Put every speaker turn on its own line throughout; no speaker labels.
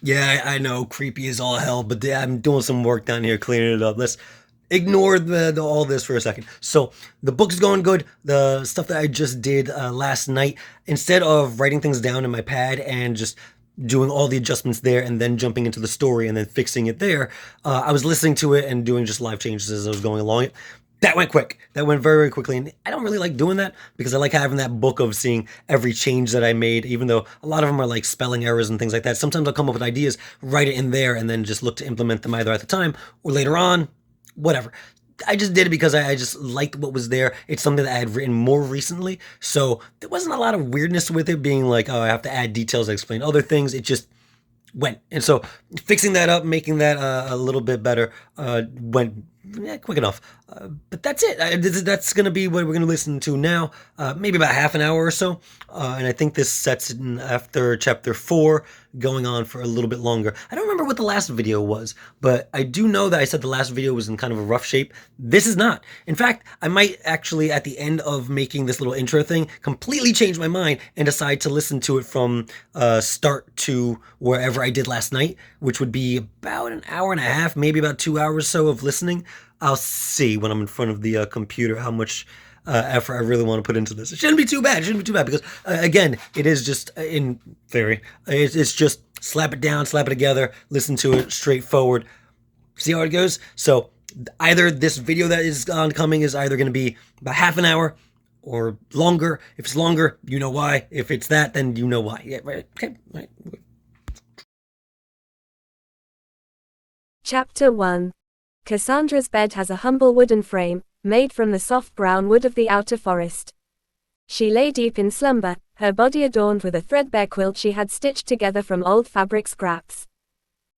Yeah, I know, creepy as all hell, but I'm doing some work down here cleaning it up. Let's ignore all this for a second. So the book's going good. The stuff that I just did last night, instead of writing things down in my pad and just doing all the adjustments there and then jumping into the story and then fixing it there, I was listening to it and doing just live changes as I was going along it. That went quick. That went very, very quickly. And I don't really like doing that because I like having that book of seeing every change that I made, even though a lot of them are like spelling errors and things like that. Sometimes I'll come up with ideas, write it in there, and then just look to implement them either at the time or later on, whatever. I just did it because I just liked what was there. It's something that I had written more recently. So there wasn't a lot of weirdness with it being like, oh, I have to add details that explain other things. It just went. And so fixing that up, making that a little bit better, went quick enough. But that's it. That's going to be what we're going to listen to now, maybe about half an hour or so. And I think this sets in after chapter 4, going on for a little bit longer. I don't remember what the last video was, but I do know that I said the last video was in kind of a rough shape. This is not. In fact, I might actually, at the end of making this little intro thing, completely change my mind and decide to listen to it from start to wherever I did last night, which would be about an hour and a half, maybe about 2 hours or so of listening. I'll see when I'm in front of the computer how much effort I really want to put into this. It shouldn't be too bad. It shouldn't be too bad because, again, it is just in theory. It's just slap it down, slap it together, listen to it straightforward, see how it goes. So either this video that is oncoming is either going to be about half an hour or longer. If it's longer, you know why. If it's that, then you know why. Yeah, right. Okay. Right.
Chapter 1. Cassandra's bed has a humble wooden frame, made from the soft brown wood of the outer forest. She lay deep in slumber, her body adorned with a threadbare quilt she had stitched together from old fabric scraps.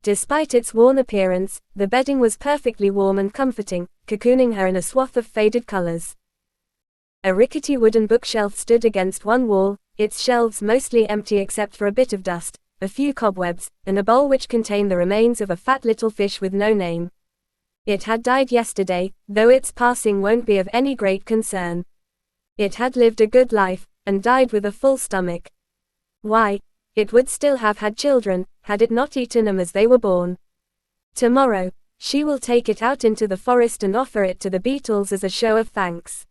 Despite its worn appearance, the bedding was perfectly warm and comforting, cocooning her in a swath of faded colors. A rickety wooden bookshelf stood against one wall, its shelves mostly empty except for a bit of dust, a few cobwebs, and a bowl which contained the remains of a fat little fish with no name. It had died yesterday, though its passing won't be of any great concern. It had lived a good life, and died with a full stomach. Why, it would still have had children, had it not eaten them as they were born. Tomorrow, she will take it out into the forest and offer it to the beetles as a show of thanks.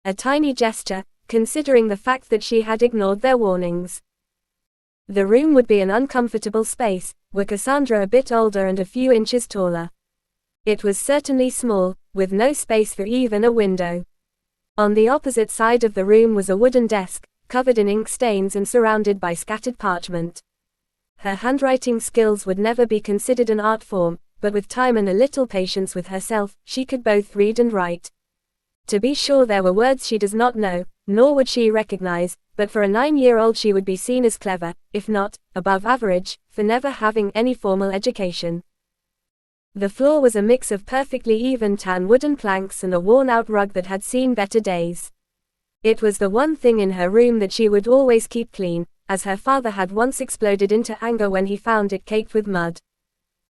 A tiny gesture, considering the fact that she had ignored their warnings. The room would be an uncomfortable space, were Cassandra a bit older and a few inches taller. It was certainly small, with no space for even a window. On the opposite side of the room was a wooden desk, covered in ink stains and surrounded by scattered parchment. Her handwriting skills would never be considered an art form, but with time and a little patience with herself, she could both read and write. To be sure, there were words she does not know, nor would she recognize, but for a 9-year-old she would be seen as clever, if not above average, for never having any formal education. The floor was a mix of perfectly even tan wooden planks and a worn-out rug that had seen better days. It was the one thing in her room that she would always keep clean, as her father had once exploded into anger when he found it caked with mud.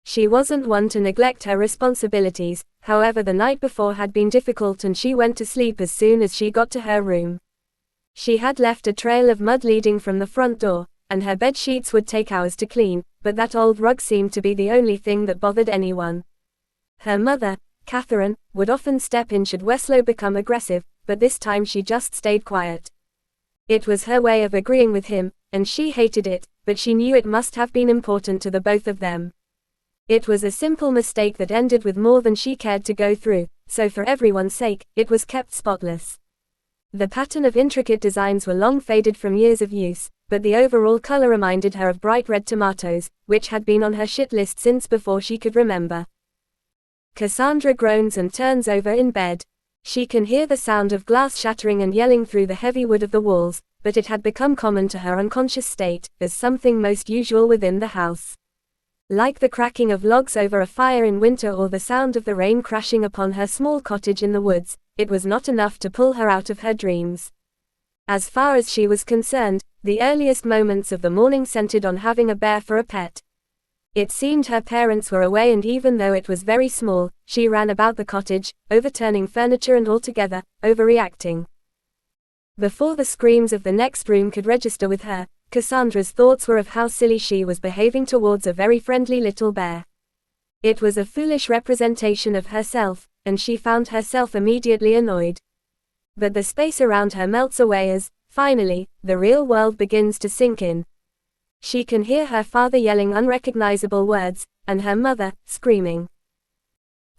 She wasn't one to neglect her responsibilities, however the night before had been difficult and she went to sleep as soon as she got to her room. She had left a trail of mud leading from the front door, and her bed sheets would take hours to clean, but that old rug seemed to be the only thing that bothered anyone. Her mother, Catherine, would often step in should Weslow become aggressive, but this time she just stayed quiet. It was her way of agreeing with him, and she hated it, but she knew it must have been important to the both of them. It was a simple mistake that ended with more than she cared to go through, so for everyone's sake, it was kept spotless. The pattern of intricate designs were long faded from years of use, but the overall color reminded her of bright red tomatoes, which had been on her shit list since before she could remember. Cassandra groans and turns over in bed. She can hear the sound of glass shattering and yelling through the heavy wood of the walls, but it had become common to her unconscious state, as something most usual within the house. Like the cracking of logs over a fire in winter or the sound of the rain crashing upon her small cottage in the woods, it was not enough to pull her out of her dreams. As far as she was concerned, the earliest moments of the morning centered on having a bear for a pet. It seemed her parents were away, and even though it was very small, she ran about the cottage, overturning furniture and altogether, overreacting. Before the screams of the next room could register with her, Cassandra's thoughts were of how silly she was behaving towards a very friendly little bear. It was a foolish representation of herself, and she found herself immediately annoyed. But the space around her melts away as, finally, the real world begins to sink in. She can hear her father yelling unrecognizable words, and her mother, screaming.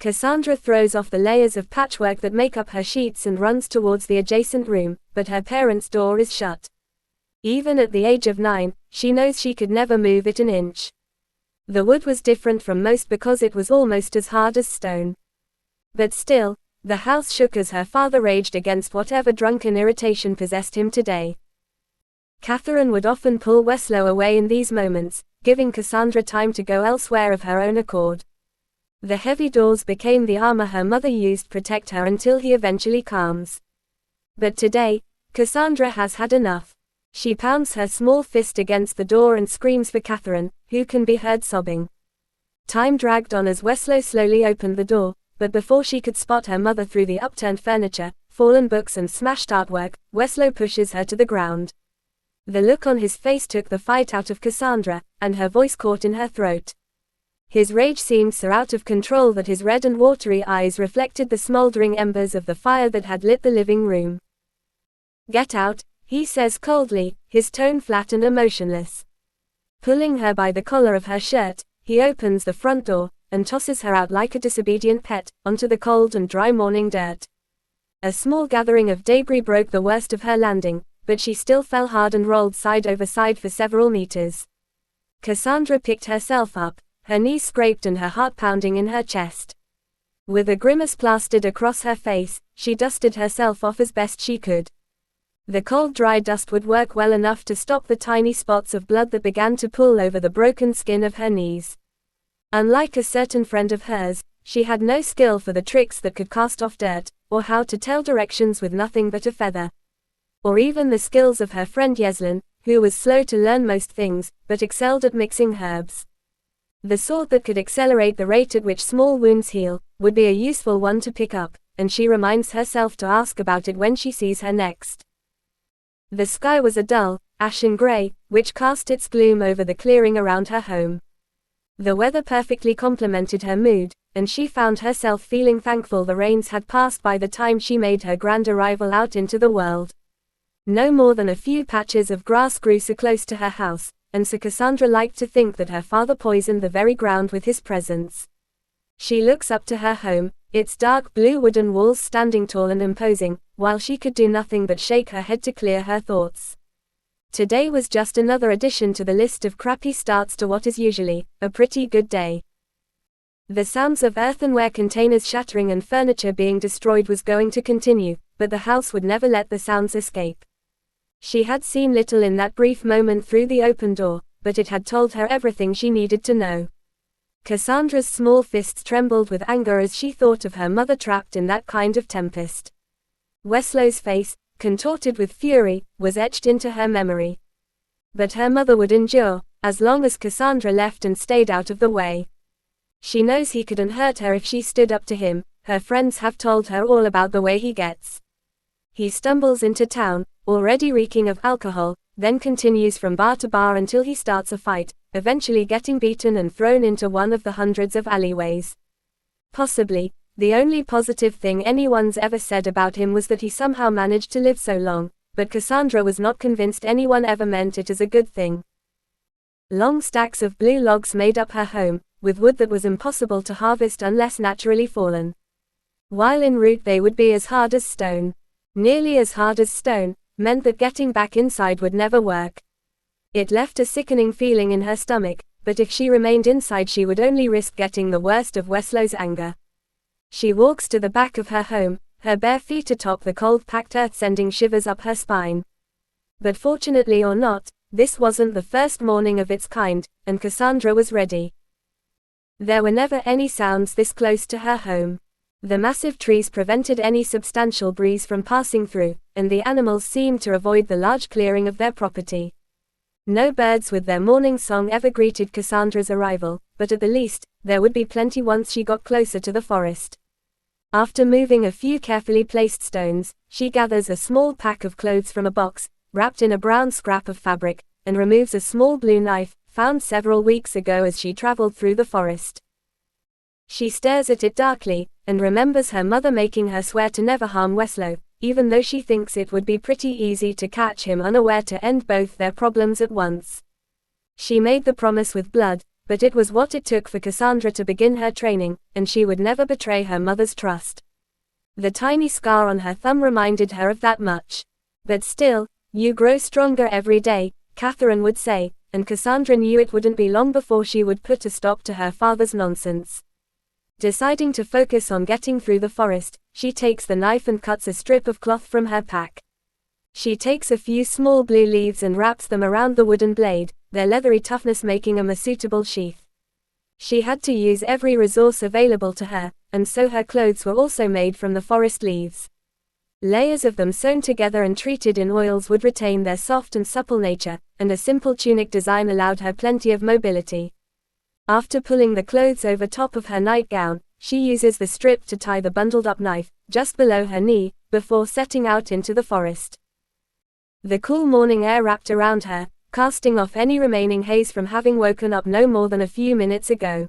Cassandra throws off the layers of patchwork that make up her sheets and runs towards the adjacent room, but her parents' door is shut. Even at the age of 9, she knows she could never move it an inch. The wood was different from most because it was almost as hard as stone. But still, the house shook as her father raged against whatever drunken irritation possessed him today. Catherine would often pull Weslow away in these moments, giving Cassandra time to go elsewhere of her own accord. The heavy doors became the armor her mother used to protect her until he eventually calms. But today, Cassandra has had enough. She pounds her small fist against the door and screams for Catherine, who can be heard sobbing. Time dragged on as Weslow slowly opened the door, but before she could spot her mother through the upturned furniture, fallen books and smashed artwork, Weslow pushes her to the ground. The look on his face took the fight out of Cassandra, and her voice caught in her throat. His rage seemed so out of control that his red and watery eyes reflected the smoldering embers of the fire that had lit the living room. "Get out," he says coldly, his tone flat and emotionless. Pulling her by the collar of her shirt, he opens the front door, and tosses her out like a disobedient pet, onto the cold and dry morning dirt. A small gathering of debris broke the worst of her landing, but she still fell hard and rolled side over side for several meters. Cassandra picked herself up, her knees scraped and her heart pounding in her chest. With a grimace plastered across her face, she dusted herself off as best she could. The cold dry dust would work well enough to stop the tiny spots of blood that began to pool over the broken skin of her knees. Unlike a certain friend of hers, she had no skill for the tricks that could cast off dirt, or how to tell directions with nothing but a feather. Or even the skills of her friend Yeslin, who was slow to learn most things, but excelled at mixing herbs. The sort that could accelerate the rate at which small wounds heal, would be a useful one to pick up, and she reminds herself to ask about it when she sees her next. The sky was a dull, ashen gray, which cast its gloom over the clearing around her home. The weather perfectly complemented her mood, and she found herself feeling thankful the rains had passed by the time she made her grand arrival out into the world. No more than a few patches of grass grew so close to her house, and so Cassandra liked to think that her father poisoned the very ground with his presence. She looks up to her home, its dark blue wooden walls standing tall and imposing, while she could do nothing but shake her head to clear her thoughts. Today was just another addition to the list of crappy starts to what is usually a pretty good day. The sounds of earthenware containers shattering and furniture being destroyed was going to continue, but the house would never let the sounds escape. She had seen little in that brief moment through the open door, but it had told her everything she needed to know. Cassandra's small fists trembled with anger as she thought of her mother trapped in that kind of tempest. Weslow's face, contorted with fury, was etched into her memory. But her mother would endure, as long as Cassandra left and stayed out of the way. She knows he couldn't hurt her if she stood up to him, her friends have told her all about the way he gets. He stumbles into town, already reeking of alcohol, then continues from bar to bar until he starts a fight, eventually getting beaten and thrown into one of the hundreds of alleyways. Possibly, the only positive thing anyone's ever said about him was that he somehow managed to live so long, but Cassandra was not convinced anyone ever meant it as a good thing. Long stacks of blue logs made up her home, with wood that was impossible to harvest unless naturally fallen. While en route they would be as hard as stone. Nearly as hard as stone, meant that getting back inside would never work. It left a sickening feeling in her stomach, but if she remained inside she would only risk getting the worst of Weslow's anger. She walks to the back of her home, her bare feet atop the cold-packed earth sending shivers up her spine. But fortunately or not, this wasn't the first morning of its kind, and Cassandra was ready. There were never any sounds this close to her home. The massive trees prevented any substantial breeze from passing through, and the animals seemed to avoid the large clearing of their property. No birds with their morning song ever greeted Cassandra's arrival, but at the least, there would be plenty once she got closer to the forest. After moving a few carefully placed stones, she gathers a small pack of clothes from a box, wrapped in a brown scrap of fabric, and removes a small blue knife, found several weeks ago as she traveled through the forest. She stares at it darkly, and remembers her mother making her swear to never harm Weslow, even though she thinks it would be pretty easy to catch him unaware to end both their problems at once. She made the promise with blood, but it was what it took for Cassandra to begin her training, and she would never betray her mother's trust. The tiny scar on her thumb reminded her of that much. But still, you grow stronger every day, Catherine would say, and Cassandra knew it wouldn't be long before she would put a stop to her father's nonsense. Deciding to focus on getting through the forest, she takes the knife and cuts a strip of cloth from her pack. She takes a few small blue leaves and wraps them around the wooden blade, their leathery toughness making them a suitable sheath. She had to use every resource available to her, and so her clothes were also made from the forest leaves. Layers of them sewn together and treated in oils would retain their soft and supple nature, and a simple tunic design allowed her plenty of mobility. After pulling the clothes over top of her nightgown, she uses the strip to tie the bundled-up knife, just below her knee, before setting out into the forest. The cool morning air wrapped around her, casting off any remaining haze from having woken up no more than a few minutes ago.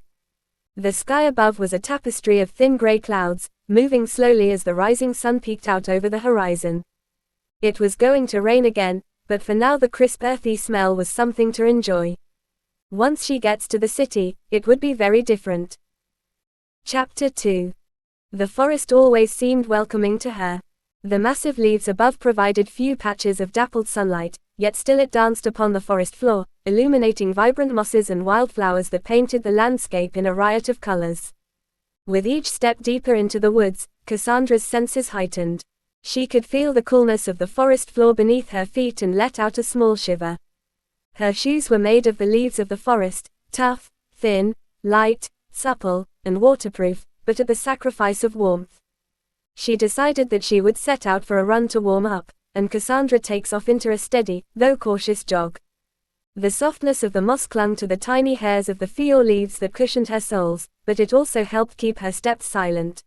The sky above was a tapestry of thin gray clouds, moving slowly as the rising sun peeked out over the horizon. It was going to rain again, but for now the crisp earthy smell was something to enjoy. Once she gets to the city, it would be very different. Chapter 2. The forest always seemed welcoming to her. The massive leaves above provided few patches of dappled sunlight, yet still it danced upon the forest floor, illuminating vibrant mosses and wildflowers that painted the landscape in a riot of colors. With each step deeper into the woods, Cassandra's senses heightened. She could feel the coolness of the forest floor beneath her feet and let out a small shiver. Her shoes were made of the leaves of the forest, tough, thin, light, supple, and waterproof, but at the sacrifice of warmth. She decided that she would set out for a run to warm up, and Cassandra takes off into a steady, though cautious jog. The softness of the moss clung to the tiny hairs of the fior leaves that cushioned her soles, but it also helped keep her steps silent.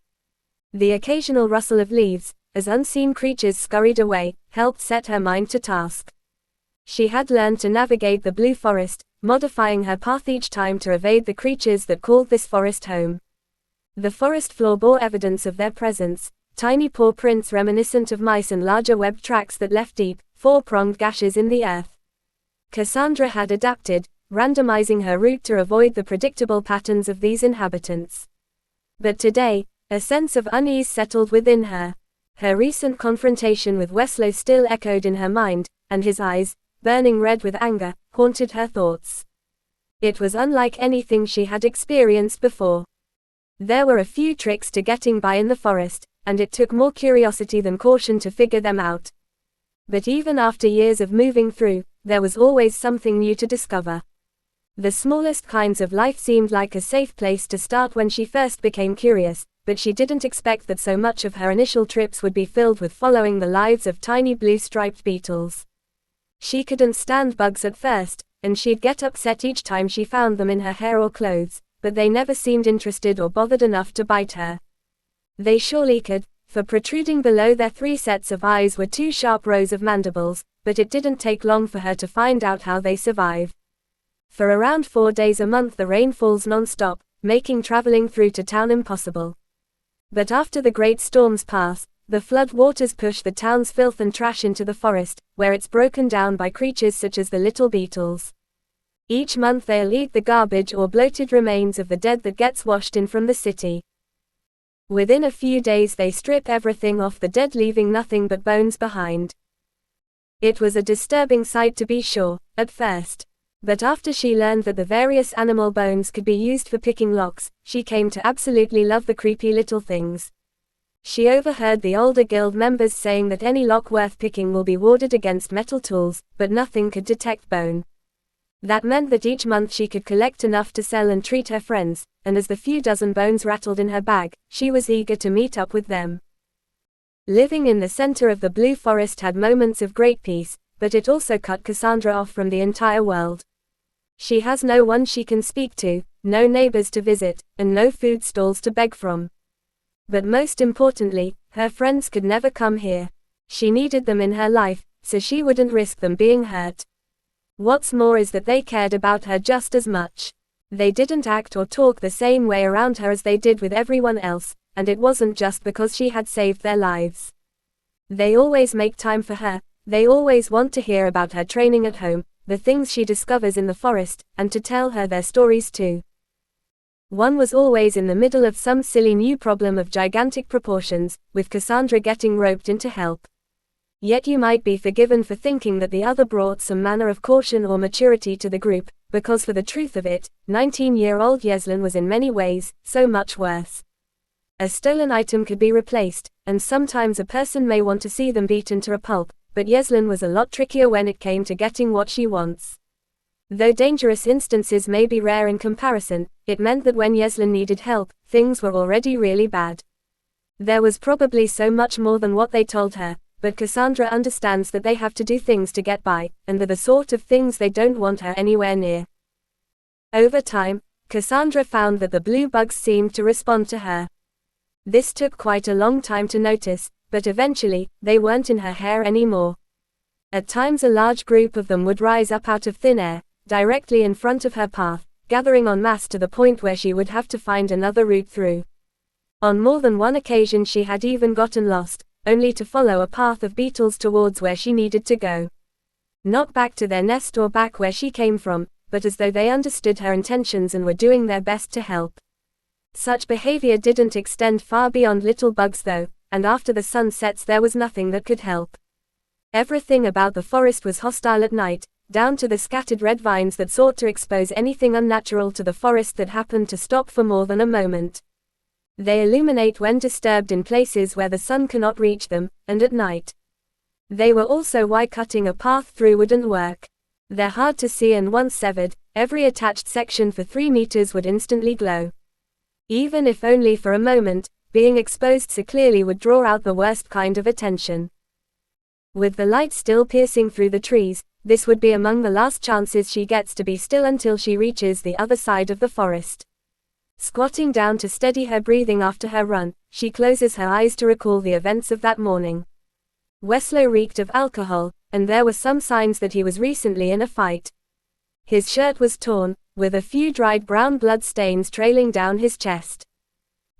The occasional rustle of leaves, as unseen creatures scurried away, helped set her mind to task. She had learned to navigate the blue forest, modifying her path each time to evade the creatures that called this forest home. The forest floor bore evidence of their presence, tiny paw prints reminiscent of mice and larger webbed tracks that left deep, four-pronged gashes in the earth. Cassandra had adapted, randomizing her route to avoid the predictable patterns of these inhabitants. But today, a sense of unease settled within her. Her recent confrontation with Weslow still echoed in her mind, and his eyes, burning red with anger, haunted her thoughts. It was unlike anything she had experienced before. There were a few tricks to getting by in the forest, and it took more curiosity than caution to figure them out. But even after years of moving through, there was always something new to discover. The smallest kinds of life seemed like a safe place to start when she first became curious, but she didn't expect that so much of her initial trips would be filled with following the lives of tiny blue striped beetles. She couldn't stand bugs at first, and she'd get upset each time she found them in her hair or clothes, but they never seemed interested or bothered enough to bite her. They surely could, for protruding below their 3 sets of eyes were 2 sharp rows of mandibles, but it didn't take long for her to find out how they survive. For around 4 days a month the rain falls non-stop, making traveling through to town impossible. But after the great storms pass, the flood waters push the town's filth and trash into the forest, where it's broken down by creatures such as the little beetles. Each month they'll eat the garbage or bloated remains of the dead that gets washed in from the city. Within a few days they strip everything off the dead, leaving nothing but bones behind. It was a disturbing sight to be sure, at first. But after she learned that the various animal bones could be used for picking locks, she came to absolutely love the creepy little things. She overheard the older guild members saying that any lock worth picking will be warded against metal tools, but nothing could detect bone. That meant that each month she could collect enough to sell and treat her friends, and as the few dozen bones rattled in her bag, she was eager to meet up with them. Living in the center of the Blue Forest had moments of great peace, but it also cut Cassandra off from the entire world. She has no one she can speak to, no neighbors to visit, and no food stalls to beg from. But most importantly, her friends could never come here. She needed them in her life, so she wouldn't risk them being hurt. What's more is that they cared about her just as much. They didn't act or talk the same way around her as they did with everyone else, and it wasn't just because she had saved their lives. They always make time for her, they always want to hear about her training at home, the things she discovers in the forest, and to tell her their stories too. One was always in the middle of some silly new problem of gigantic proportions, with Cassandra getting roped in to help. Yet you might be forgiven for thinking that the other brought some manner of caution or maturity to the group, because for the truth of it, 19-year-old Yeslin was in many ways so much worse. A stolen item could be replaced, and sometimes a person may want to see them beaten to a pulp, but Yeslin was a lot trickier when it came to getting what she wants. Though dangerous instances may be rare in comparison, it meant that when Yeslin needed help, things were already really bad. There was probably so much more than what they told her, but Cassandra understands that they have to do things to get by, and they're the sort of things they don't want her anywhere near. Over time, Cassandra found that the blue bugs seemed to respond to her. This took quite a long time to notice, but eventually, they weren't in her hair anymore. At times a large group of them would rise up out of thin air, directly in front of her path, gathering en masse to the point where she would have to find another route through. On more than one occasion she had even gotten lost, only to follow a path of beetles towards where she needed to go. Not back to their nest or back where she came from, but as though they understood her intentions and were doing their best to help. Such behavior didn't extend far beyond little bugs though, and after the sun sets there was nothing that could help. Everything about the forest was hostile at night, down to the scattered red vines that sought to expose anything unnatural to the forest that happened to stop for more than a moment. They illuminate when disturbed in places where the sun cannot reach them, and at night. They were also why cutting a path through wouldn't work. They're hard to see, and once severed, every attached section for 3 meters would instantly glow. Even if only for a moment, being exposed so clearly would draw out the worst kind of attention. With the light still piercing through the trees, this would be among the last chances she gets to be still until she reaches the other side of the forest. Squatting down to steady her breathing after her run, she closes her eyes to recall the events of that morning. Weslow reeked of alcohol, and there were some signs that he was recently in a fight. His shirt was torn, with a few dried brown blood stains trailing down his chest.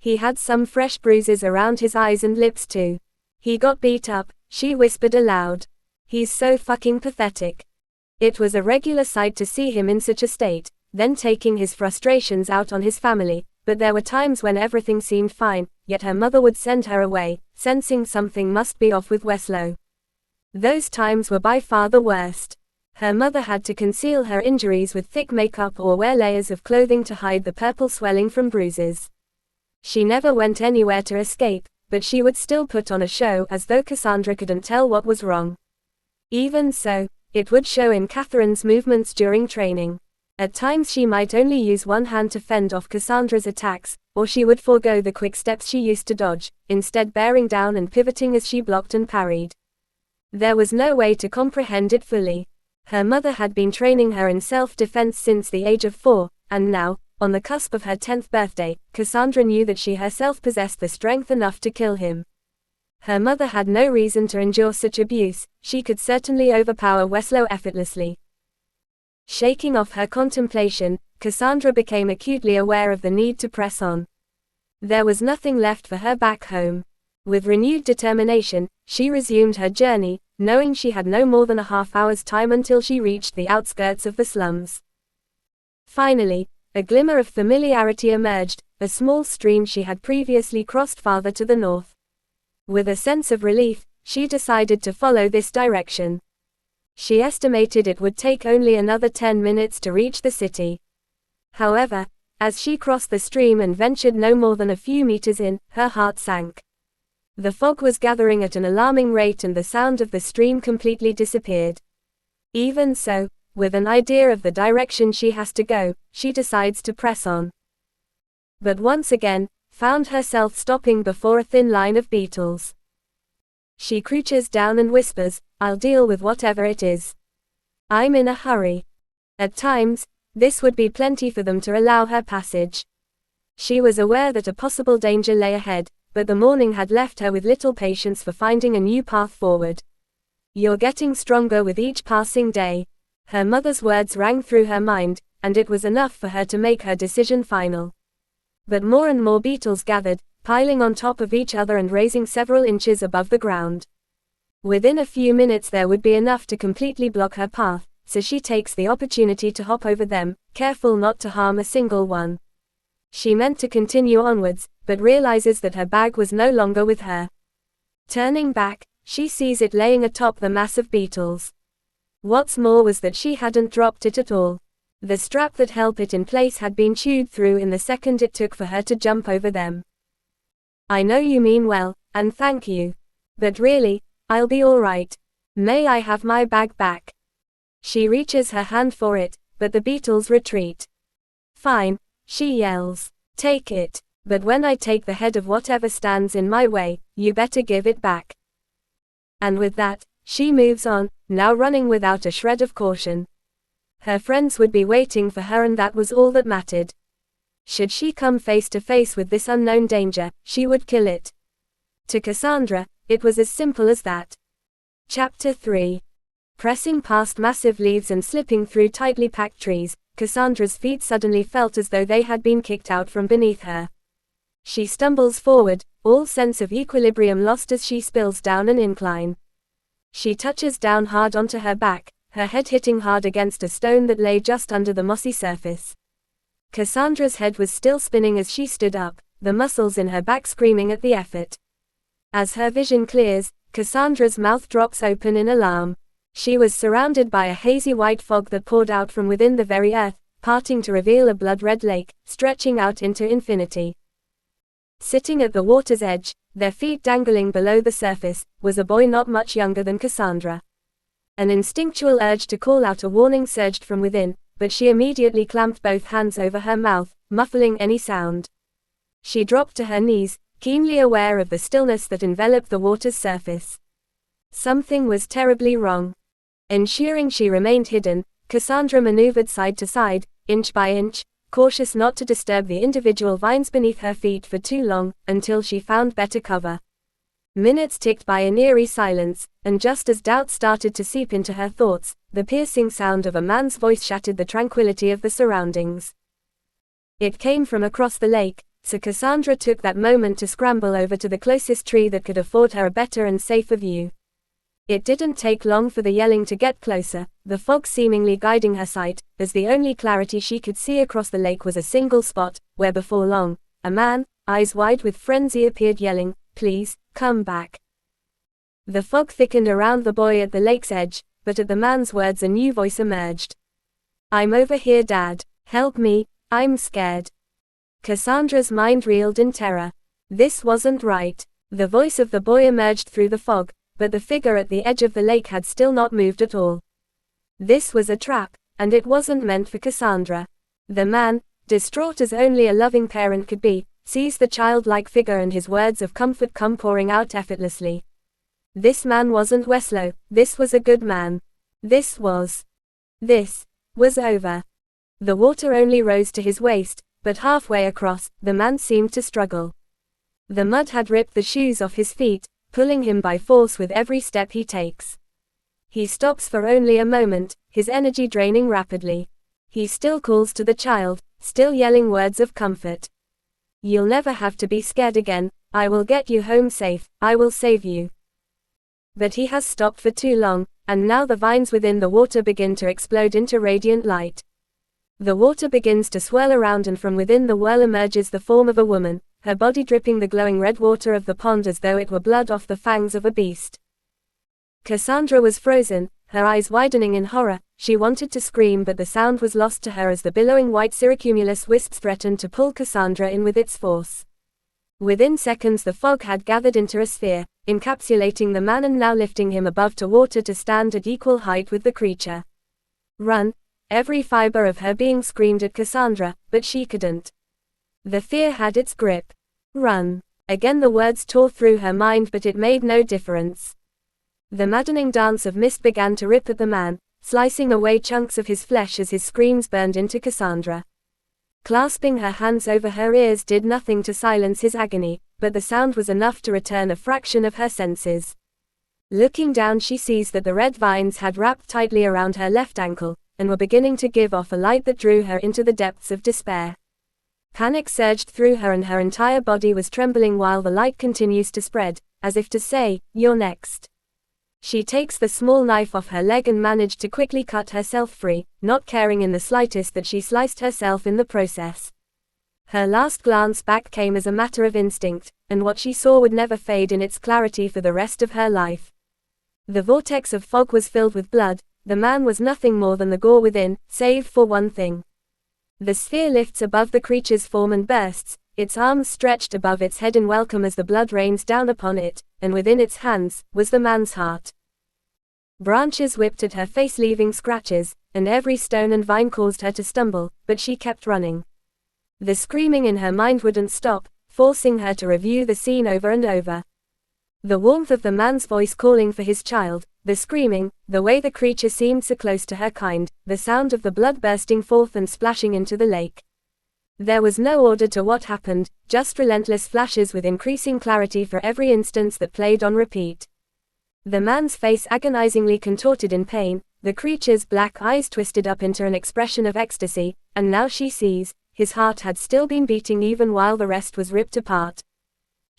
He had some fresh bruises around his eyes and lips too. He got beat up, she whispered aloud. He's so fucking pathetic. It was a regular sight to see him in such a state, then taking his frustrations out on his family, but there were times when everything seemed fine, yet her mother would send her away, sensing something must be off with Weslow. Those times were by far the worst. Her mother had to conceal her injuries with thick makeup or wear layers of clothing to hide the purple swelling from bruises. She never went anywhere to escape, but she would still put on a show as though Cassandra couldn't tell what was wrong. Even so, it would show in Catherine's movements during training. At times she might only use one hand to fend off Cassandra's attacks, or she would forego the quick steps she used to dodge, instead bearing down and pivoting as she blocked and parried. There was no way to comprehend it fully. Her mother had been training her in self-defense since the age of 4, and now, on the cusp of her 10th birthday, Cassandra knew that she herself possessed the strength enough to kill him. Her mother had no reason to endure such abuse, she could certainly overpower Weslow effortlessly. Shaking off her contemplation, Cassandra became acutely aware of the need to press on. There was nothing left for her back home. With renewed determination, she resumed her journey, knowing she had no more than a half-hour's time until she reached the outskirts of the slums. Finally, a glimmer of familiarity emerged, a small stream she had previously crossed farther to the north. With a sense of relief, she decided to follow this direction. She estimated it would take only another 10 minutes to reach the city. However, as she crossed the stream and ventured no more than a few meters in, her heart sank. The fog was gathering at an alarming rate and the sound of the stream completely disappeared. Even so, with an idea of the direction she has to go, she decides to press on. But once again, found herself stopping before a thin line of beetles. She crouches down and whispers, "I'll deal with whatever it is. I'm in a hurry." At times, this would be plenty for them to allow her passage. She was aware that a possible danger lay ahead, but the morning had left her with little patience for finding a new path forward. "You're getting stronger with each passing day." Her mother's words rang through her mind, and it was enough for her to make her decision final. But more and more beetles gathered, piling on top of each other and raising several inches above the ground. Within a few minutes there would be enough to completely block her path, so she takes the opportunity to hop over them, careful not to harm a single one. She meant to continue onwards, but realizes that her bag was no longer with her. Turning back, she sees it laying atop the mass of beetles. What's more was that she hadn't dropped it at all. The strap that held it in place had been chewed through in the second it took for her to jump over them. I know you mean well, and thank you. But really, I'll be alright. May I have my bag back? She reaches her hand for it, but the beetles retreat. Fine, she yells. Take it. But when I take the head of whatever stands in my way, you better give it back. And with that, she moves on, now running without a shred of caution. Her friends would be waiting for her, and that was all that mattered. Should she come face to face with this unknown danger, she would kill it. To Cassandra, it was as simple as that. Chapter 3. Pressing past massive leaves and slipping through tightly packed trees, Cassandra's feet suddenly felt as though they had been kicked out from beneath her. She stumbles forward, all sense of equilibrium lost as she spills down an incline. She touches down hard onto her back, her head hitting hard against a stone that lay just under the mossy surface. Cassandra's head was still spinning as she stood up, the muscles in her back screaming at the effort. As her vision clears, Cassandra's mouth drops open in alarm. She was surrounded by a hazy white fog that poured out from within the very earth, parting to reveal a blood-red lake, stretching out into infinity. Sitting at the water's edge, their feet dangling below the surface, was a boy not much younger than Cassandra. An instinctual urge to call out a warning surged from within, but she immediately clamped both hands over her mouth, muffling any sound. She dropped to her knees, keenly aware of the stillness that enveloped the water's surface. Something was terribly wrong. Ensuring she remained hidden, Cassandra maneuvered side to side, inch by inch, cautious not to disturb the individual vines beneath her feet for too long, until she found better cover. Minutes ticked by in eerie silence, and just as doubt started to seep into her thoughts, the piercing sound of a man's voice shattered the tranquility of the surroundings. It came from across the lake, so Cassandra took that moment to scramble over to the closest tree that could afford her a better and safer view. It didn't take long for the yelling to get closer, the fog seemingly guiding her sight, as the only clarity she could see across the lake was a single spot, where before long, a man, eyes wide with frenzy, appeared yelling, "Please, come back." The fog thickened around the boy at the lake's edge, but at the man's words a new voice emerged. "I'm over here, Dad. Help me, I'm scared." Cassandra's mind reeled in terror. This wasn't right. The voice of the boy emerged through the fog, but the figure at the edge of the lake had still not moved at all. This was a trap, and it wasn't meant for Cassandra. The man, distraught as only a loving parent could be, sees the childlike figure and his words of comfort come pouring out effortlessly. This man wasn't Weslow, this was a good man. This was over. The water only rose to his waist, but halfway across, the man seemed to struggle. The mud had ripped the shoes off his feet, pulling him by force with every step he takes. He stops for only a moment, his energy draining rapidly. He still calls to the child, still yelling words of comfort. "You'll never have to be scared again, I will get you home safe, I will save you." But he has stopped for too long, and now the vines within the water begin to explode into radiant light. The water begins to swirl around, and from within the whirl emerges the form of a woman, her body dripping the glowing red water of the pond as though it were blood off the fangs of a beast. Cassandra was frozen, her eyes widening in horror. She wanted to scream, but the sound was lost to her as the billowing white cirrocumulus wisps threatened to pull Cassandra in with its force. Within seconds the fog had gathered into a sphere, encapsulating the man and now lifting him above to water to stand at equal height with the creature. "Run!" Every fiber of her being screamed at Cassandra, but she couldn't. The fear had its grip. "Run!" Again the words tore through her mind, but it made no difference. The maddening dance of mist began to rip at the man, slicing away chunks of his flesh as his screams burned into Cassandra. Clasping her hands over her ears did nothing to silence his agony, but the sound was enough to return a fraction of her senses. Looking down, she sees that the red vines had wrapped tightly around her left ankle, and were beginning to give off a light that drew her into the depths of despair. Panic surged through her and her entire body was trembling while the light continues to spread, as if to say, "You're next." She takes the small knife off her leg and managed to quickly cut herself free, not caring in the slightest that she sliced herself in the process. Her last glance back came as a matter of instinct, and what she saw would never fade in its clarity for the rest of her life. The vortex of fog was filled with blood. The man was nothing more than the gore within, save for one thing. The sphere lifts above the creature's form and bursts, its arms stretched above its head in welcome as the blood rains down upon it, and within its hands was the man's heart. Branches whipped at her face, leaving scratches, and every stone and vine caused her to stumble, but she kept running. The screaming in her mind wouldn't stop, forcing her to review the scene over and over. The warmth of the man's voice calling for his child, the screaming, the way the creature seemed so close to her kind, the sound of the blood bursting forth and splashing into the lake. There was no order to what happened, just relentless flashes with increasing clarity for every instance that played on repeat. The man's face agonizingly contorted in pain, the creature's black eyes twisted up into an expression of ecstasy, and now she sees, his heart had still been beating even while the rest was ripped apart.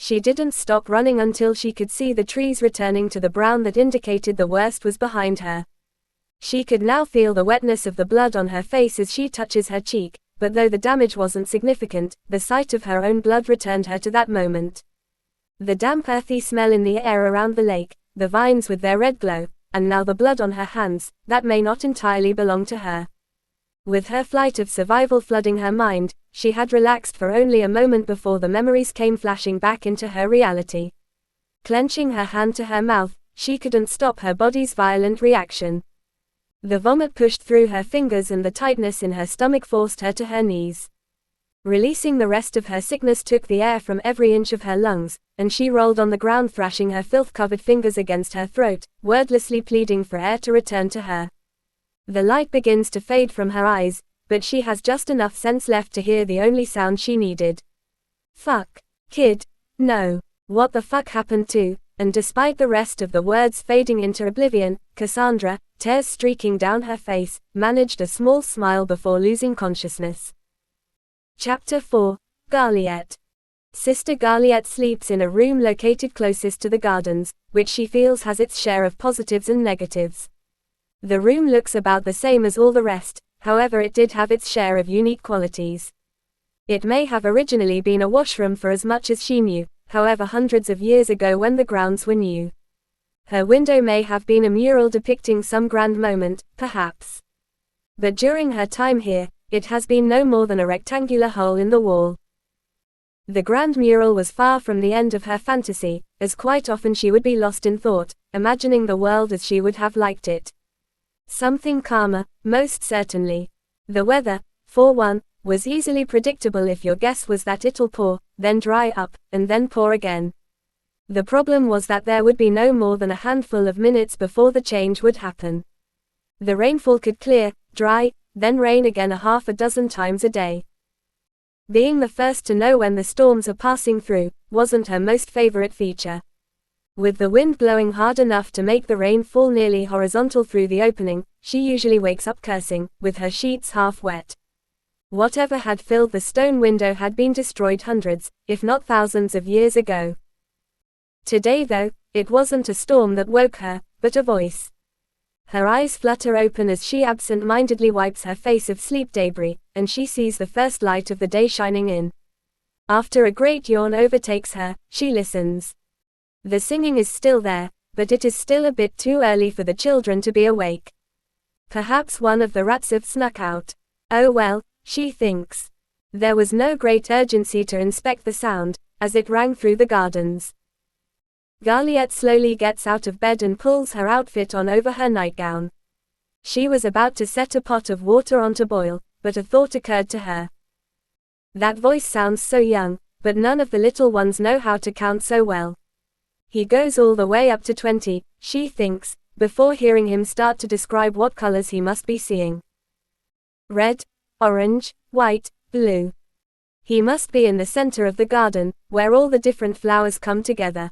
She didn't stop running until she could see the trees returning to the brown that indicated the worst was behind her. She could now feel the wetness of the blood on her face as she touches her cheek, but though the damage wasn't significant, the sight of her own blood returned her to that moment. The damp earthy smell in the air around the lake, the vines with their red glow, and now the blood on her hands, that may not entirely belong to her. With her flight of survival flooding her mind, she had relaxed for only a moment before the memories came flashing back into her reality. Clenching her hand to her mouth, she couldn't stop her body's violent reaction. The vomit pushed through her fingers and the tightness in her stomach forced her to her knees. Releasing the rest of her sickness took the air from every inch of her lungs, and she rolled on the ground, thrashing her filth-covered fingers against her throat, wordlessly pleading for air to return to her. The light begins to fade from her eyes, but she has just enough sense left to hear the only sound she needed. "Fuck. Kid. No. What the fuck happened to?" And despite the rest of the words fading into oblivion, Cassandra, tears streaking down her face, managed a small smile before losing consciousness. Chapter 4. Garliette. Sister Garliette sleeps in a room located closest to the gardens, which she feels has its share of positives and negatives. The room looks about the same as all the rest, however it did have its share of unique qualities. It may have originally been a washroom for as much as she knew, however hundreds of years ago when the grounds were new. Her window may have been a mural depicting some grand moment, perhaps. But during her time here, it has been no more than a rectangular hole in the wall. The grand mural was far from the end of her fantasy, as quite often she would be lost in thought, imagining the world as she would have liked it. Something calmer, most certainly. The weather, for one, was easily predictable if your guess was that it'll pour, then dry up, and then pour again. The problem was that there would be no more than a handful of minutes before the change would happen. The rainfall could clear, dry, then rain again a half a dozen times a day. Being the first to know when the storms are passing through, wasn't her most favorite feature. With the wind blowing hard enough to make the rain fall nearly horizontal through the opening, she usually wakes up cursing, with her sheets half wet. Whatever had filled the stone window had been destroyed hundreds, if not thousands of years ago. Today though, it wasn't a storm that woke her, but a voice. Her eyes flutter open as she absent-mindedly wipes her face of sleep debris, and she sees the first light of the day shining in. After a great yawn overtakes her, she listens. The singing is still there, but it is still a bit too early for the children to be awake. Perhaps one of the rats have snuck out. Oh well, she thinks. There was no great urgency to inspect the sound, as it rang through the gardens. Garliette slowly gets out of bed and pulls her outfit on over her nightgown. She was about to set a pot of water on to boil, but a thought occurred to her. That voice sounds so young, but none of the little ones know how to count so well. He goes all the way up to 20, she thinks, before hearing him start to describe what colors he must be seeing. Red, orange, white, blue. He must be in the center of the garden, where all the different flowers come together.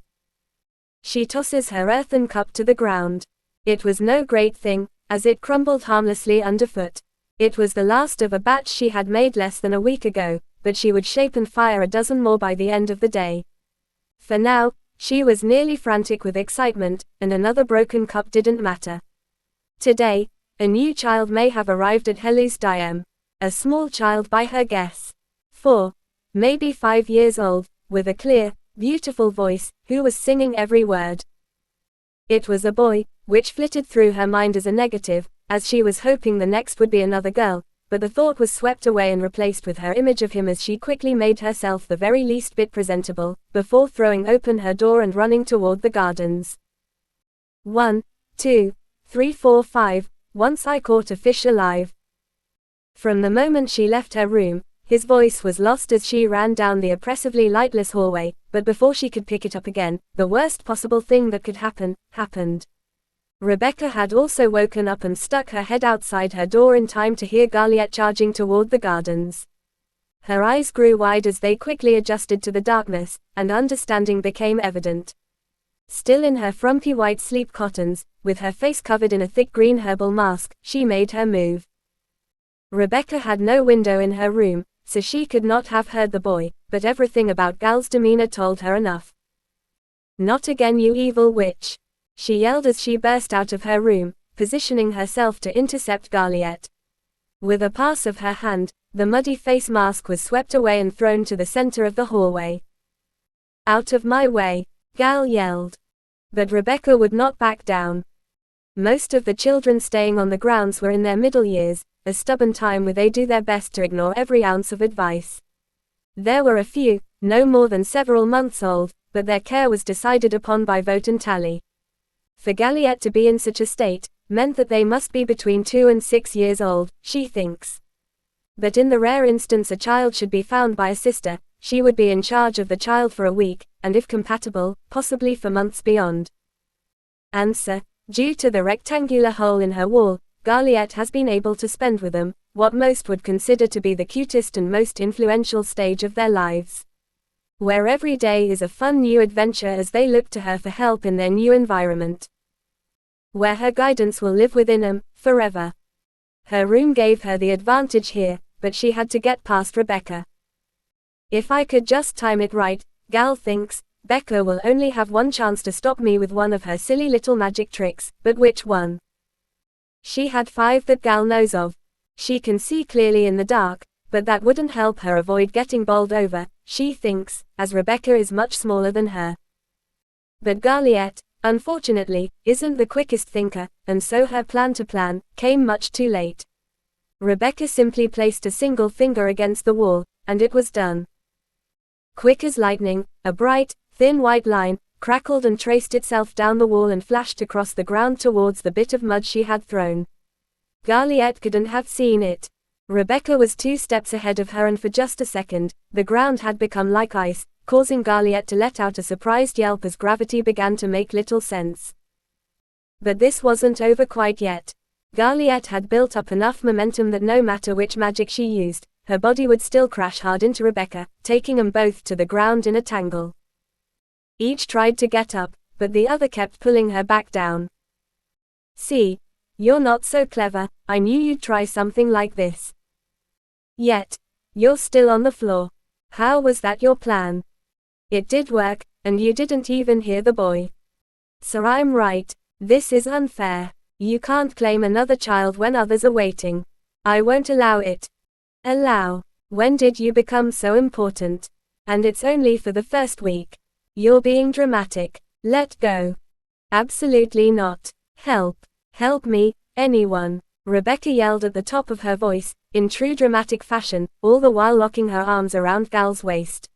She tosses her earthen cup to the ground. It was no great thing, as it crumbled harmlessly underfoot. It was the last of a batch she had made less than a week ago, but she would shape and fire a dozen more by the end of the day. For now, she was nearly frantic with excitement, and another broken cup didn't matter. Today, a new child may have arrived at Helu's Diem. A small child by her guess. 4, maybe 5 years old, with a clear, beautiful voice, who was singing every word. It was a boy, which flitted through her mind as a negative, as she was hoping the next would be another girl, but the thought was swept away and replaced with her image of him as she quickly made herself the very least bit presentable, before throwing open her door and running toward the gardens. 1, 2, 3, 4, 5, once I caught a fish alive. From the moment she left her room, his voice was lost as she ran down the oppressively lightless hallway, but before she could pick it up again, the worst possible thing that could happen, happened. Rebecca had also woken up and stuck her head outside her door in time to hear Garliette charging toward the gardens. Her eyes grew wide as they quickly adjusted to the darkness, and understanding became evident. Still in her frumpy white sleep cottons, with her face covered in a thick green herbal mask, she made her move. Rebecca had no window in her room, so she could not have heard the boy, but everything about Gal's demeanor told her enough. "Not again, you evil witch!" she yelled as she burst out of her room, positioning herself to intercept Garliette. With a pass of her hand, the muddy face mask was swept away and thrown to the center of the hallway. "Out of my way!" Gal yelled. But Rebecca would not back down. Most of the children staying on the grounds were in their middle years, a stubborn time where they do their best to ignore every ounce of advice. There were a few, no more than several months old, but their care was decided upon by vote and tally. For Garliette to be in such a state, meant that they must be between 2 and 6 years old, she thinks. But in the rare instance a child should be found by a sister, she would be in charge of the child for a week, and if compatible, possibly for months beyond. Answer: due to the rectangular hole in her wall, Garliette has been able to spend with them what most would consider to be the cutest and most influential stage of their lives. Where every day is a fun new adventure as they look to her for help in their new environment. Where her guidance will live within them, forever. Her room gave her the advantage here, but she had to get past Rebecca. If I could just time it right, Gal thinks, Becca will only have one chance to stop me with one of her silly little magic tricks, but which one? She had 5 that Gal knows of. She can see clearly in the dark, but that wouldn't help her avoid getting bowled over, she thinks, as Rebecca is much smaller than her. But Garliette, unfortunately, isn't the quickest thinker, and so her plan came much too late. Rebecca simply placed a single finger against the wall, and it was done. Quick as lightning, a bright, thin white line crackled and traced itself down the wall and flashed across the ground towards the bit of mud she had thrown. Garliette couldn't have seen it. Rebecca was 2 steps ahead of her, and for just a second, the ground had become like ice, causing Garliette to let out a surprised yelp as gravity began to make little sense. But this wasn't over quite yet. Garliette had built up enough momentum that no matter which magic she used, her body would still crash hard into Rebecca, taking them both to the ground in a tangle. Each tried to get up, but the other kept pulling her back down. "See? You're not so clever, I knew you'd try something like this. Yet, you're still on the floor. How was that your plan? It did work, and you didn't even hear the boy. So I'm right, this is unfair. You can't claim another child when others are waiting. I won't allow it." "Allow? When did you become so important? And it's only for the first week. You're being dramatic. Let go." "Absolutely not. Help. Help me, anyone," Rebecca yelled at the top of her voice, in true dramatic fashion, all the while locking her arms around Gal's waist.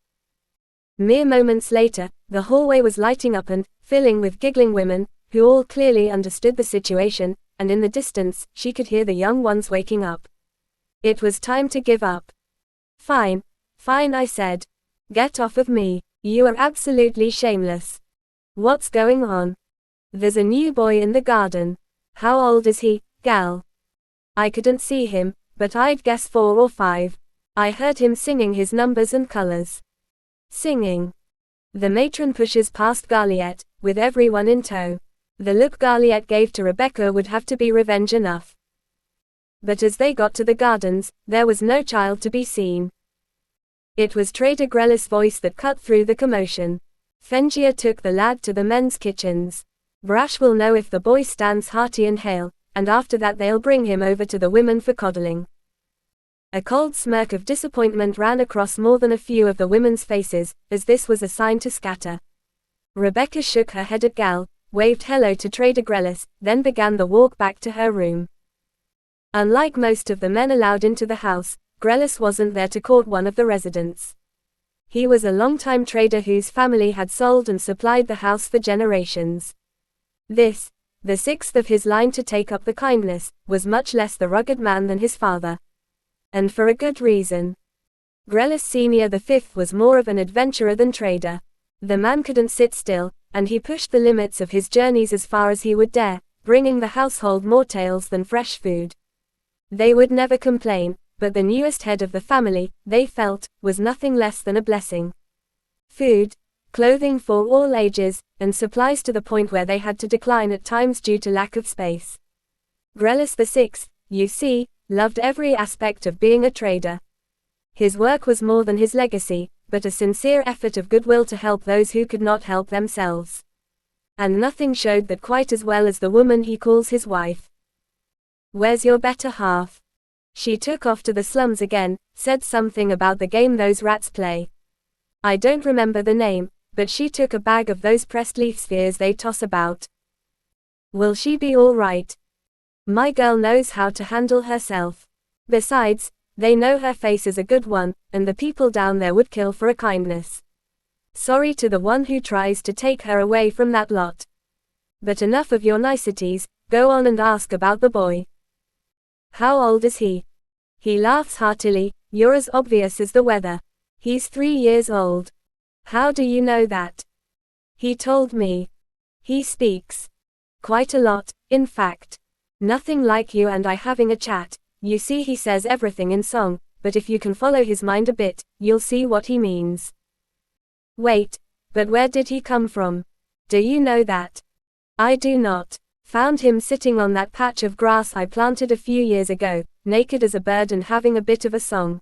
Mere moments later, the hallway was lighting up and filling with giggling women, who all clearly understood the situation, and in the distance, she could hear the young ones waking up. It was time to give up. Fine, I said. "Get off of me. You are absolutely shameless. What's going on? There's a new boy in the garden. How old is he, Gal?" "I couldn't see him, but I'd guess 4 or 5. I heard him singing his numbers and colors." "Singing? The matron pushes past Garliette, with everyone in tow. The look Garliette gave to Rebecca would have to be revenge enough. But as they got to the gardens, there was no child to be seen. It was Trader Grellis' voice that cut through the commotion. Fengia took the lad to the men's kitchens. Brash will know if the boy stands hearty and hale, and after that they'll bring him over to the women for coddling. A cold smirk of disappointment ran across more than a few of the women's faces, as this was a sign to scatter. Rebecca shook her head at Gal, waved hello to Trader Grellis, then began the walk back to her room. Unlike most of the men allowed into the house, Grellis wasn't there to court one of the residents. He was a long-time trader whose family had sold and supplied the house for generations. This, the sixth of his line to take up the kindness, was much less the rugged man than his father. And for a good reason. Grellis Senior the fifth was more of an adventurer than trader. The man couldn't sit still, and he pushed the limits of his journeys as far as he would dare, bringing the household more tales than fresh food. They would never complain, but the newest head of the family, they felt, was nothing less than a blessing. Food, clothing for all ages, and supplies to the point where they had to decline at times due to lack of space. Grellis the sixth, you see, loved every aspect of being a trader. His work was more than his legacy, but a sincere effort of goodwill to help those who could not help themselves. And nothing showed that quite as well as the woman he calls his wife. Where's your better half? She took off to the slums again, said something about the game those rats play. I don't remember the name, but she took a bag of those pressed leaf spheres they toss about. Will she be all right? My girl knows how to handle herself. Besides, they know her face is a good one, and the people down there would kill for a kindness. Sorry to the one who tries to take her away from that lot. But enough of your niceties, go on and ask about the boy. How old is he? He laughs heartily, you're as obvious as the weather. He's 3 years old. How do you know that? He told me. He speaks. Quite a lot, in fact. Nothing like you and I having a chat. You see, he says everything in song, but if you can follow his mind a bit, you'll see what he means. Wait, but where did he come from? Do you know that? I do not. Found him sitting on that patch of grass I planted a few years ago, naked as a bird and having a bit of a song.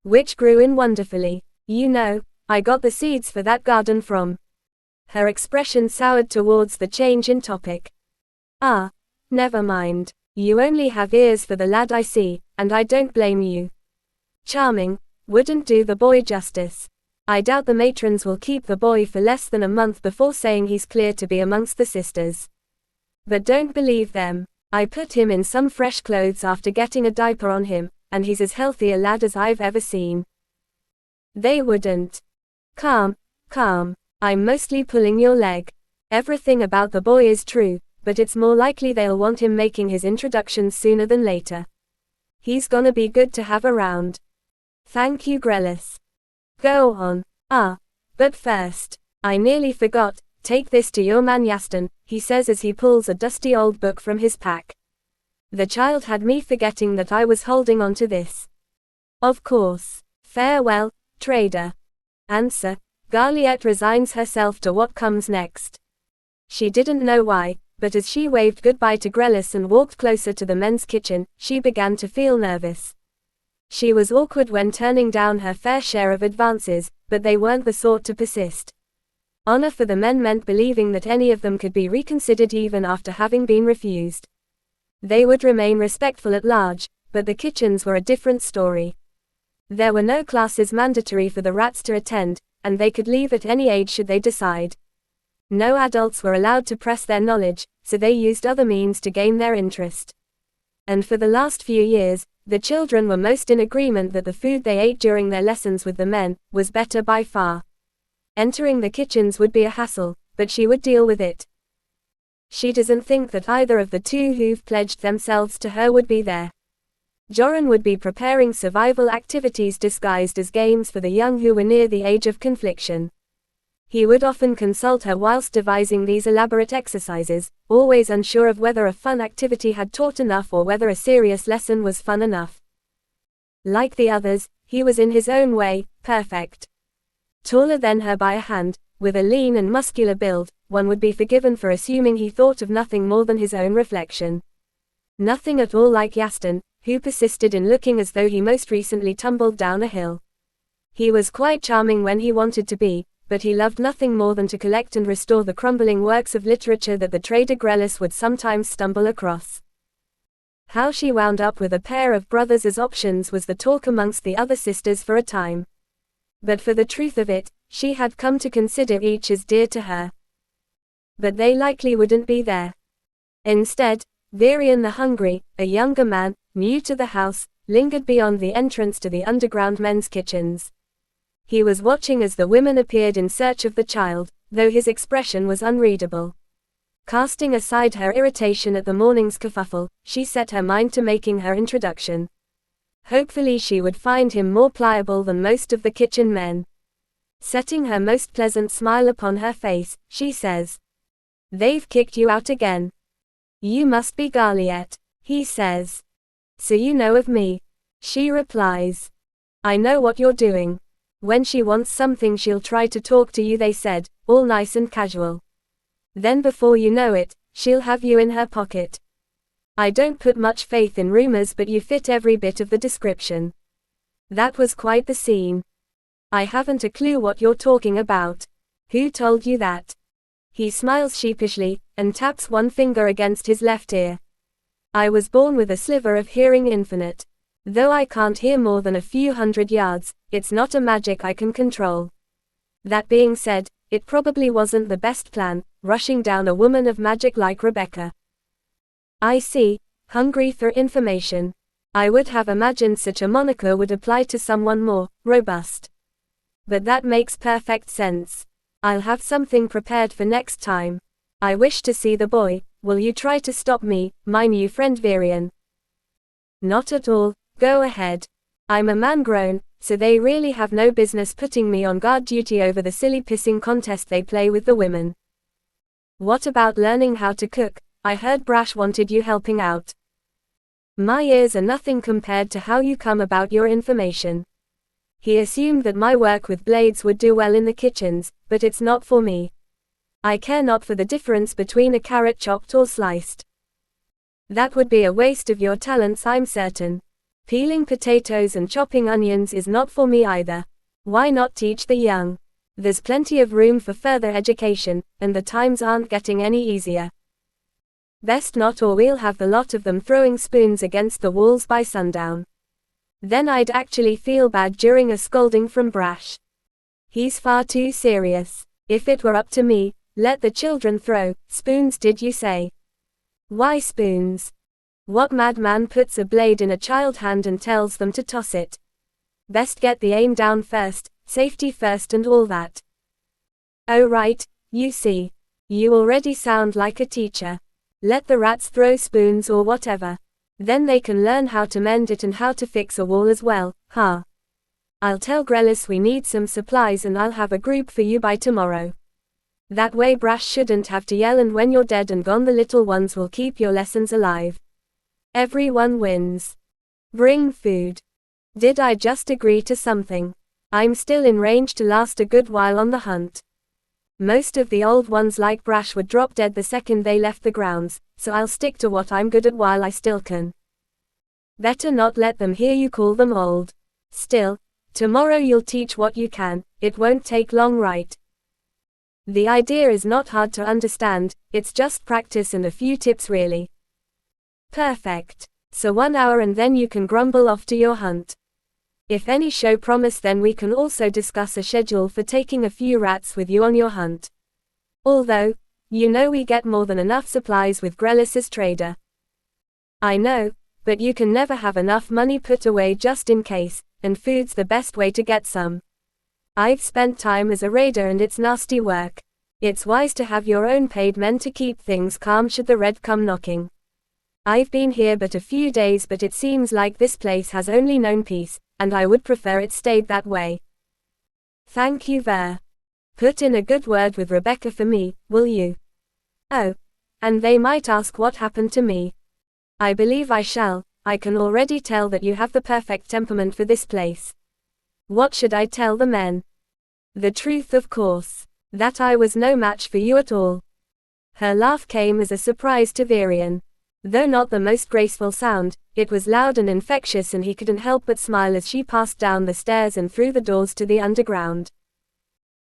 Which grew in wonderfully. You know, I got the seeds for that garden from. Her expression soured towards the change in topic. Ah, never mind. You only have ears for the lad, I see, and I don't blame you. Charming, wouldn't do the boy justice. I doubt the matrons will keep the boy for less than a month before saying he's clear to be amongst the sisters. But don't believe them. I put him in some fresh clothes after getting a diaper on him, and he's as healthy a lad as I've ever seen. They wouldn't. Calm, calm. I'm mostly pulling your leg. Everything about the boy is true, but it's more likely they'll want him making his introductions sooner than later. He's gonna be good to have around. Thank you, Grellis. Go on. Ah, but first, I nearly forgot, take this to your man Yaston, he says as he pulls a dusty old book from his pack. The child had me forgetting that I was holding on to this. Of course. Farewell, trader. Answer, Garliette resigns herself to what comes next. She didn't know why, but as she waved goodbye to Grellis and walked closer to the men's kitchen, she began to feel nervous. She was awkward when turning down her fair share of advances, but they weren't the sort to persist. Honor for the men meant believing that any of them could be reconsidered even after having been refused. They would remain respectful at large, but the kitchens were a different story. There were no classes mandatory for the rats to attend, and they could leave at any age should they decide. No adults were allowed to press their knowledge, so they used other means to gain their interest. And for the last few years, the children were most in agreement that the food they ate during their lessons with the men was better by far. Entering the kitchens would be a hassle, but she would deal with it. She doesn't think that either of the two who've pledged themselves to her would be there. Joran would be preparing survival activities disguised as games for the young who were near the age of confliction. He would often consult her whilst devising these elaborate exercises, always unsure of whether a fun activity had taught enough or whether a serious lesson was fun enough. Like the others, he was in his own way, perfect. Taller than her by a hand, With a lean and muscular build, one would be forgiven for assuming he thought of nothing more than his own reflection. Nothing at all like Yaston, who persisted in looking as though he most recently tumbled down a hill. He was quite charming when he wanted to be, but he loved nothing more than to collect and restore the crumbling works of literature that the trader Grellis would sometimes stumble across. How she wound up with a pair of brothers as options was the talk amongst the other sisters for a time. But for the truth of it, she had come to consider each as dear to her. But they likely wouldn't be there. Instead, Varian the Hungry, a younger man, new to the house, lingered beyond the entrance to the underground men's kitchens. He was watching as the women appeared in search of the child, though his expression was unreadable. Casting aside her irritation at the morning's kerfuffle, she set her mind to making her introduction. Hopefully she would find him more pliable than most of the kitchen men. Setting her most pleasant smile upon her face, she says, "They've kicked you out again. You must be Garliet," he says. "So you know of me?" She replies, "I know what you're doing. When she wants something she'll try to talk to you," they said, all nice and casual. "Then before you know it, she'll have you in her pocket. I don't put much faith in rumors, but you fit every bit of the description." That was quite the scene. "I haven't a clue what you're talking about. Who told you that?" He smiles sheepishly, and taps one finger against his left ear. "I was born with a sliver of hearing infinite. Though I can't hear more than a few hundred yards, it's not a magic I can control. That being said, it probably wasn't the best plan, rushing down a woman of magic like Rebecca." "I see, hungry for information. I would have imagined such a moniker would apply to someone more robust. But that makes perfect sense. I'll have something prepared for next time. I wish to see the boy. Will you try to stop me, my new friend Varian?" "Not at all, go ahead. I'm a man grown, so they really have no business putting me on guard duty over the silly pissing contest they play with the women. What about learning how to cook? I heard Brash wanted you helping out." "My ears are nothing compared to how you come about your information. He assumed that my work with blades would do well in the kitchens, but it's not for me. I care not for the difference between a carrot chopped or sliced." "That would be a waste of your talents, I'm certain. Peeling potatoes and chopping onions is not for me either. Why not teach the young? There's plenty of room for further education, and the times aren't getting any easier." "Best not, or we'll have the lot of them throwing spoons against the walls by sundown. Then I'd actually feel bad during a scolding from Brash. He's far too serious. If it were up to me, let the children throw spoons, did you say? Why spoons? What madman puts a blade in a child's hand and tells them to toss it? Best get the aim down first, safety first and all that." "Oh right, you see. You already sound like a teacher. Let the rats throw spoons or whatever. Then they can learn how to mend it and how to fix a wall as well, huh? I'll tell Grellis we need some supplies and I'll have a group for you by tomorrow. That way Brash shouldn't have to yell, and when you're dead and gone the little ones will keep your lessons alive. Everyone wins. Bring food. Did I just agree to something? I'm still in range to last a good while on the hunt. Most of the old ones like Brash would drop dead the second they left the grounds, so I'll stick to what I'm good at while I still can." "Better not let them hear you call them old. Still, tomorrow you'll teach what you can, it won't take long, right? The idea is not hard to understand, it's just practice and a few tips really." "Perfect. So 1 hour and then you can grumble off to your hunt. If any show promise, then we can also discuss a schedule for taking a few rats with you on your hunt. Although, you know we get more than enough supplies with Grellis as trader." "I know, but you can never have enough money put away just in case, and food's the best way to get some. I've spent time as a raider and it's nasty work. It's wise to have your own paid men to keep things calm should the red come knocking. I've been here but a few days, but it seems like this place has only known peace, and I would prefer it stayed that way. Thank you, Ver. Put in a good word with Rebecca for me, will you? Oh, and they might ask what happened to me. I believe I shall. I can already tell that you have the perfect temperament for this place. What should I tell the men? The truth, of course. That I was no match for you at all. Her laugh came as a surprise to Virion. Though not the most graceful sound, it was loud and infectious, and he couldn't help but smile as she passed down the stairs and through the doors to the underground.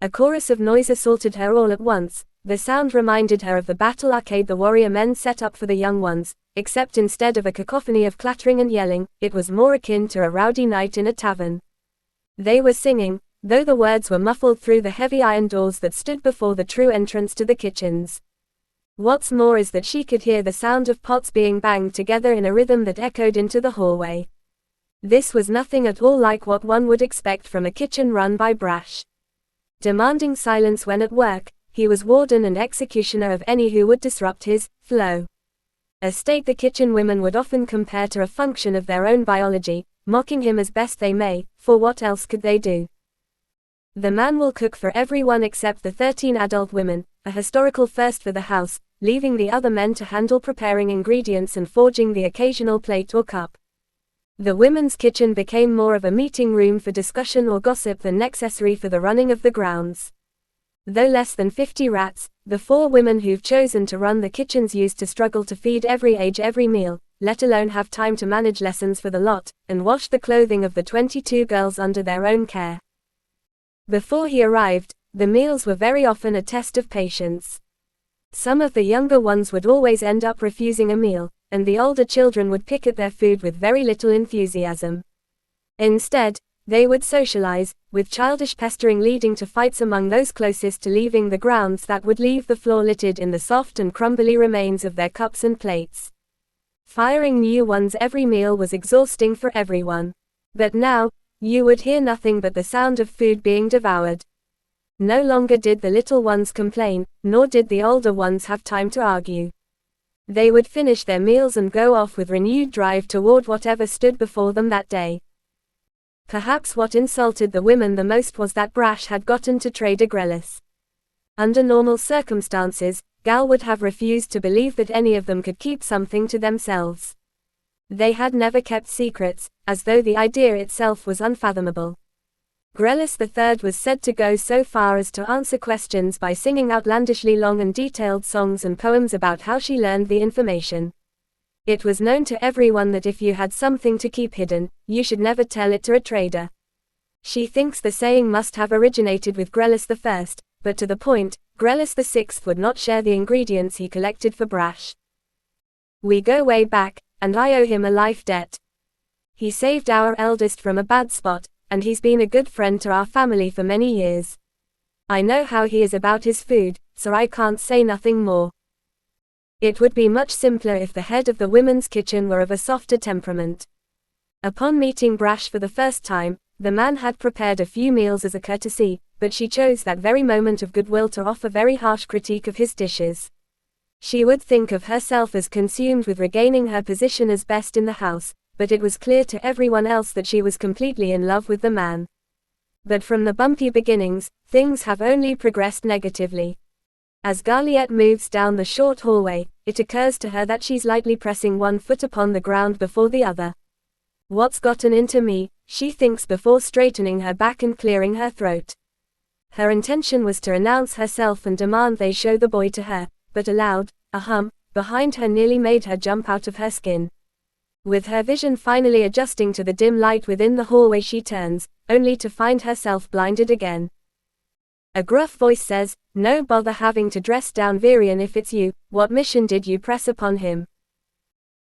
A chorus of noise assaulted her all at once. The sound reminded her of the battle arcade the warrior men set up for the young ones, except instead of a cacophony of clattering and yelling, it was more akin to a rowdy night in a tavern. They were singing, though the words were muffled through the heavy iron doors that stood before the true entrance to the kitchens. What's more is that she could hear the sound of pots being banged together in a rhythm that echoed into the hallway. This was nothing at all like what one would expect from a kitchen run by Brash. Demanding silence when at work, he was warden and executioner of any who would disrupt his flow. A state the kitchen women would often compare to a function of their own biology, mocking him as best they may, for what else could they do? The man will cook for everyone except the 13 adult women, a historical first for the house, leaving the other men to handle preparing ingredients and forging the occasional plate or cup. The women's kitchen became more of a meeting room for discussion or gossip than necessary for the running of the grounds. Though less than 50 rats, the 4 women who've chosen to run the kitchens used to struggle to feed every age every meal, let alone have time to manage lessons for the lot, and wash the clothing of the 22 girls under their own care. Before he arrived, the meals were very often a test of patience. Some of the younger ones would always end up refusing a meal, and the older children would pick at their food with very little enthusiasm. Instead, they would socialize, with childish pestering leading to fights among those closest to leaving the grounds that would leave the floor littered in the soft and crumbly remains of their cups and plates. Firing new ones every meal was exhausting for everyone. But now, you would hear nothing but the sound of food being devoured. No longer did the little ones complain, nor did the older ones have time to argue. They would finish their meals and go off with renewed drive toward whatever stood before them that day. Perhaps what insulted the women the most was that Brash had gotten to Trader Grellis. Under normal circumstances, Gal would have refused to believe that any of them could keep something to themselves. They had never kept secrets, as though the idea itself was unfathomable. Grellis III was said to go so far as to answer questions by singing outlandishly long and detailed songs and poems about how she learned the information. It was known to everyone that if you had something to keep hidden, you should never tell it to a trader. She thinks the saying must have originated with Grellis I, but to the point, Grellis VI would not share the ingredients he collected for Brash. We go way back, and I owe him a life debt. He saved our eldest from a bad spot, and he's been a good friend to our family for many years. I know how he is about his food, so I can't say nothing more. It would be much simpler if the head of the women's kitchen were of a softer temperament. Upon meeting Brash for the first time, the man had prepared a few meals as a courtesy, but she chose that very moment of goodwill to offer very harsh critique of his dishes. She would think of herself as consumed with regaining her position as best in the house, but it was clear to everyone else that she was completely in love with the man. But from the bumpy beginnings, things have only progressed negatively. As Garliette moves down the short hallway, it occurs to her that she's lightly pressing one foot upon the ground before the other. What's gotten into me, she thinks before straightening her back and clearing her throat. Her intention was to announce herself and demand they show the boy to her, but a loud, a hum, behind her nearly made her jump out of her skin. With her vision finally adjusting to the dim light within the hallway, she turns, only to find herself blinded again. A gruff voice says, "No bother having to dress down Virion if it's you, what mission did you press upon him?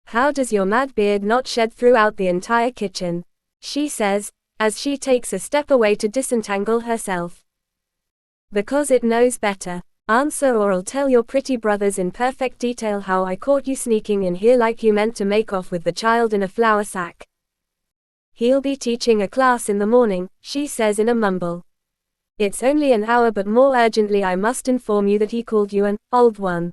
How does your mad beard not shed throughout the entire kitchen?" she says, as she takes a step away to disentangle herself. "Because it knows better. Answer or I'll tell your pretty brothers in perfect detail how I caught you sneaking in here like you meant to make off with the child in a flour sack." "He'll be teaching a class in the morning," she says in a mumble. "It's only an hour, but more urgently I must inform you that he called you an old one."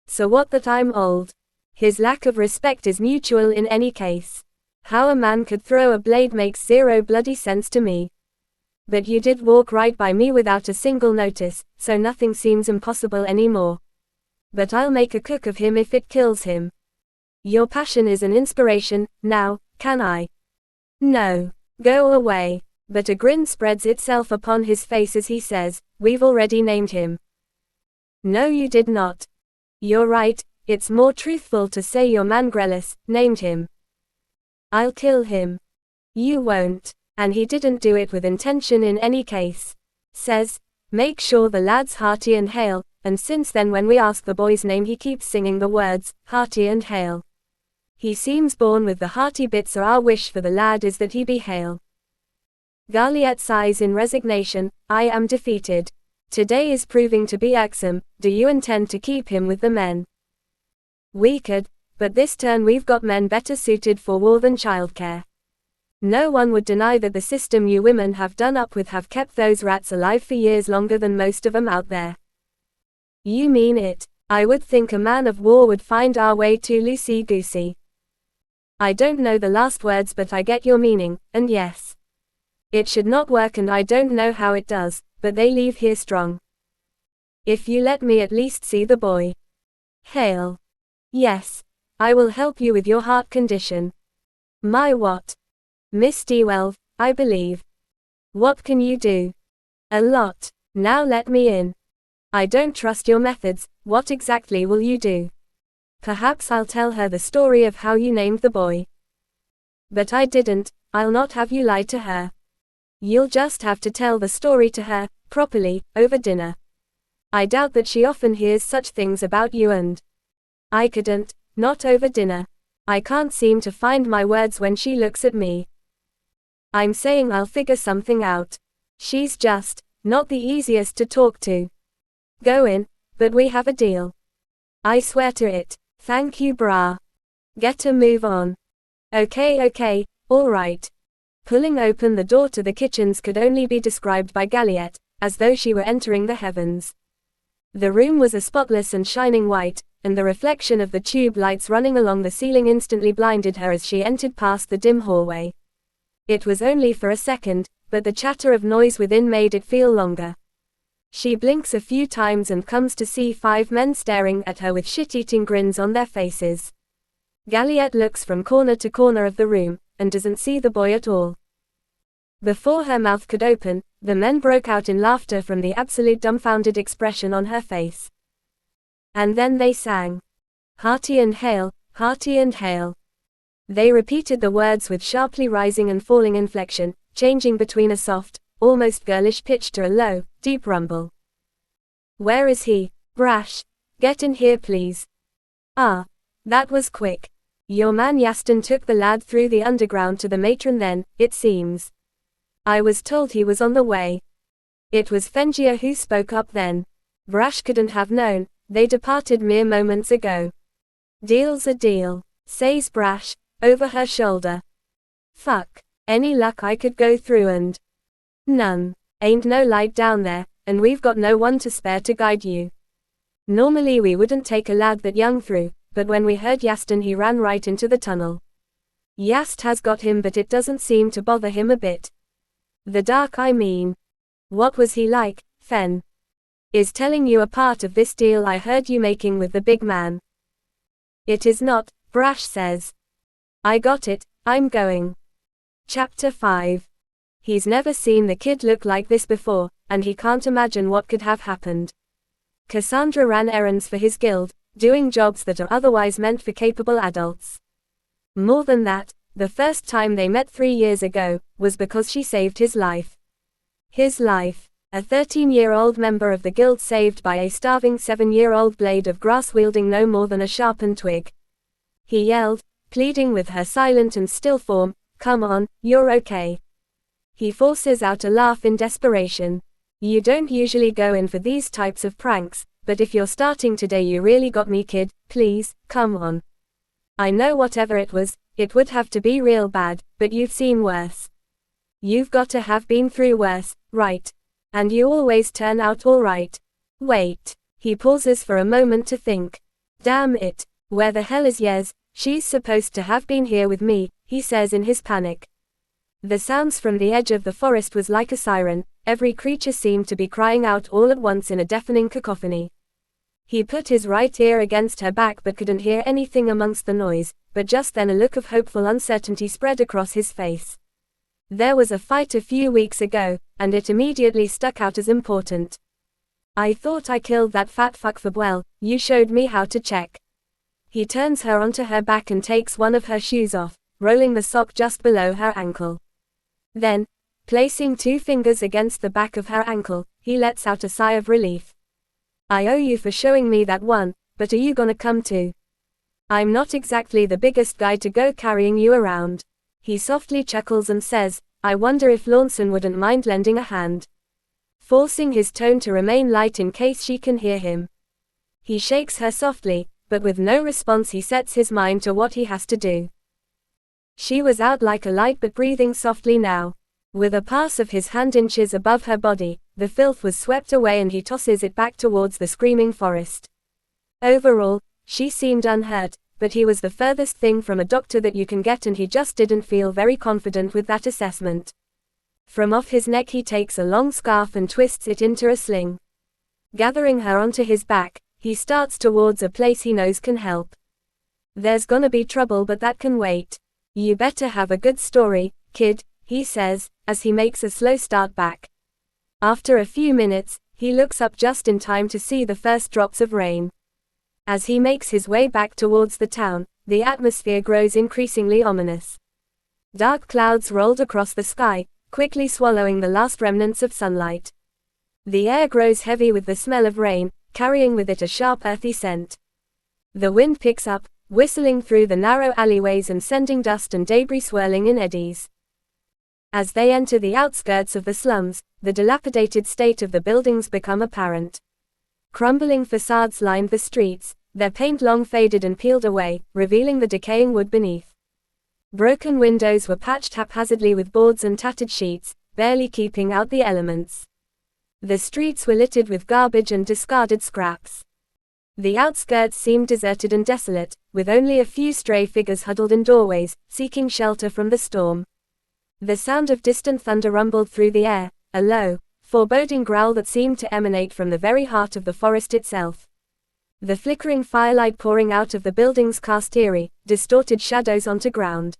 "So what that I'm old?" His lack of respect is mutual in any case. How a man could throw a blade makes zero bloody sense to me. But you did walk right by me without a single notice, so nothing seems impossible anymore. But I'll make a cook of him if it kills him. Your passion is an inspiration, now, can I? No. Go away. But a grin spreads itself upon his face as he says, "We've already named him." "No, you did not." "You're right, it's more truthful to say your man Grellis named him." "I'll kill him." "You won't. And he didn't do it with intention in any case." Says, "Make sure the lad's hearty and hale," and since then when we ask the boy's name he keeps singing the words, hearty and hale. He seems born with the hearty bit, so our wish for the lad is that he be hale. Garliet sighs in resignation, "I am defeated. Today is proving to be irksome. Do you intend to keep him with the men?" "We could, but this turn we've got men better suited for war than childcare. No one would deny that the system you women have done up with have kept those rats alive for years longer than most of 'em out there." "You mean it? I would think a man of war would find our way too loosey-goosey." "I don't know the last words, but I get your meaning, and yes. It should not work, and I don't know how it does, but they leave here strong. If you let me at least see the boy." "Hale." "Yes. I will help you with your heart condition." "My what?" "Miss Dewelve, I believe." "What can you do?" "A lot. Now let me in." "I don't trust your methods. What exactly will you do?" "Perhaps I'll tell her the story of how you named the boy." "But I didn't. I'll not have you lie to her." "You'll just have to tell the story to her, properly, over dinner. I doubt that she often hears such things about you, and I couldn't, not over dinner. I can't seem to find my words when she looks at me. I'm saying I'll figure something out. She's just not the easiest to talk to." "Go in, but we have a deal." "I swear to it." "Thank you, brah. Get a move on." Okay, all right." Pulling open the door to the kitchens could only be described by Galliette, as though she were entering the heavens. The room was a spotless and shining white, and the reflection of the tube lights running along the ceiling instantly blinded her as she entered past the dim hallway. It was only for a second, but the chatter of noise within made it feel longer. She blinks a few times and comes to see 5 men staring at her with shit-eating grins on their faces. Galliette looks from corner to corner of the room, and doesn't see the boy at all. Before her mouth could open, the men broke out in laughter from the absolute dumbfounded expression on her face. And then they sang, "Hearty and hale, hearty and hale." They repeated the words with sharply rising and falling inflection, changing between a soft, almost girlish pitch to a low, deep rumble. "Where is he? Brash, get in here please." "Ah, that was quick. Your man Yaston took the lad through the underground to the matron then, it seems." "I was told he was on the way." It was Fengia who spoke up then. "Brash couldn't have known, they departed mere moments ago." "Deal's a deal," says Brash, over her shoulder. "Fuck, any luck I could go through and—" "None. Ain't no light down there, and we've got no one to spare to guide you. Normally we wouldn't take a lad that young through, but when we heard Yaston he ran right into the tunnel. Yast has got him, but it doesn't seem to bother him a bit. The dark, I mean." "What was he like, Fen?" "Is telling you a part of this deal I heard you making with the big man." "It is not," Brash says. "I got it, I'm going." Chapter 5. He's never seen the kid look like this before, and he can't imagine what could have happened. Cassandra ran errands for his guild, doing jobs that are otherwise meant for capable adults. More than that, the first time they met 3 years ago, was because she saved his life. His life. A 13-year-old member of the guild saved by a starving 7-year-old blade of grass wielding no more than a sharpened twig. He yelled, pleading with her silent and still form, "Come on, you're okay." He forces out a laugh in desperation. "You don't usually go in for these types of pranks, but if you're starting today you really got me, kid, please, come on. I know whatever it was, it would have to be real bad, but you've seen worse. You've got to have been through worse, right? And you always turn out all right. Wait." He pauses for a moment to think. "Damn it, where the hell is Yez? She's supposed to have been here with me," he says in his panic. The sounds from the edge of the forest was like a siren. Every creature seemed to be crying out all at once in a deafening cacophony. He put his right ear against her back but couldn't hear anything amongst the noise, but just then a look of hopeful uncertainty spread across his face. There was a fight a few weeks ago, and it immediately stuck out as important. I thought I killed that fat fuck for well, you showed me how to check. He turns her onto her back and takes one of her shoes off, rolling the sock just below her ankle. Then, placing 2 fingers against the back of her ankle, he lets out a sigh of relief. I owe you for showing me that one, but are you gonna come too? I'm not exactly the biggest guy to go carrying you around. He softly chuckles and says, I wonder if Lawson wouldn't mind lending a hand. Forcing his tone to remain light in case she can hear him. He shakes her softly, but with no response he sets his mind to what he has to do. She was out like a light but breathing softly now. With a pass of his hand inches above her body, the filth was swept away and he tosses it back towards the screaming Forrest. Overall, she seemed unhurt, but he was the furthest thing from a doctor that you can get and he just didn't feel very confident with that assessment. From off his neck he takes a long scarf and twists it into a sling. Gathering her onto his back, he starts towards a place he knows can help. There's gonna be trouble but that can wait. You better have a good story, kid, he says, as he makes a slow start back. After a few minutes, he looks up just in time to see the first drops of rain. As he makes his way back towards the town, the atmosphere grows increasingly ominous. Dark clouds rolled across the sky, quickly swallowing the last remnants of sunlight. The air grows heavy with the smell of rain, carrying with it a sharp earthy scent. The wind picks up, whistling through the narrow alleyways and sending dust and debris swirling in eddies. As they enter the outskirts of the slums, the dilapidated state of the buildings become apparent. Crumbling facades lined the streets, their paint long faded and peeled away, revealing the decaying wood beneath. Broken windows were patched haphazardly with boards and tattered sheets, barely keeping out the elements. The streets were littered with garbage and discarded scraps. The outskirts seemed deserted and desolate, with only a few stray figures huddled in doorways, seeking shelter from the storm. The sound of distant thunder rumbled through the air, a low, foreboding growl that seemed to emanate from the very heart of the forest itself. The flickering firelight pouring out of the buildings cast eerie, distorted shadows onto ground.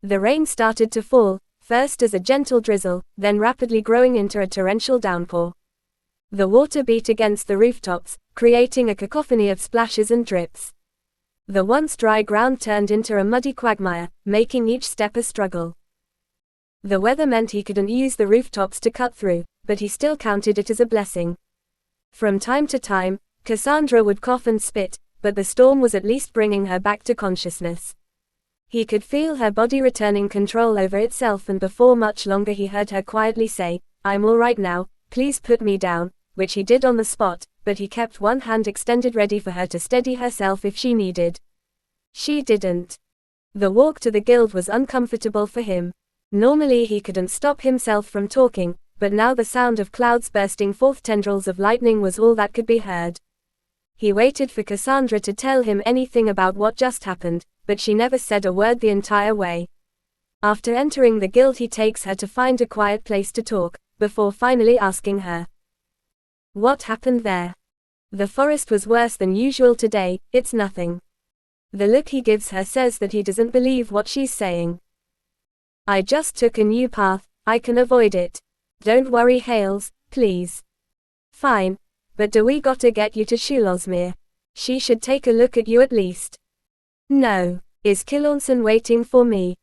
The rain started to fall, first as a gentle drizzle, then rapidly growing into a torrential downpour. The water beat against the rooftops, creating a cacophony of splashes and drips. The once dry ground turned into a muddy quagmire, making each step a struggle. The weather meant he couldn't use the rooftops to cut through, but he still counted it as a blessing. From time to time, Cassandra would cough and spit, but the storm was at least bringing her back to consciousness. He could feel her body returning control over itself, and before much longer he heard her quietly say, "I'm all right now, please put me down," which he did on the spot, but he kept one hand extended ready for her to steady herself if she needed. She didn't. The walk to the guild was uncomfortable for him. Normally he couldn't stop himself from talking, but now the sound of clouds bursting forth tendrils of lightning was all that could be heard. He waited for Cassandra to tell him anything about what just happened, but she never said a word the entire way. After entering the guild he takes her to find a quiet place to talk, before finally asking her. What happened there? The forest was worse than usual today, it's nothing. The look he gives her says that he doesn't believe what she's saying. I just took a new path, I can avoid it. Don't worry Hales, please. Fine. But do we gotta get you to Shulosmere? She should take a look at you at least. No. Is Kilornson waiting for me?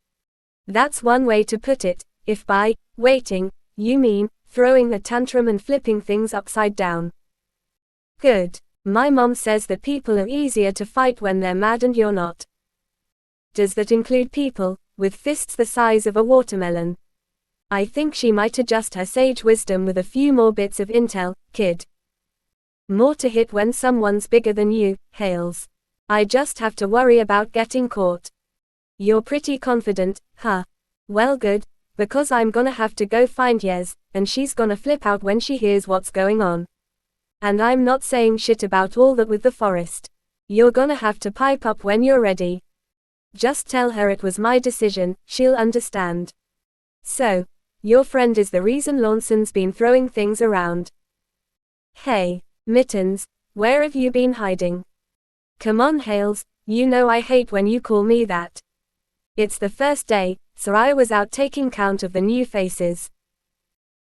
That's one way to put it, if by waiting, you mean throwing a tantrum and flipping things upside down. Good. My mom says that people are easier to fight when they're mad and you're not. Does that include people with fists the size of a watermelon? I think she might adjust her sage wisdom with a few more bits of intel, kid. More to hit when someone's bigger than you, Hales. I just have to worry about getting caught. You're pretty confident, huh? Well good, because I'm gonna have to go find Yez, and she's gonna flip out when she hears what's going on. And I'm not saying shit about all that with the forest. You're gonna have to pipe up when you're ready. Just tell her it was my decision, she'll understand. So, your friend is the reason Lawson's been throwing things around. Hey. Mittens, where have you been hiding? Come on Hales, you know I hate when you call me that. It's the first day, Sarai was out taking count of the new faces.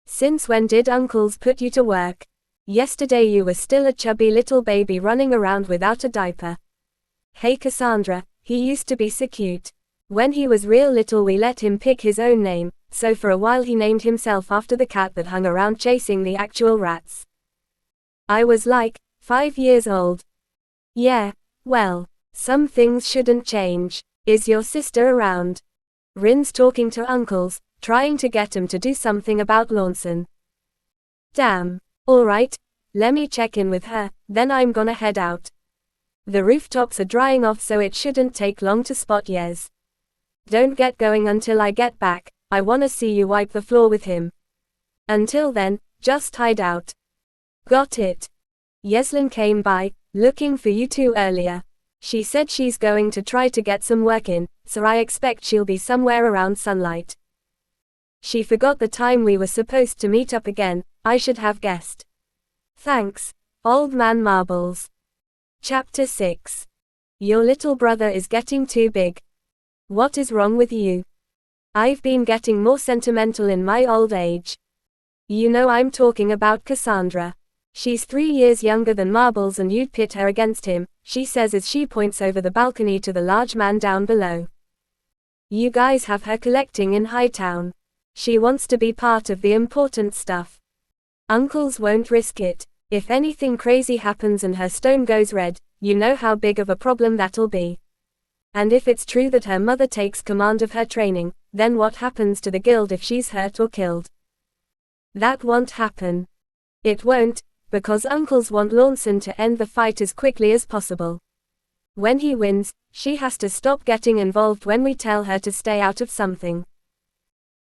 Since when did uncles put you to work? Yesterday you were still a chubby little baby running around without a diaper. Hey Cassandra, he used to be so cute. When he was real little we let him pick his own name, so for a while he named himself after the cat that hung around chasing the actual rats. I was like 5 years old. Yeah, well, some things shouldn't change. Is your sister around? Rin's talking to uncles, trying to get him to do something about Lawson. Damn. Alright, let me check in with her, then I'm gonna head out. The rooftops are drying off so it shouldn't take long to spot Yez. Don't get going until I get back, I wanna see you wipe the floor with him. Until then, just hide out. Got it. Yeslin came by, looking for you two earlier. She said she's going to try to get some work in, so I expect she'll be somewhere around sunlight. She forgot the time we were supposed to meet up again, I should have guessed. Thanks, Old Man Marbles. Chapter 6. Your little brother is getting too big. What is wrong with you? I've been getting more sentimental in my old age. You know I'm talking about Cassandra. She's 3 years younger than Marbles and you'd pit her against him, she says as she points over the balcony to the large man down below. You guys have her collecting in Hightown. She wants to be part of the important stuff. Uncles won't risk it. If anything crazy happens and her stone goes red, you know how big of a problem that'll be. And if it's true that her mother takes command of her training, then what happens to the guild if she's hurt or killed? That won't happen. It won't, because uncles want Lawson to end the fight as quickly as possible. When he wins, she has to stop getting involved when we tell her to stay out of something.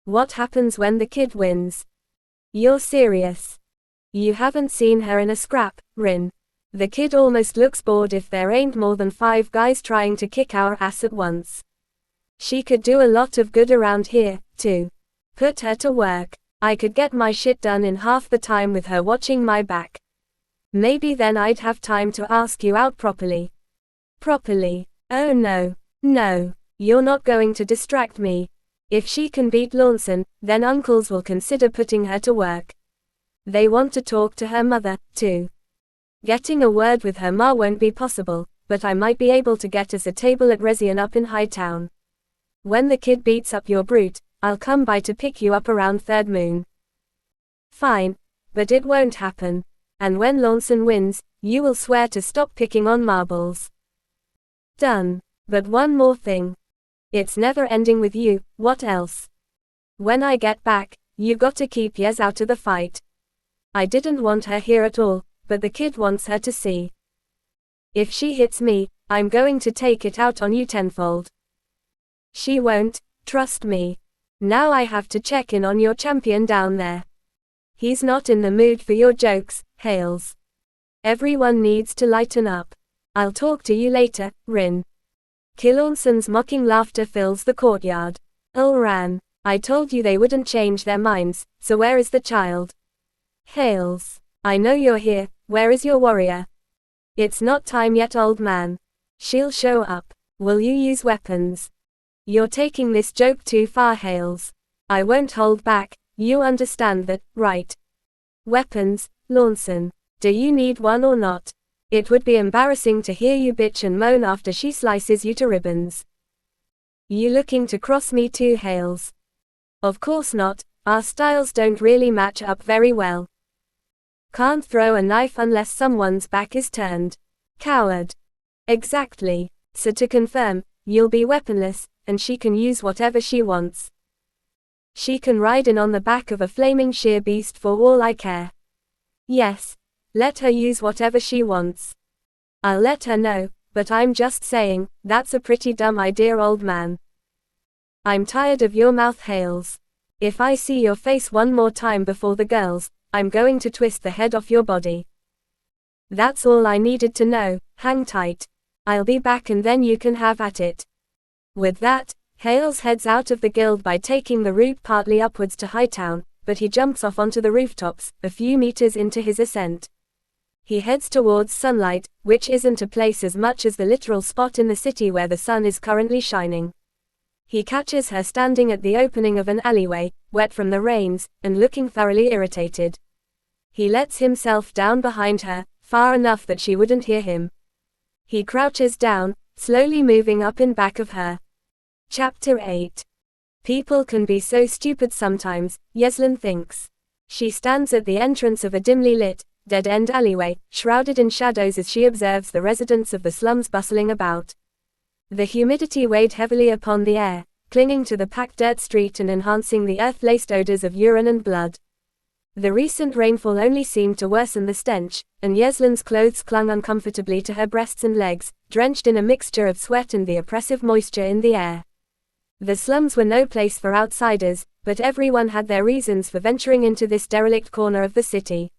What happens when the kid wins? You're serious. You haven't seen her in a scrap, Rin. The kid almost looks bored if there ain't more than 5 guys trying to kick our ass at once. She could do a lot of good around here, too. Put her to work. I could get my shit done in half the time with her watching my back. Maybe then I'd have time to ask you out properly. Properly? Oh no. No. You're not going to distract me. If she can beat Lawson, then uncles will consider putting her to work. They want to talk to her mother, too. Getting a word with her ma won't be possible, but I might be able to get us a table at Rezion up in Hightown. When the kid beats up your brute, I'll come by to pick you up around third moon. Fine, but it won't happen. And when Lawson wins, you will swear to stop picking on Marbles. Done. But one more thing. It's never ending with you, what else? When I get back, you got to keep Yez out of the fight. I didn't want her here at all, but the kid wants her to see. If she hits me, I'm going to take it out on you tenfold. She won't, trust me. Now I have to check in on your champion down there. He's not in the mood for your jokes, Hales. Everyone needs to lighten up. I'll talk to you later, Rin. Kilaunson's mocking laughter fills the courtyard. Ulran, I told you they wouldn't change their minds, so where is the child? Hales, I know you're here, where is your warrior? It's not time yet, old man. She'll show up. Will you use weapons? You're taking this joke too far, Hales. I won't hold back, you understand that, right? Weapons, Lawson. Do you need one or not? It would be embarrassing to hear you bitch and moan after she slices you to ribbons. You looking to cross me too, Hales? Of course not, our styles don't really match up very well. Can't throw a knife unless someone's back is turned. Coward. Exactly. So to confirm, you'll be weaponless, and she can use whatever she wants. She can ride in on the back of a flaming sheer beast for all I care. Yes. Let her use whatever she wants. I'll let her know, but I'm just saying, that's a pretty dumb idea, old man. I'm tired of your mouth, Hales. If I see your face one more time before the girls, I'm going to twist the head off your body. That's all I needed to know, hang tight. I'll be back and then you can have at it. With that, Hales heads out of the guild by taking the route partly upwards to Hightown, but he jumps off onto the rooftops, a few meters into his ascent. He heads towards sunlight, which isn't a place as much as the literal spot in the city where the sun is currently shining. He catches her standing at the opening of an alleyway, wet from the rains, and looking thoroughly irritated. He lets himself down behind her, far enough that she wouldn't hear him. He crouches down, slowly moving up in back of her. Chapter 8. People can be so stupid sometimes, Yeslin thinks. She stands at the entrance of a dimly lit, dead-end alleyway, shrouded in shadows as she observes the residents of the slums bustling about. The humidity weighed heavily upon the air, clinging to the packed dirt street and enhancing the earth-laced odors of urine and blood. The recent rainfall only seemed to worsen the stench, and Yeslin's clothes clung uncomfortably to her breasts and legs, drenched in a mixture of sweat and the oppressive moisture in the air. The slums were no place for outsiders, but everyone had their reasons for venturing into this derelict corner of the city.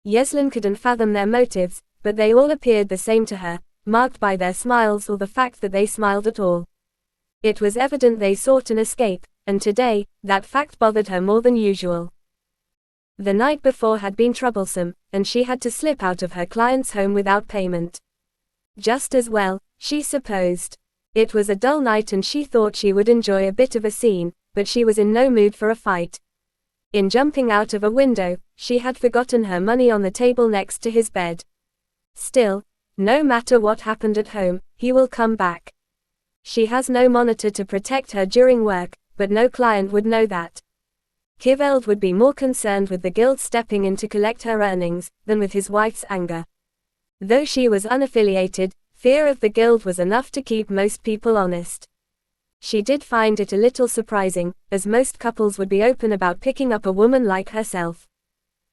Yeslin couldn't fathom their motives, but they all appeared the same to her, marked by their smiles or the fact that they smiled at all. It was evident they sought an escape, and today, that fact bothered her more than usual. The night before had been troublesome, and she had to slip out of her client's home without payment. Just as well, she supposed. It was a dull night and she thought she would enjoy a bit of a scene, but she was in no mood for a fight. In jumping out of a window, she had forgotten her money on the table next to his bed. Still, no matter what happened at home, he will come back. She has no monitor to protect her during work, but no client would know that. Kiveld would be more concerned with the guild stepping in to collect her earnings, than with his wife's anger. Though she was unaffiliated, fear of the guild was enough to keep most people honest. She did find it a little surprising, as most couples would be open about picking up a woman like herself.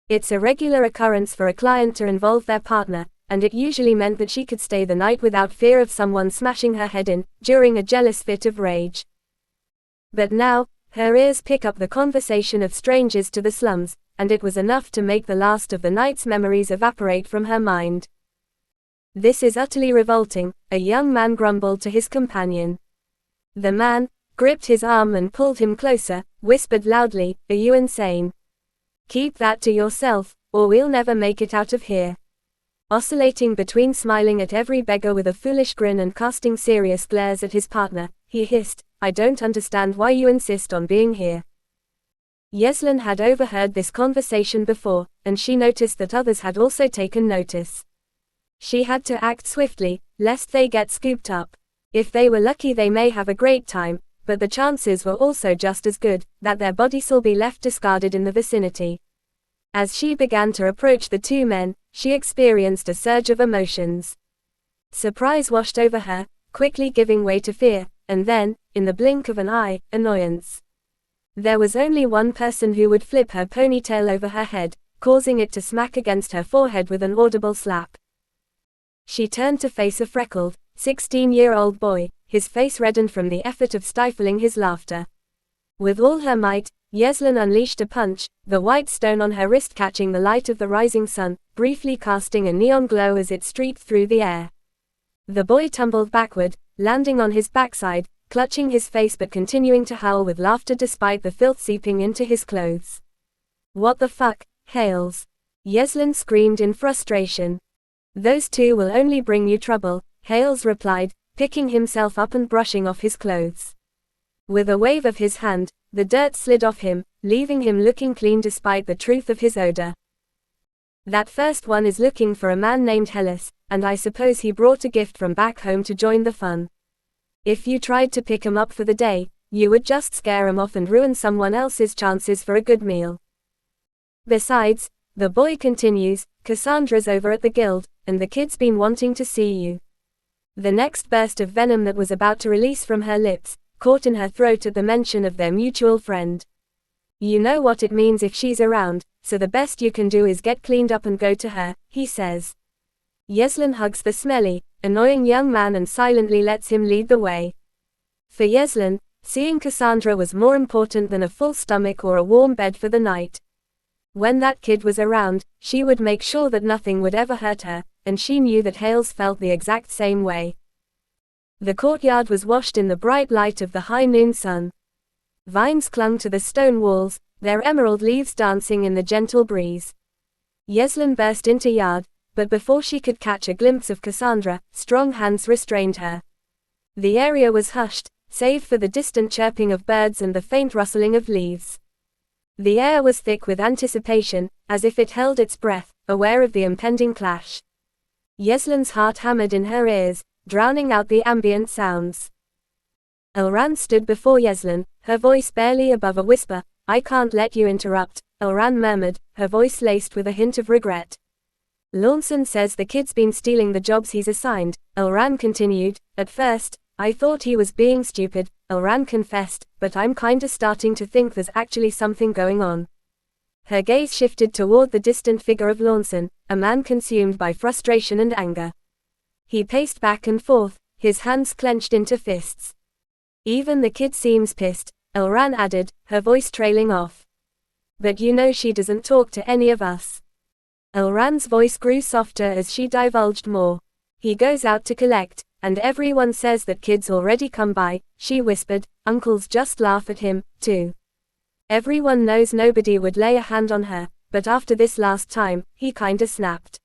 It's a regular occurrence for a client to involve their partner, and it usually meant that she could stay the night without fear of someone smashing her head in, during a jealous fit of rage. But now, her ears pick up the conversation of strangers to the slums, and it was enough to make the last of the night's memories evaporate from her mind. "This is utterly revolting," a young man grumbled to his companion. The man gripped his arm and pulled him closer, whispered loudly, "Are you insane? Keep that to yourself, or we'll never make it out of here." Oscillating between smiling at every beggar with a foolish grin and casting serious glares at his partner, he hissed, "I don't understand why you insist on being here." Yeslin had overheard this conversation before, and she noticed that others had also taken notice. She had to act swiftly, lest they get scooped up. If they were lucky they may have a great time, but the chances were also just as good, that their bodies will be left discarded in the vicinity. As she began to approach the two men, she experienced a surge of emotions. Surprise washed over her, quickly giving way to fear, and then, in the blink of an eye, annoyance. There was only one person who would flip her ponytail over her head, causing it to smack against her forehead with an audible slap. She turned to face a freckled, 16-year-old boy, his face reddened from the effort of stifling his laughter. With all her might, Yeslin unleashed a punch, the white stone on her wrist catching the light of the rising sun, briefly casting a neon glow as it streaked through the air. The boy tumbled backward, landing on his backside, clutching his face but continuing to howl with laughter despite the filth seeping into his clothes. "What the fuck, Hales?" Yeslin screamed in frustration. "Those two will only bring you trouble," Hales replied, picking himself up and brushing off his clothes. With a wave of his hand, the dirt slid off him, leaving him looking clean despite the truth of his odor. "That first one is looking for a man named Hellas, and I suppose he brought a gift from back home to join the fun. If you tried to pick him up for the day, you would just scare him off and ruin someone else's chances for a good meal. Besides," the boy continues, "Cassandra's over at the guild, and the kid's been wanting to see you." The next burst of venom that was about to release from her lips, caught in her throat at the mention of their mutual friend. "You know what it means if she's around, so the best you can do is get cleaned up and go to her," he says. Yeslin hugs the smelly, annoying young man and silently lets him lead the way. For Yeslin, seeing Cassandra was more important than a full stomach or a warm bed for the night. When that kid was around, she would make sure that nothing would ever hurt her, and she knew that Hales felt the exact same way. The courtyard was washed in the bright light of the high noon sun. Vines clung to the stone walls, their emerald leaves dancing in the gentle breeze. Yeslin burst into yard, but before she could catch a glimpse of Cassandra, strong hands restrained her. The area was hushed, save for the distant chirping of birds and the faint rustling of leaves. The air was thick with anticipation, as if it held its breath, aware of the impending clash. Yeslin's heart hammered in her ears, drowning out the ambient sounds. Elran stood before Yeslin, her voice barely above a whisper. "I can't let you interrupt," Elran murmured, her voice laced with a hint of regret. "Lawson says the kid's been stealing the jobs he's assigned," Elran continued. "At first, I thought he was being stupid," Elran confessed, "but I'm kinda starting to think there's actually something going on." Her gaze shifted toward the distant figure of Lawson, a man consumed by frustration and anger. He paced back and forth, his hands clenched into fists. "Even the kid seems pissed," Elran added, her voice trailing off. "But you know she doesn't talk to any of us." Elran's voice grew softer as she divulged more. "He goes out to collect, and everyone says that kids already come by," she whispered. "Uncles just laugh at him, too. Everyone knows nobody would lay a hand on her, but after this last time, he kinda snapped."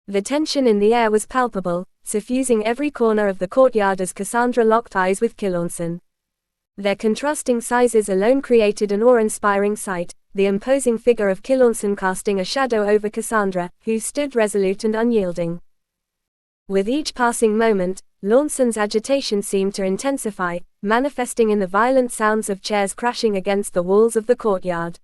The tension in the air was palpable, suffusing every corner of the courtyard as Cassandra locked eyes with Kilornson. Their contrasting sizes alone created an awe-inspiring sight, the imposing figure of Kilornson casting a shadow over Cassandra, who stood resolute and unyielding. With each passing moment, Lawson's agitation seemed to intensify, manifesting in the violent sounds of chairs crashing against the walls of the courtyard.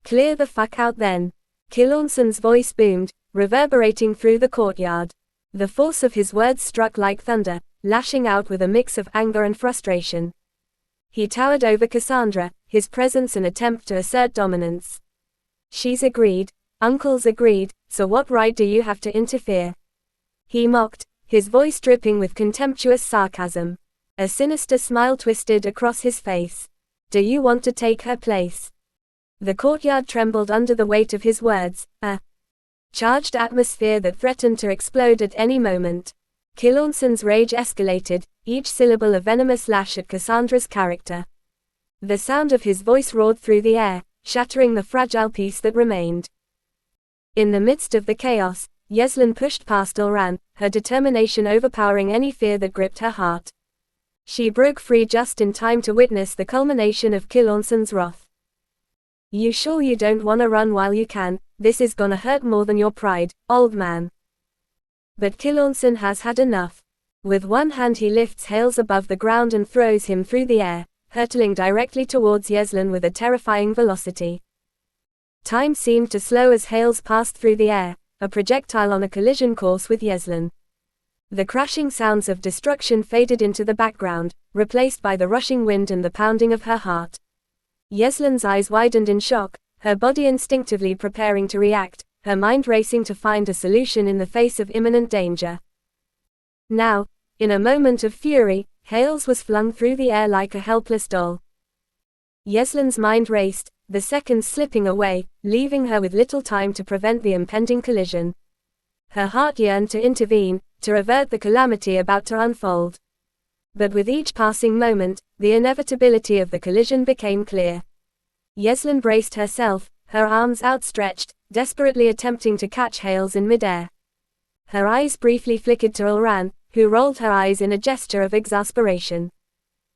"Clear the fuck out then," Kilornson's voice boomed, reverberating through the courtyard. The force of his words struck like thunder, lashing out with a mix of anger and frustration. He towered over Cassandra, his presence an attempt to assert dominance. "She's agreed, Uncle's agreed, so what right do you have to interfere?" He mocked, his voice dripping with contemptuous sarcasm. A sinister smile twisted across his face. "Do you want to take her place?" The courtyard trembled under the weight of his words, a charged atmosphere that threatened to explode at any moment. Kilornson's rage escalated, each syllable a venomous lash at Cassandra's character. The sound of his voice roared through the air, shattering the fragile peace that remained. In the midst of the chaos, Yeslin pushed past Elran, her determination overpowering any fear that gripped her heart. She broke free just in time to witness the culmination of Kilornson's wrath. "You sure you don't wanna run while you can? This is gonna hurt more than your pride, old man." But Kilornson has had enough. With one hand he lifts Hales above the ground and throws him through the air, hurtling directly towards Yeslin with a terrifying velocity. Time seemed to slow as Hales passed through the air, a projectile on a collision course with Yeslin. The crashing sounds of destruction faded into the background, replaced by the rushing wind and the pounding of her heart. Yeslin's eyes widened in shock, her body instinctively preparing to react, her mind racing to find a solution in the face of imminent danger. Now, in a moment of fury, Hales was flung through the air like a helpless doll. Yeslin's mind raced, the seconds slipping away, leaving her with little time to prevent the impending collision. Her heart yearned to intervene, to avert the calamity about to unfold. But with each passing moment, the inevitability of the collision became clear. Yeslin braced herself, her arms outstretched, desperately attempting to catch Hales in midair. Her eyes briefly flickered to Elran, who rolled her eyes in a gesture of exasperation.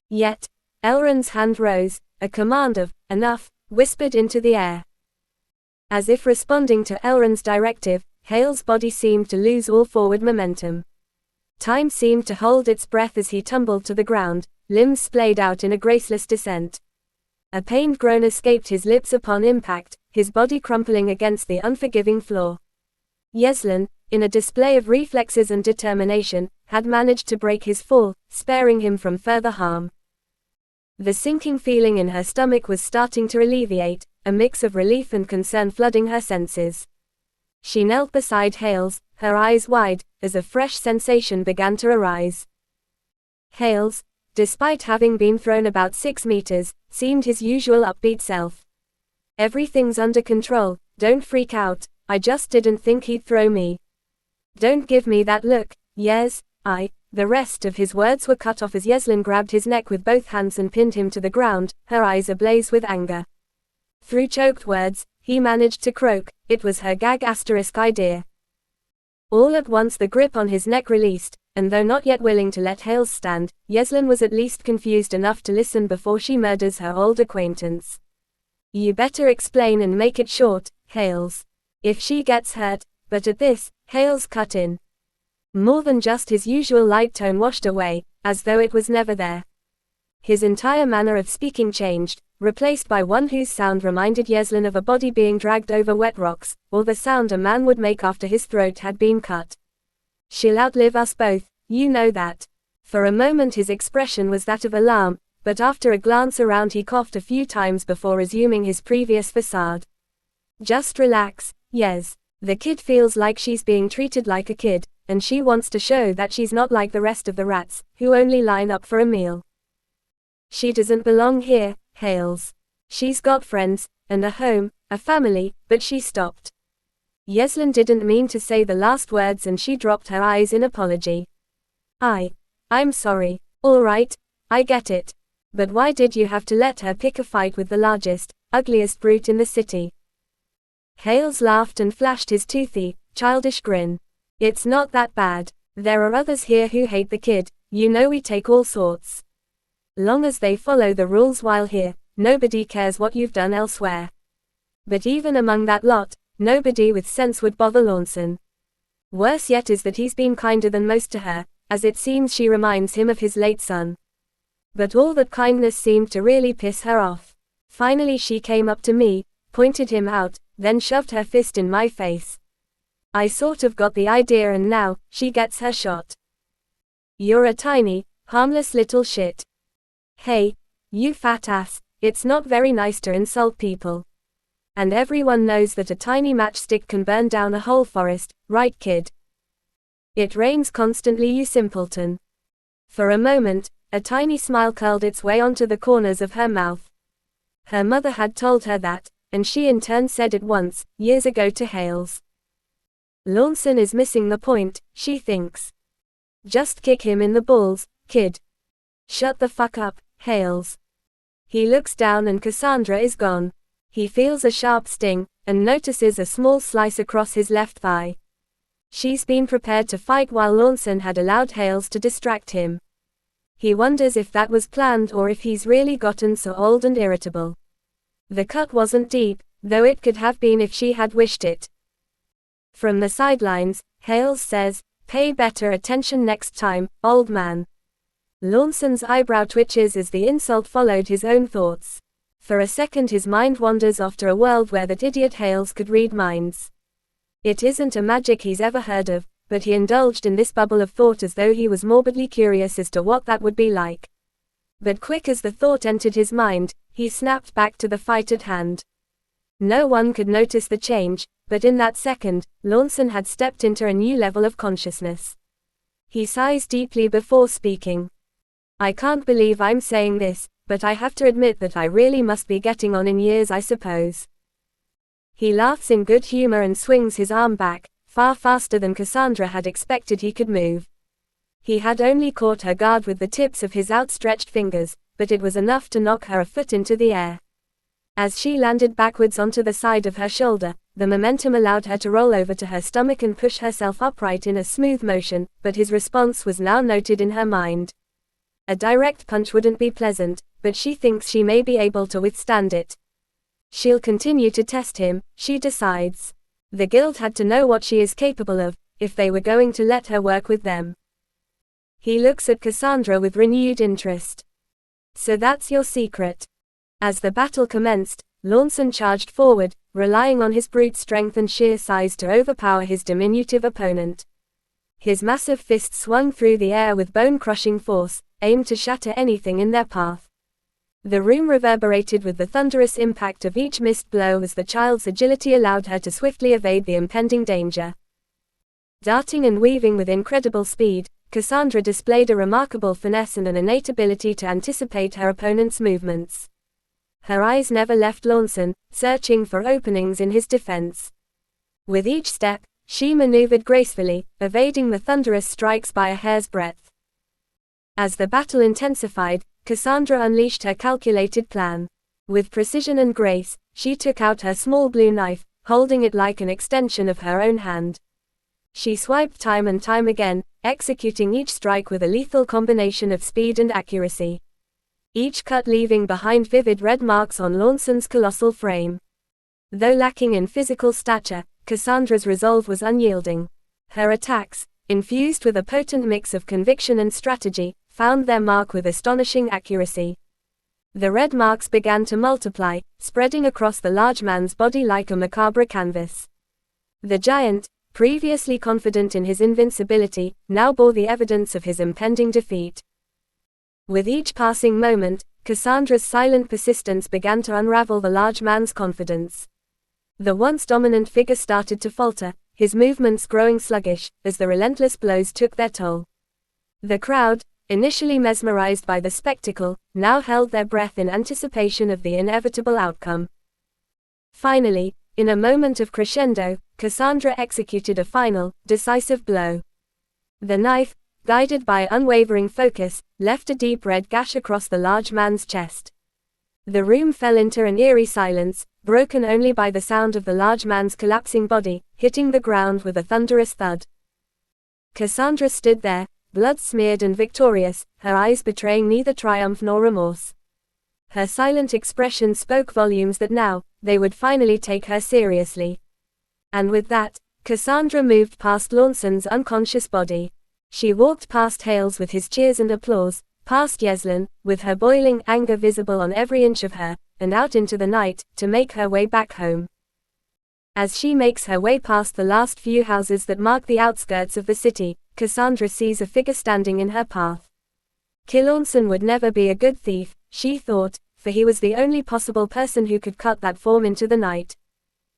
Yet, Elran's hand rose, a command of, "Enough," whispered into the air. As if responding to Elran's directive, Hales' body seemed to lose all forward momentum. Time seemed to hold its breath as he tumbled to the ground, limbs splayed out in a graceless descent. A pained groan escaped his lips upon impact, his body crumpling against the unforgiving floor. Yeslin, in a display of reflexes and determination, had managed to break his fall, sparing him from further harm. The sinking feeling in her stomach was starting to alleviate, a mix of relief and concern flooding her senses. She knelt beside Hales, her eyes wide, as a fresh sensation began to arise. Hales, despite having been thrown about 6 meters, seemed his usual upbeat self. "Everything's under control, don't freak out, I just didn't think he'd throw me. Don't give me that look, Yes, I." The rest of his words were cut off as Yeslin grabbed his neck with both hands and pinned him to the ground, her eyes ablaze with anger. Through choked words, he managed to croak, it was her gag *idea. All at once the grip on his neck released, and though not yet willing to let Hales stand, Yeslin was at least confused enough to listen before she murders her old acquaintance. You better explain and make it short, Hales. If she gets hurt. But at this, Hales cut in. More than just his usual light tone washed away, as though it was never there. His entire manner of speaking changed, replaced by one whose sound reminded Yeslin of a body being dragged over wet rocks, or the sound a man would make after his throat had been cut. She'll outlive us both, you know that. For a moment his expression was that of alarm, but after a glance around he coughed a few times before resuming his previous facade. Just relax, Yes. The kid feels like she's being treated like a kid, and she wants to show that she's not like the rest of the rats, who only line up for a meal. She doesn't belong here, Hales. She's got friends, and a home, a family, but she stopped. Yeslin didn't mean to say the last words and she dropped her eyes in apology. I'm sorry. All right, I get it. But why did you have to let her pick a fight with the largest, ugliest brute in the city? Hales laughed and flashed his toothy, childish grin. It's not that bad. There are others here who hate the kid, you know we take all sorts. Long as they follow the rules while here, nobody cares what you've done elsewhere. But even among that lot, nobody with sense would bother Lawson. Worse yet is that he's been kinder than most to her, as it seems she reminds him of his late son. But all that kindness seemed to really piss her off. Finally she came up to me, pointed him out, then shoved her fist in my face. I sort of got the idea and now, she gets her shot. You're a tiny, harmless little shit. Hey, you fat ass, it's not very nice to insult people. And everyone knows that a tiny matchstick can burn down a whole forest, right kid? It rains constantly, you simpleton. For a moment, a tiny smile curled its way onto the corners of her mouth. Her mother had told her that, and she in turn said it once, years ago to Hales. Lawson is missing the point, she thinks. Just kick him in the balls, kid. Shut the fuck up, Hales. He looks down and Cassandra is gone. He feels a sharp sting, and notices a small slice across his left thigh. She's been prepared to fight while Lawson had allowed Hales to distract him. He wonders if that was planned or if he's really gotten so old and irritable. The cut wasn't deep, though it could have been if she had wished it. From the sidelines, Hales says, "Pay better attention next time, old man." Lawson's eyebrow twitches as the insult followed his own thoughts. For a second his mind wanders off to a world where that idiot Hales could read minds. It isn't a magic he's ever heard of, but he indulged in this bubble of thought as though he was morbidly curious as to what that would be like. But quick as the thought entered his mind, he snapped back to the fight at hand. No one could notice the change, but in that second, Lawson had stepped into a new level of consciousness. He sighs deeply before speaking. I can't believe I'm saying this, but I have to admit that I really must be getting on in years, I suppose. He laughs in good humor and swings his arm back, far faster than Cassandra had expected he could move. He had only caught her guard with the tips of his outstretched fingers, but it was enough to knock her a foot into the air. As she landed backwards onto the side of her shoulder, the momentum allowed her to roll over to her stomach and push herself upright in a smooth motion, but his response was now noted in her mind. A direct punch wouldn't be pleasant, but she thinks she may be able to withstand it. She'll continue to test him, she decides. The guild had to know what she is capable of, if they were going to let her work with them. He looks at Cassandra with renewed interest. So that's your secret. As the battle commenced, Lawson charged forward, relying on his brute strength and sheer size to overpower his diminutive opponent. His massive fist swung through the air with bone-crushing force, aimed to shatter anything in their path. The room reverberated with the thunderous impact of each missed blow as the child's agility allowed her to swiftly evade the impending danger. Darting and weaving with incredible speed, Cassandra displayed a remarkable finesse and an innate ability to anticipate her opponent's movements. Her eyes never left Lawson, searching for openings in his defense. With each step, she maneuvered gracefully, evading the thunderous strikes by a hair's breadth. As the battle intensified, Cassandra unleashed her calculated plan. With precision and grace, she took out her small blue knife, holding it like an extension of her own hand. She swiped time and time again, executing each strike with a lethal combination of speed and accuracy. Each cut leaving behind vivid red marks on Lawson's colossal frame. Though lacking in physical stature, Cassandra's resolve was unyielding. Her attacks, infused with a potent mix of conviction and strategy, found their mark with astonishing accuracy. The red marks began to multiply, spreading across the large man's body like a macabre canvas. The giant, previously confident in his invincibility, now bore the evidence of his impending defeat. With each passing moment, Cassandra's silent persistence began to unravel the large man's confidence. The once dominant figure started to falter, his movements growing sluggish, as the relentless blows took their toll. The crowd, initially mesmerized by the spectacle, now held their breath in anticipation of the inevitable outcome. Finally, in a moment of crescendo, Cassandra executed a final, decisive blow. The knife, guided by unwavering focus, left a deep red gash across the large man's chest. The room fell into an eerie silence, broken only by the sound of the large man's collapsing body, hitting the ground with a thunderous thud. Cassandra stood there, blood-smeared and victorious, her eyes betraying neither triumph nor remorse. Her silent expression spoke volumes that now, they would finally take her seriously. And with that, Cassandra moved past Lawson's unconscious body. She walked past Hales with his cheers and applause, past Yeslin, with her boiling anger visible on every inch of her, and out into the night, to make her way back home. As she makes her way past the last few houses that mark the outskirts of the city, Cassandra sees a figure standing in her path. Lawson would never be a good thief, she thought, for he was the only possible person who could cut that form into the night.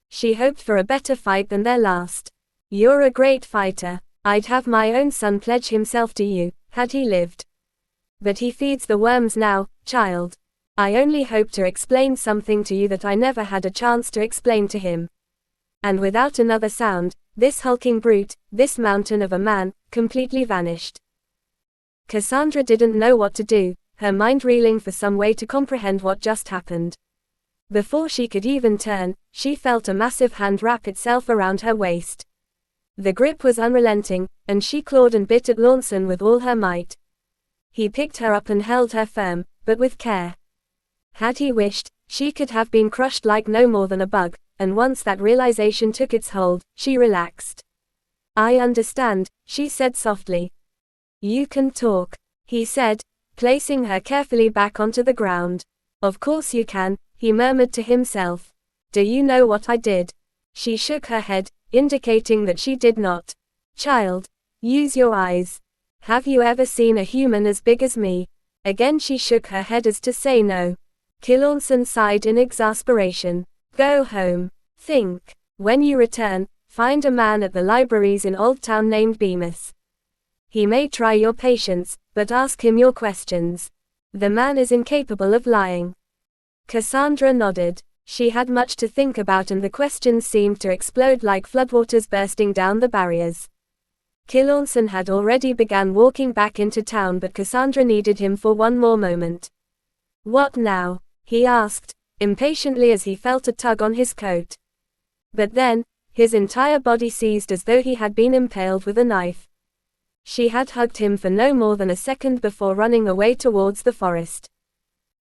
She hoped for a better fight than their last. "You're a great fighter. I'd have my own son pledge himself to you, had he lived. But he feeds the worms now, child. I only hope to explain something to you that I never had a chance to explain to him." And without another sound, this hulking brute, this mountain of a man, completely vanished. Cassandra didn't know what to do, her mind reeling for some way to comprehend what just happened. Before she could even turn, she felt a massive hand wrap itself around her waist. The grip was unrelenting, and she clawed and bit at Lawson with all her might. He picked her up and held her firm, but with care. Had he wished, she could have been crushed like no more than a bug, and once that realization took its hold, she relaxed. "I understand," she said softly. "You can talk," he said, placing her carefully back onto the ground. "Of course you can," he murmured to himself. "Do you know what I did?" She shook her head, indicating that she did not. "Child, use your eyes. Have you ever seen a human as big as me?" Again she shook her head as to say no. Lawson sighed in exasperation. "Go home. Think. When you return, find a man at the libraries in Old Town named Bemis. He may try your patience, but ask him your questions. The man is incapable of lying." Cassandra nodded. She had much to think about, and the questions seemed to explode like floodwaters bursting down the barriers. Lawson had already begun walking back into town, but Cassandra needed him for one more moment. "What now?" he asked, impatiently as he felt a tug on his coat. But then, his entire body seized as though he had been impaled with a knife. She had hugged him for no more than a second before running away towards the forest.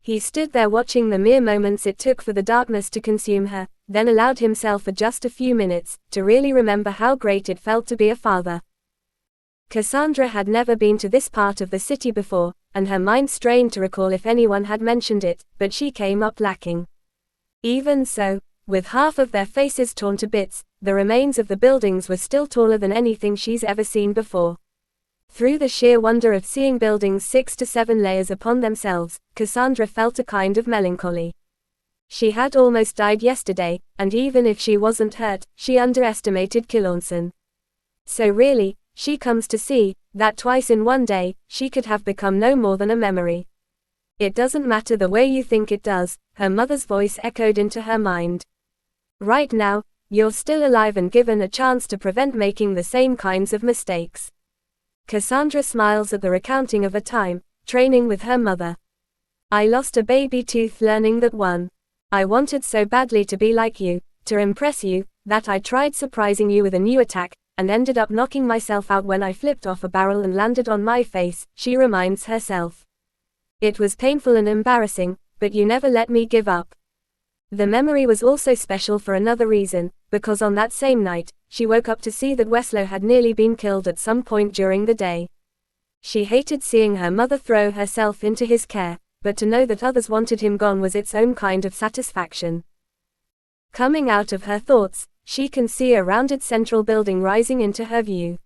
He stood there watching the mere moments it took for the darkness to consume her, then allowed himself for just a few minutes, to really remember how great it felt to be a father. Cassandra had never been to this part of the city before, and her mind strained to recall if anyone had mentioned it, but she came up lacking. Even so, with half of their faces torn to bits, the remains of the buildings were still taller than anything she's ever seen before. Through the sheer wonder of seeing buildings 6 to 7 layers upon themselves, Cassandra felt a kind of melancholy. She had almost died yesterday, and even if she wasn't hurt, she underestimated Lawson. So really, she comes to see that twice in one day, she could have become no more than a memory. "It doesn't matter the way you think it does," her mother's voice echoed into her mind. "Right now, you're still alive and given a chance to prevent making the same kinds of mistakes." Cassandra smiles at the recounting of a time, training with her mother. "I lost a baby tooth learning that one. I wanted so badly to be like you, to impress you, that I tried surprising you with a new attack, and ended up knocking myself out when I flipped off a barrel and landed on my face, she reminds herself. It was painful and embarrassing, but you never let me give up. The memory was also special for another reason, because on that same night, she woke up to see that Weslow had nearly been killed at some point during the day. She hated seeing her mother throw herself into his care, but to know that others wanted him gone was its own kind of satisfaction. Coming out of her thoughts, she can see a rounded central building rising into her view.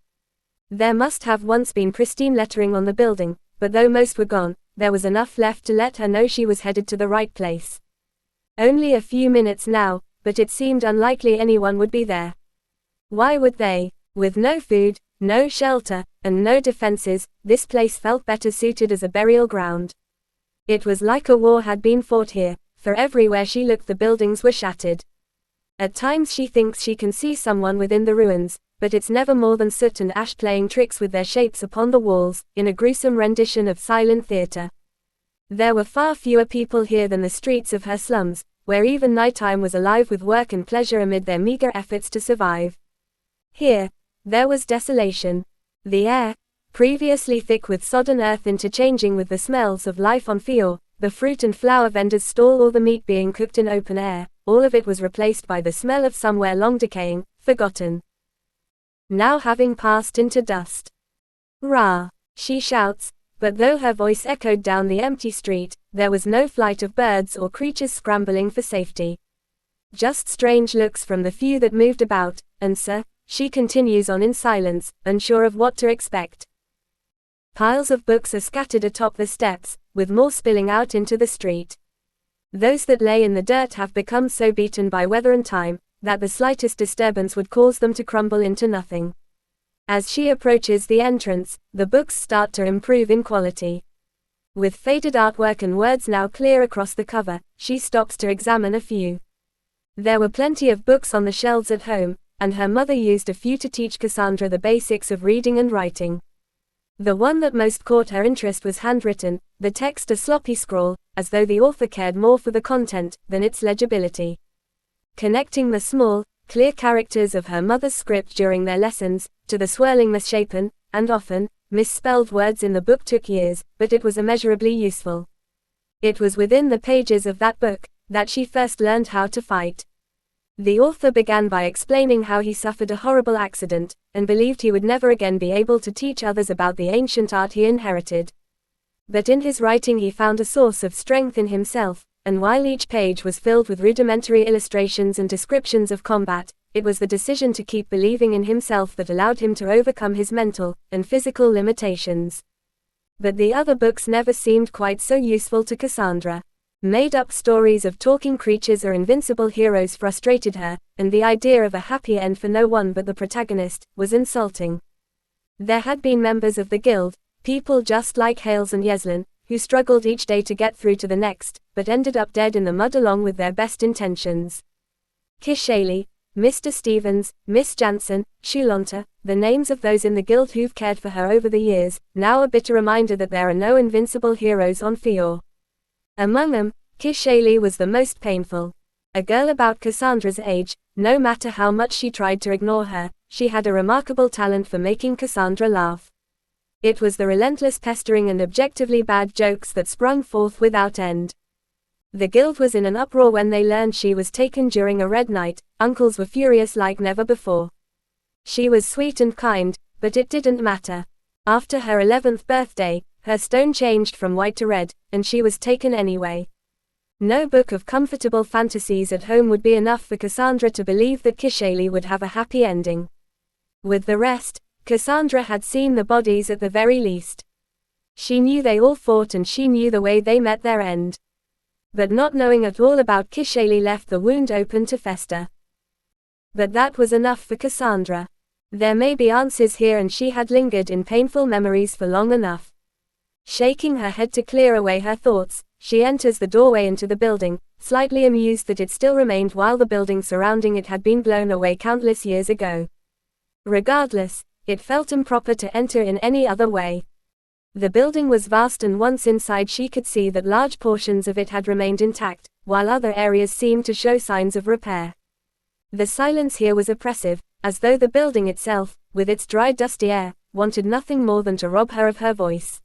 There must have once been pristine lettering on the building, but though most were gone, there was enough left to let her know she was headed to the right place. Only a few minutes now, but it seemed unlikely anyone would be there. Why would they? With no food, no shelter, and no defenses, this place felt better suited as a burial ground. It was like a war had been fought here, for everywhere she looked the buildings were shattered. At times she thinks she can see someone within the ruins, but it's never more than soot and ash playing tricks with their shapes upon the walls, in a gruesome rendition of silent theater. There were far fewer people here than the streets of her slums, where even nighttime was alive with work and pleasure amid their meager efforts to survive. Here, there was desolation. The air, previously thick with sodden earth interchanging with the smells of life on Fior, the fruit and flower vendor's stall or the meat being cooked in open air, all of it was replaced by the smell of somewhere long decaying, forgotten. Now having passed into dust. Rah! She shouts, but though her voice echoed down the empty street, there was no flight of birds or creatures scrambling for safety. Just strange looks from the few that moved about, and she continues on in silence, unsure of what to expect. Piles of books are scattered atop the steps, with more spilling out into the street. Those that lay in the dirt have become so beaten by weather and time, that the slightest disturbance would cause them to crumble into nothing. As she approaches the entrance, the books start to improve in quality. With faded artwork and words now clear across the cover, she stops to examine a few. There were plenty of books on the shelves at home, and her mother used a few to teach Cassandra the basics of reading and writing. The one that most caught her interest was handwritten, the text a sloppy scrawl, as though the author cared more for the content than its legibility. Connecting the small, clear characters of her mother's script during their lessons, to the swirling misshapen, and often, misspelled words in the book took years, but it was immeasurably useful. It was within the pages of that book that she first learned how to fight. The author began by explaining how he suffered a horrible accident, and believed he would never again be able to teach others about the ancient art he inherited. But in his writing he found a source of strength in himself, and while each page was filled with rudimentary illustrations and descriptions of combat, it was the decision to keep believing in himself that allowed him to overcome his mental and physical limitations. But the other books never seemed quite so useful to Cassandra. Made-up stories of talking creatures or invincible heroes frustrated her, and the idea of a happy end for no one but the protagonist was insulting. There had been members of the guild, people just like Hales and Yeslin, who struggled each day to get through to the next, but ended up dead in the mud along with their best intentions. Kishaley, Mr. Stevens, Miss Jansen, Shulonta, the names of those in the guild who've cared for her over the years, now a bitter reminder that there are no invincible heroes on Fior. Among them, Kishaley was the most painful. A girl about Cassandra's age, no matter how much she tried to ignore her, she had a remarkable talent for making Cassandra laugh. It was the relentless pestering and objectively bad jokes that sprung forth without end. The guild was in an uproar when they learned she was taken during a red night. Uncles were furious like never before. She was sweet and kind, but it didn't matter. After her 11th birthday, her stone changed from white to red, and she was taken anyway. No book of comfortable fantasies at home would be enough for Cassandra to believe that Kishaley would have a happy ending. With the rest, Cassandra had seen the bodies at the very least. She knew they all fought and she knew the way they met their end. But not knowing at all about Kishaley left the wound open to fester. But that was enough for Cassandra. There may be answers here, and she had lingered in painful memories for long enough. Shaking her head to clear away her thoughts, she enters the doorway into the building, slightly amused that it still remained while the building surrounding it had been blown away countless years ago. Regardless, it felt improper to enter in any other way. The building was vast, and once inside she could see that large portions of it had remained intact, while other areas seemed to show signs of repair. The silence here was oppressive, as though the building itself, with its dry dusty air, wanted nothing more than to rob her of her voice.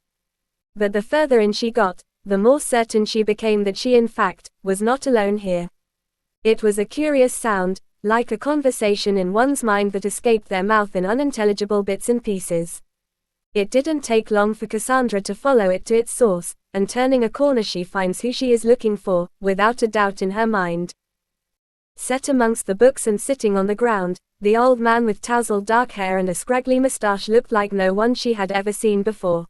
But the further in she got, the more certain she became that she in fact, was not alone here. It was a curious sound, like a conversation in one's mind that escaped their mouth in unintelligible bits and pieces. It didn't take long for Cassandra to follow it to its source, and turning a corner she finds who she is looking for, without a doubt in her mind. Set amongst the books and sitting on the ground, the old man with tousled dark hair and a scraggly moustache looked like no one she had ever seen before.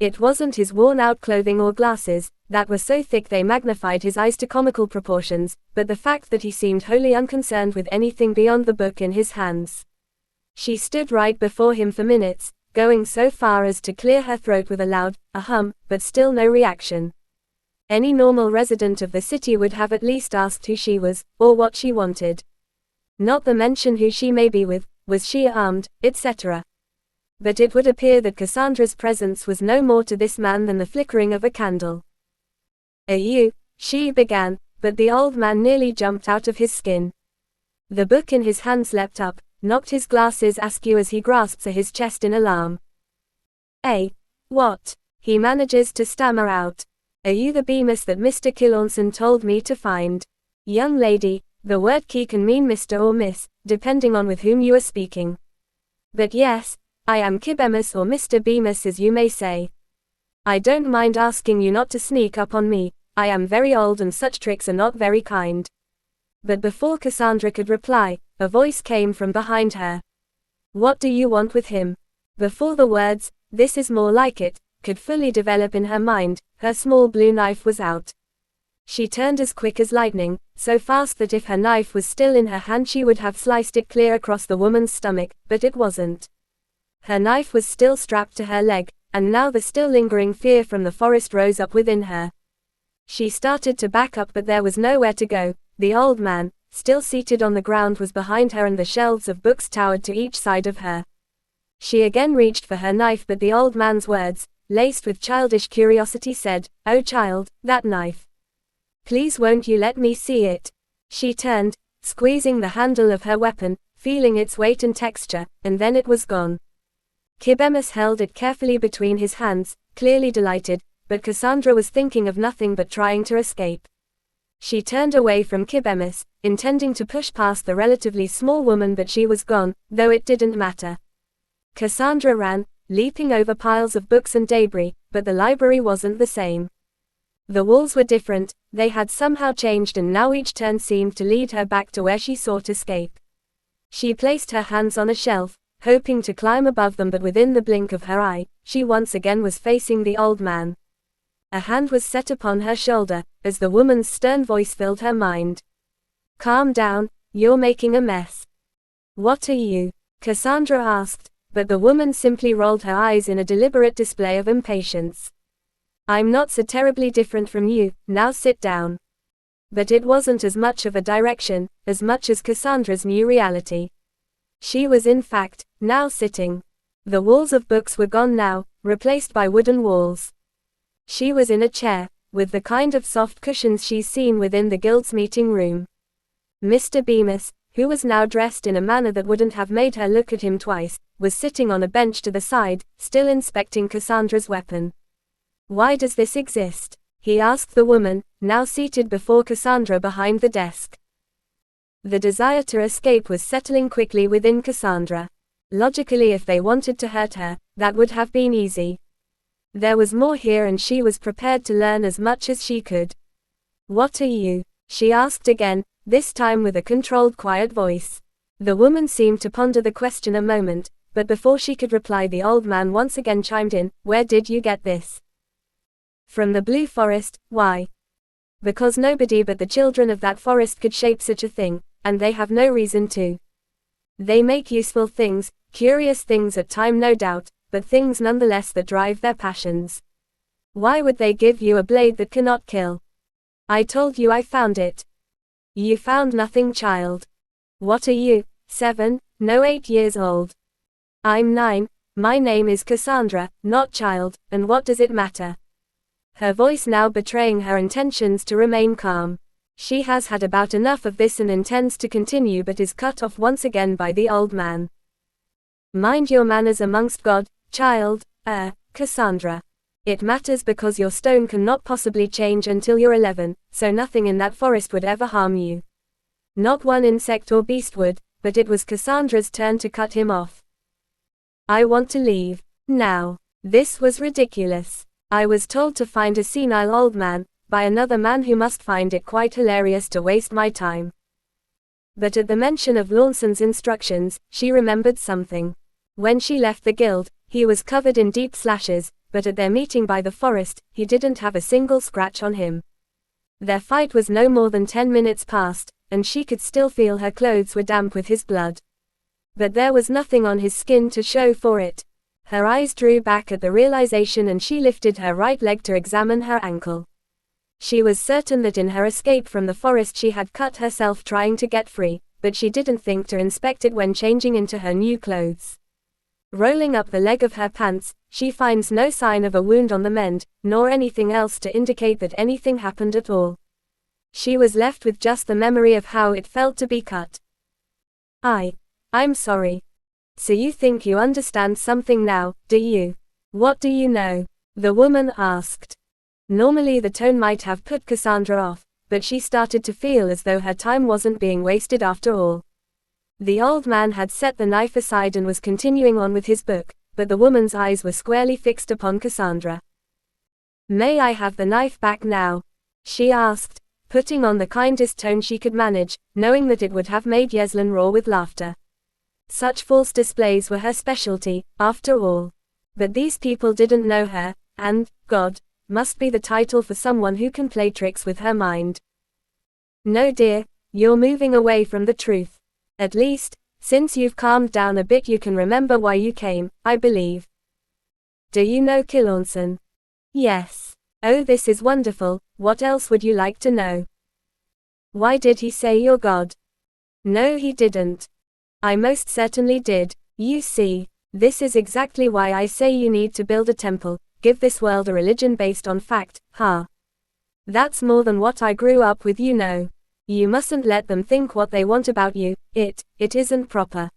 It wasn't his worn-out clothing or glasses, that were so thick they magnified his eyes to comical proportions, but the fact that he seemed wholly unconcerned with anything beyond the book in his hands. She stood right before him for minutes, going so far as to clear her throat with a loud, hum, but still no reaction. Any normal resident of the city would have at least asked who she was, or what she wanted. Not the mention who she may be with, was she armed, etc. But it would appear that Cassandra's presence was no more to this man than the flickering of a candle. You, she began, but the old man nearly jumped out of his skin. The book in his hands leapt up, knocked his glasses askew as he grasps at his chest in alarm. What? He manages to stammer out. Are you the Bemis that Mr. Kilornson told me to find? Young lady, the word key can mean Mr. or Miss, depending on with whom you are speaking. But yes, I am Kibemis or Mr. Bemis as you may say. I don't mind asking you not to sneak up on me, I am very old and such tricks are not very kind. But before Cassandra could reply, a voice came from behind her. What do you want with him? Before the words, this is more like it, could fully develop in her mind, her small blue knife was out. She turned as quick as lightning, so fast that if her knife was still in her hand she would have sliced it clear across the woman's stomach, but it wasn't. Her knife was still strapped to her leg, and now the still lingering fear from the forest rose up within her. She started to back up but there was nowhere to go. The old man, still seated on the ground, was behind her and the shelves of books towered to each side of her. She again reached for her knife but the old man's words, laced with childish curiosity, said, "Oh child, that knife. Please won't you let me see it?" She turned, squeezing the handle of her weapon, feeling its weight and texture, and then it was gone. Kibemis held it carefully between his hands, clearly delighted, but Cassandra was thinking of nothing but trying to escape. She turned away from Kibemis, intending to push past the relatively small woman, but she was gone, though it didn't matter. Cassandra ran, leaping over piles of books and debris, but the library wasn't the same. The walls were different, they had somehow changed and now each turn seemed to lead her back to where she sought escape. She placed her hands on a shelf, hoping to climb above them, but within the blink of her eye, she once again was facing the old man. A hand was set upon her shoulder, as the woman's stern voice filled her mind. "Calm down, you're making a mess." "What are you?" Cassandra asked, but the woman simply rolled her eyes in a deliberate display of impatience. "I'm not so terribly different from you, now sit down." But it wasn't as much of a direction, as much as Cassandra's new reality. She was in fact, now sitting. The walls of books were gone now, replaced by wooden walls. She was in a chair, with the kind of soft cushions she's seen within the guild's meeting room. Mr. Bemis, who was now dressed in a manner that wouldn't have made her look at him twice, was sitting on a bench to the side, still inspecting Cassandra's weapon. "Why does this exist?" he asked the woman, now seated before Cassandra behind the desk. The desire to escape was settling quickly within Cassandra. Logically, if they wanted to hurt her, that would have been easy. There was more here and she was prepared to learn as much as she could. "What are you?" she asked again, this time with a controlled, quiet voice. The woman seemed to ponder the question a moment, but before she could reply the old man once again chimed in, "Where did you get this?" "From the Blue Forest." "Why?" "Because nobody but the children of that forest could shape such a thing, and they have no reason to. They make useful things, curious things at time no doubt, but things nonetheless that drive their passions. Why would they give you a blade that cannot kill?" "I told you I found it." "You found nothing, child." "What are you, 7, no 8 years old?" "I'm 9, my name is Cassandra, not child, and what does it matter?" Her voice now betraying her intentions to remain calm. She has had about enough of this and intends to continue, but is cut off once again by the old man. Mind your manners amongst God, child, Cassandra. It matters because your stone cannot possibly change until you're 11, so nothing in that forest would ever harm you. Not one insect or beast would, but it was Cassandra's turn to cut him off. I want to leave. Now. This was ridiculous. I was told to find a senile old man, by another man who must find it quite hilarious to waste my time. But at the mention of Lawson's instructions, she remembered something. When she left the guild, he was covered in deep slashes, but at their meeting by the forest, he didn't have a single scratch on him. Their fight was no more than 10 minutes past, and she could still feel her clothes were damp with his blood. But there was nothing on his skin to show for it. Her eyes drew back at the realization and she lifted her right leg to examine her ankle. She was certain that in her escape from the forest she had cut herself trying to get free, but she didn't think to inspect it when changing into her new clothes. Rolling up the leg of her pants, she finds no sign of a wound on the mend, nor anything else to indicate that anything happened at all. She was left with just the memory of how it felt to be cut. I'm sorry. So you think you understand something now, do you? What do you know? The woman asked. Normally the tone might have put Cassandra off, but she started to feel as though her time wasn't being wasted after all. The old man had set the knife aside and was continuing on with his book, but the woman's eyes were squarely fixed upon Cassandra. May I have the knife back now? She asked, putting on the kindest tone she could manage, knowing that it would have made Yeslin roar with laughter. Such false displays were her specialty, after all. But these people didn't know her, and, God, must be the title for someone who can play tricks with her mind. No dear, you're moving away from the truth. At least, since you've calmed down a bit you can remember why you came, I believe. Do you know Kilornson? Yes. Oh, this is wonderful, what else would you like to know? Why did he say you're God? No, he didn't. I most certainly did. You see, this is exactly why I say you need to build a temple, give this world a religion based on fact, That's more than what I grew up with, you know. You mustn't let them think what they want about you, it isn't proper.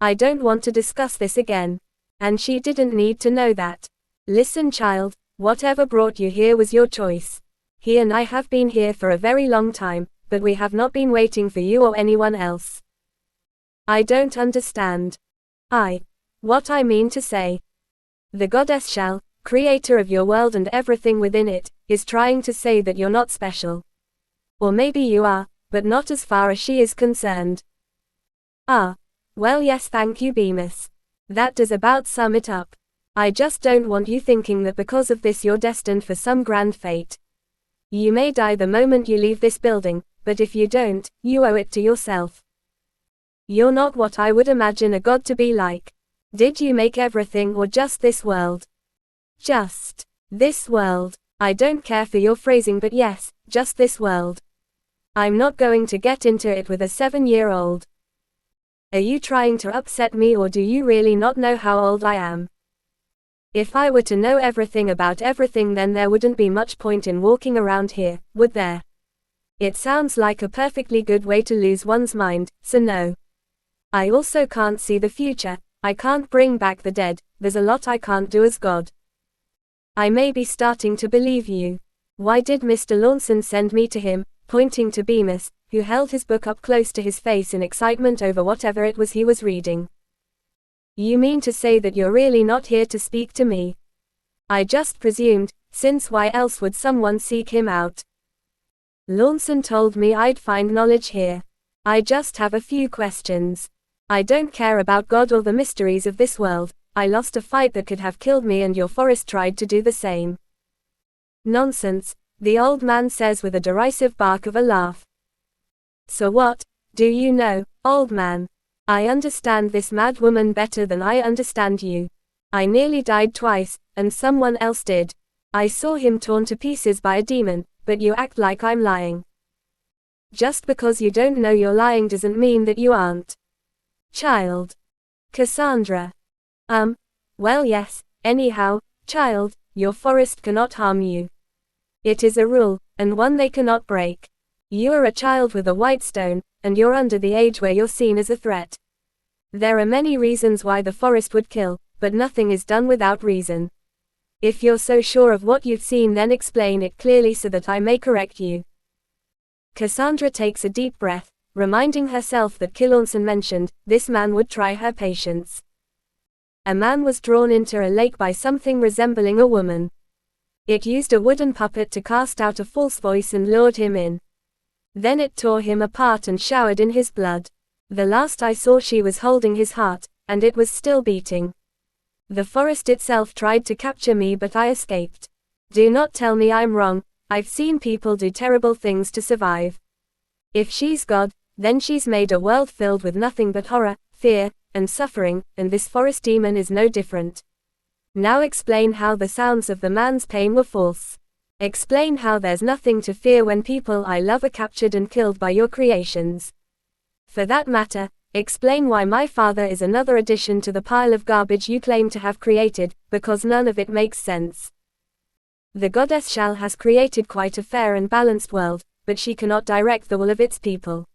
I don't want to discuss this again. And she didn't need to know that. Listen, child, whatever brought you here was your choice. He and I have been here for a very long time, but we have not been waiting for you or anyone else. I don't understand. What I mean to say. The goddess Shal, creator of your world and everything within it, is trying to say that you're not special. Or maybe you are, but not as far as she is concerned. Well yes, thank you, Bemis. That does about sum it up. I just don't want you thinking that because of this you're destined for some grand fate. You may die the moment you leave this building, but if you don't, you owe it to yourself. You're not what I would imagine a god to be like. Did you make everything or just this world? Just this world. I don't care for your phrasing, but yes, just this world. I'm not going to get into it with a 7-year-old. Are you trying to upset me, or do you really not know how old I am? If I were to know everything about everything, then there wouldn't be much point in walking around here, would there? It sounds like a perfectly good way to lose one's mind, so no. I also can't see the future. I can't bring back the dead, there's a lot I can't do as God. I may be starting to believe you. Why did Mr. Lawson send me to him, pointing to Bemis, who held his book up close to his face in excitement over whatever it was he was reading? You mean to say that you're really not here to speak to me? I just presumed, since why else would someone seek him out? Lawson told me I'd find knowledge here. I just have a few questions. I don't care about God or the mysteries of this world. I lost a fight that could have killed me and your forest tried to do the same. Nonsense, the old man says with a derisive bark of a laugh. So what, do you know, old man? I understand this mad woman better than I understand you. I nearly died twice, and someone else did. I saw him torn to pieces by a demon, but you act like I'm lying. Just because you don't know you're lying doesn't mean that you aren't. Child. Cassandra. Well yes, anyhow, child, your forest cannot harm you. It is a rule, and one they cannot break. You are a child with a white stone, and you're under the age where you're seen as a threat. There are many reasons why the forest would kill, but nothing is done without reason. If you're so sure of what you've seen, then explain it clearly so that I may correct you. Cassandra takes a deep breath, reminding herself that Kilornson mentioned, this man would try her patience. A man was drawn into a lake by something resembling a woman. It used a wooden puppet to cast out a false voice and lured him in. Then it tore him apart and showered in his blood. The last I saw, she was holding his heart, and it was still beating. The forest itself tried to capture me, but I escaped. Do not tell me I'm wrong. I've seen people do terrible things to survive. If she's God, then she's made a world filled with nothing but horror, fear, and suffering, and this forest demon is no different. Now explain how the sounds of the man's pain were false. Explain how there's nothing to fear when people I love are captured and killed by your creations. For that matter, explain why my father is another addition to the pile of garbage you claim to have created, because none of it makes sense. The goddess Shal has created quite a fair and balanced world, but she cannot direct the will of its people.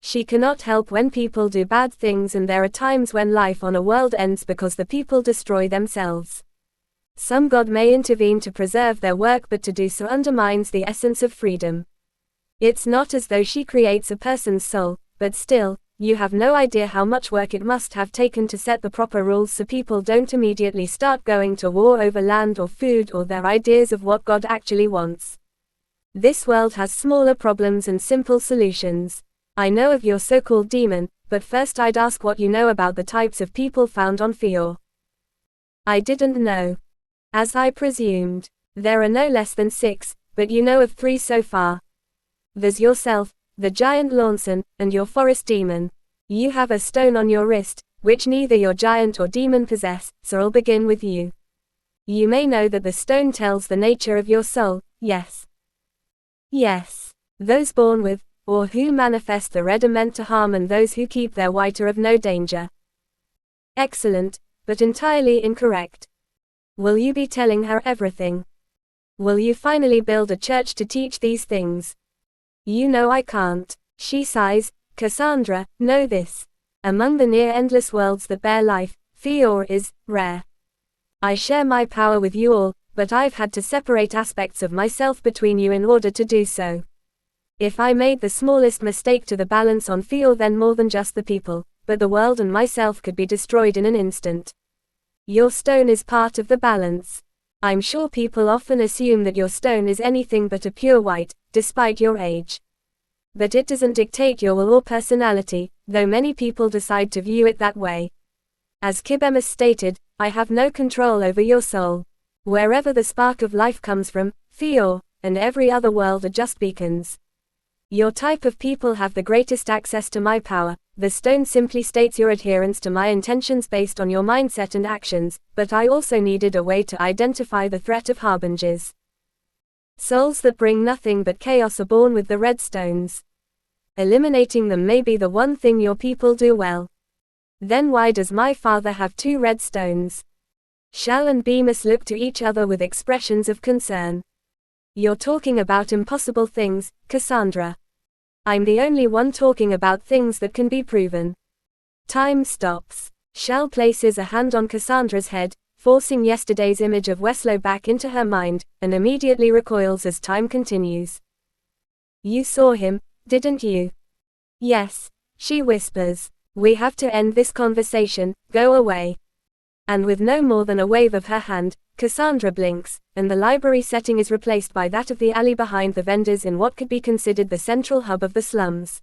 She cannot help when people do bad things, and there are times when life on a world ends because the people destroy themselves. Some god may intervene to preserve their work, but to do so undermines the essence of freedom. It's not as though she creates a person's soul, but still, you have no idea how much work it must have taken to set the proper rules so people don't immediately start going to war over land or food or their ideas of what God actually wants. This world has smaller problems and simple solutions. I know of your so-called demon, but first I'd ask what you know about the types of people found on Fior. I didn't know. As I presumed. There are no less than 6, but you know of 3 so far. There's yourself, the giant Lornson, and your forest demon. You have a stone on your wrist, which neither your giant or demon possess, so I'll begin with you. You may know that the stone tells the nature of your soul, yes. Yes. Those born with, or who manifest the red are meant to harm, and those who keep their white are of no danger. Excellent, but entirely incorrect. Will you be telling her everything? Will you finally build a church to teach these things? You know I can't. She sighs. Cassandra, know this. Among the near-endless worlds that bear life, Fior is rare. I share my power with you all, but I've had to separate aspects of myself between you in order to do so. If I made the smallest mistake to the balance on Fior, then more than just the people, but the world and myself could be destroyed in an instant. Your stone is part of the balance. I'm sure people often assume that your stone is anything but a pure white, despite your age. But it doesn't dictate your will or personality, though many people decide to view it that way. As Kibemus stated, I have no control over your soul. Wherever the spark of life comes from, Fior, and every other world are just beacons. Your type of people have the greatest access to my power. The stone simply states your adherence to my intentions based on your mindset and actions, but I also needed a way to identify the threat of harbingers. Souls that bring nothing but chaos are born with the red stones. Eliminating them may be the one thing your people do well. Then why does my father have 2 red stones? Shal and Bemis look to each other with expressions of concern. You're talking about impossible things, Cassandra. I'm the only one talking about things that can be proven. Time stops. Shal places a hand on Cassandra's head, forcing yesterday's image of Weslow back into her mind, and immediately recoils as time continues. You saw him, didn't you? Yes, she whispers. We have to end this conversation, go away. And with no more than a wave of her hand, Cassandra blinks, and the library setting is replaced by that of the alley behind the vendors in what could be considered the central hub of the slums.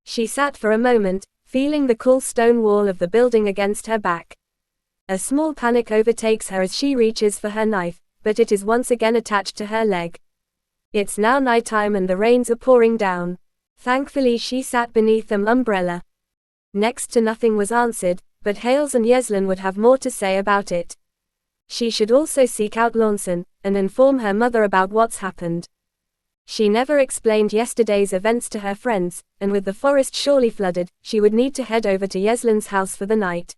She sat for a moment, feeling the cool stone wall of the building against her back. A small panic overtakes her as she reaches for her knife, but it is once again attached to her leg. It's now nighttime and the rains are pouring down. Thankfully she sat beneath an umbrella. Next to nothing was answered, but Hales and Yeslin would have more to say about it. She should also seek out Lornson, and inform her mother about what's happened. She never explained yesterday's events to her friends, and with the forest surely flooded, she would need to head over to Yeslin's house for the night.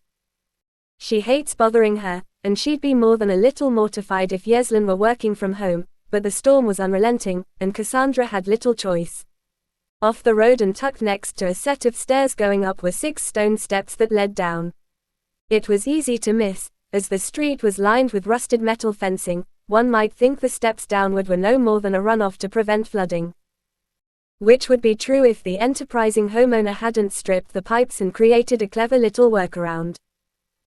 She hates bothering her, and she'd be more than a little mortified if Yeslin were working from home, but the storm was unrelenting, and Cassandra had little choice. Off the road and tucked next to a set of stairs going up were 6 stone steps that led down. It was easy to miss, as the street was lined with rusted metal fencing. One might think the steps downward were no more than a runoff to prevent flooding. Which would be true if the enterprising homeowner hadn't stripped the pipes and created a clever little workaround.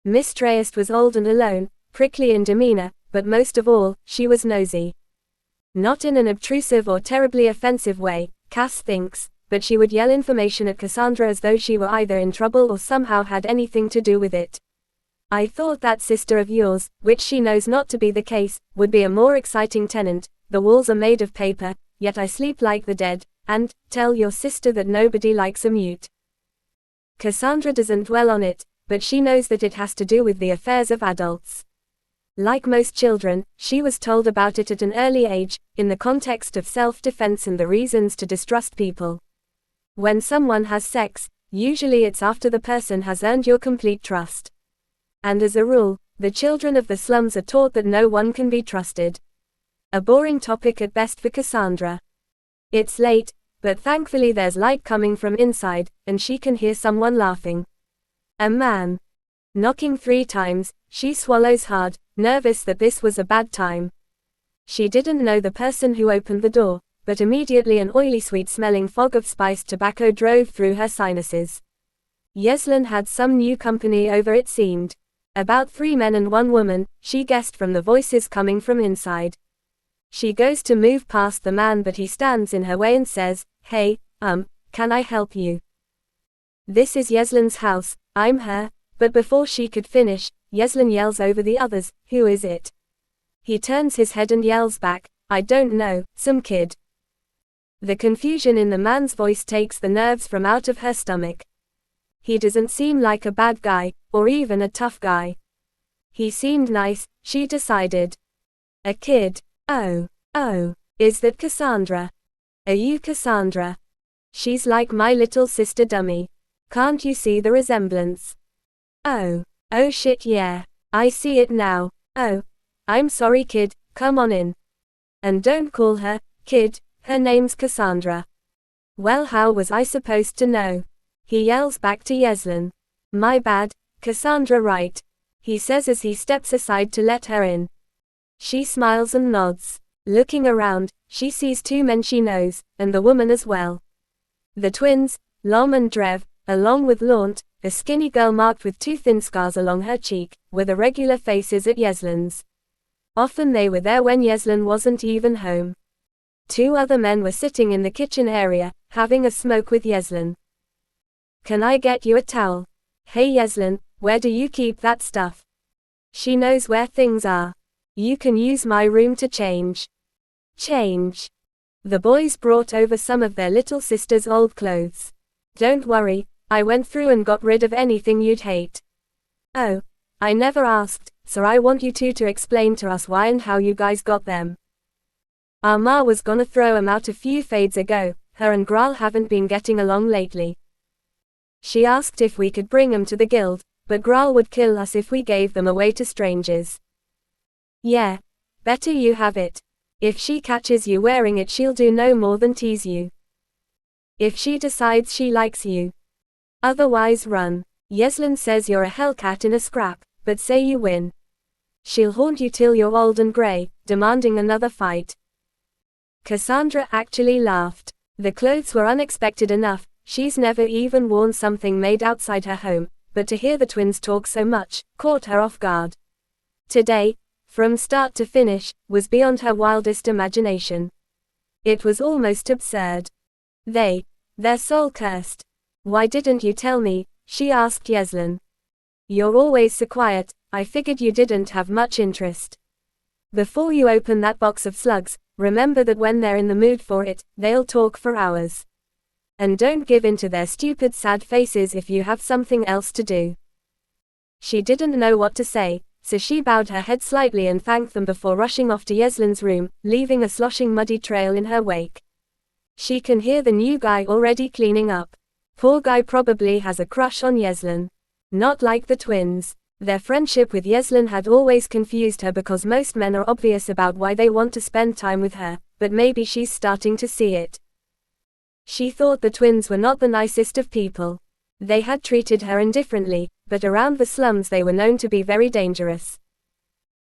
Miss Treyest was old and alone, prickly in demeanor, but most of all, she was nosy. Not in an obtrusive or terribly offensive way, Cass thinks, but she would yell information at Cassandra as though she were either in trouble or somehow had anything to do with it. I thought that sister of yours, which she knows not to be the case, would be a more exciting tenant. The walls are made of paper, yet I sleep like the dead, and tell your sister that nobody likes a mute. Cassandra doesn't dwell on it, but she knows that it has to do with the affairs of adults. Like most children, she was told about it at an early age, in the context of self-defense and the reasons to distrust people. When someone has sex, usually it's after the person has earned your complete trust. And as a rule, the children of the slums are taught that no one can be trusted. A boring topic at best for Cassandra. It's late, but thankfully there's light coming from inside, and she can hear someone laughing. A man. Knocking 3 times, she swallows hard, nervous that this was a bad time. She didn't know the person who opened the door, but immediately an oily sweet-smelling fog of spiced tobacco drove through her sinuses. Yeslan had some new company over, it seemed. About 3 men and 1 woman, she guessed from the voices coming from inside. She goes to move past the man, but he stands in her way and says, "Hey, can I help you? This is Yeslan's house, I'm her." But before she could finish, Yeslan yells over the others, "Who is it?" He turns his head and yells back, "I don't know, some kid." The confusion in the man's voice takes the nerves from out of her stomach. He doesn't seem like a bad guy, or even a tough guy. He seemed nice, she decided. A kid. Oh, is that Cassandra? Are you Cassandra? She's like my little sister dummy. Can't you see the resemblance? Oh shit, yeah. I see it now. Oh, I'm sorry kid, come on in. And don't call her, kid, her name's Cassandra. Well, how was I supposed to know? He yells back to Yeslan. My bad, Cassandra, right? He says as he steps aside to let her in. She smiles and nods. Looking around, she sees 2 men she knows, and the woman as well. The twins, Lom and Drev, along with Launt, a skinny girl marked with 2 thin scars along her cheek, were the regular faces at Yeslan's. Often they were there when Yeslan wasn't even home. 2 other men were sitting in the kitchen area, having a smoke with Yeslan. Can I get you a towel? Hey Yeslan, where do you keep that stuff? She knows where things are. You can use my room to change. Change. The boys brought over some of their little sister's old clothes. Don't worry, I went through and got rid of anything you'd hate. Oh, I never asked, so I want you 2 to explain to us why and how you guys got them. Our ma was gonna throw 'em out a few fades ago, her and Graal haven't been getting along lately. She asked if we could bring 'em to the guild, but Graal would kill us if we gave them away to strangers. Yeah, better you have it. If she catches you wearing it, she'll do no more than tease you. If she decides she likes you. Otherwise run. Yeslan says you're a hellcat in a scrap, but say you win. She'll haunt you till you're old and grey, demanding another fight. Cassandra actually laughed. The clothes were unexpected enough, she's never even worn something made outside her home, but to hear the twins talk so much, caught her off guard. Today, from start to finish, was beyond her wildest imagination. It was almost absurd. They're soul-cursed. Why didn't you tell me? She asked Yeslan. You're always so quiet, I figured you didn't have much interest. Before you open that box of slugs, remember that when they're in the mood for it, they'll talk for hours. And don't give in to their stupid sad faces if you have something else to do. She didn't know what to say, so she bowed her head slightly and thanked them before rushing off to Yeslan's room, leaving a sloshing muddy trail in her wake. She can hear the new guy already cleaning up. Poor guy probably has a crush on Yeslan. Not like the twins. Their friendship with Yeslan had always confused her because most men are obvious about why they want to spend time with her, but maybe she's starting to see it. She thought the twins were not the nicest of people. They had treated her indifferently, but around the slums they were known to be very dangerous.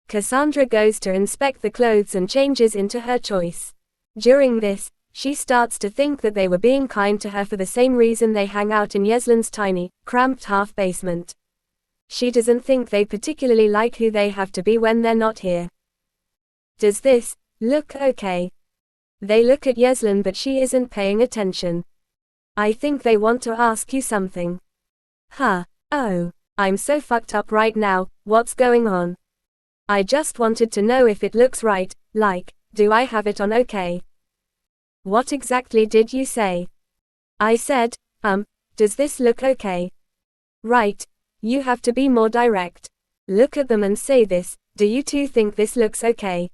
Cassandra goes to inspect the clothes and changes into her choice. During this, she starts to think that they were being kind to her for the same reason they hang out in Yeslin's tiny, cramped half-basement. She doesn't think they particularly like who they have to be when they're not here. Does this look okay? They look at Yeslin but she isn't paying attention. I think they want to ask you something. Huh, oh, I'm so fucked up right now, what's going on? I just wanted to know if it looks right, like, do I have it on okay? What exactly did you say? I said, does this look okay? Right, you have to be more direct. Look at them and say this, do you two think this looks okay?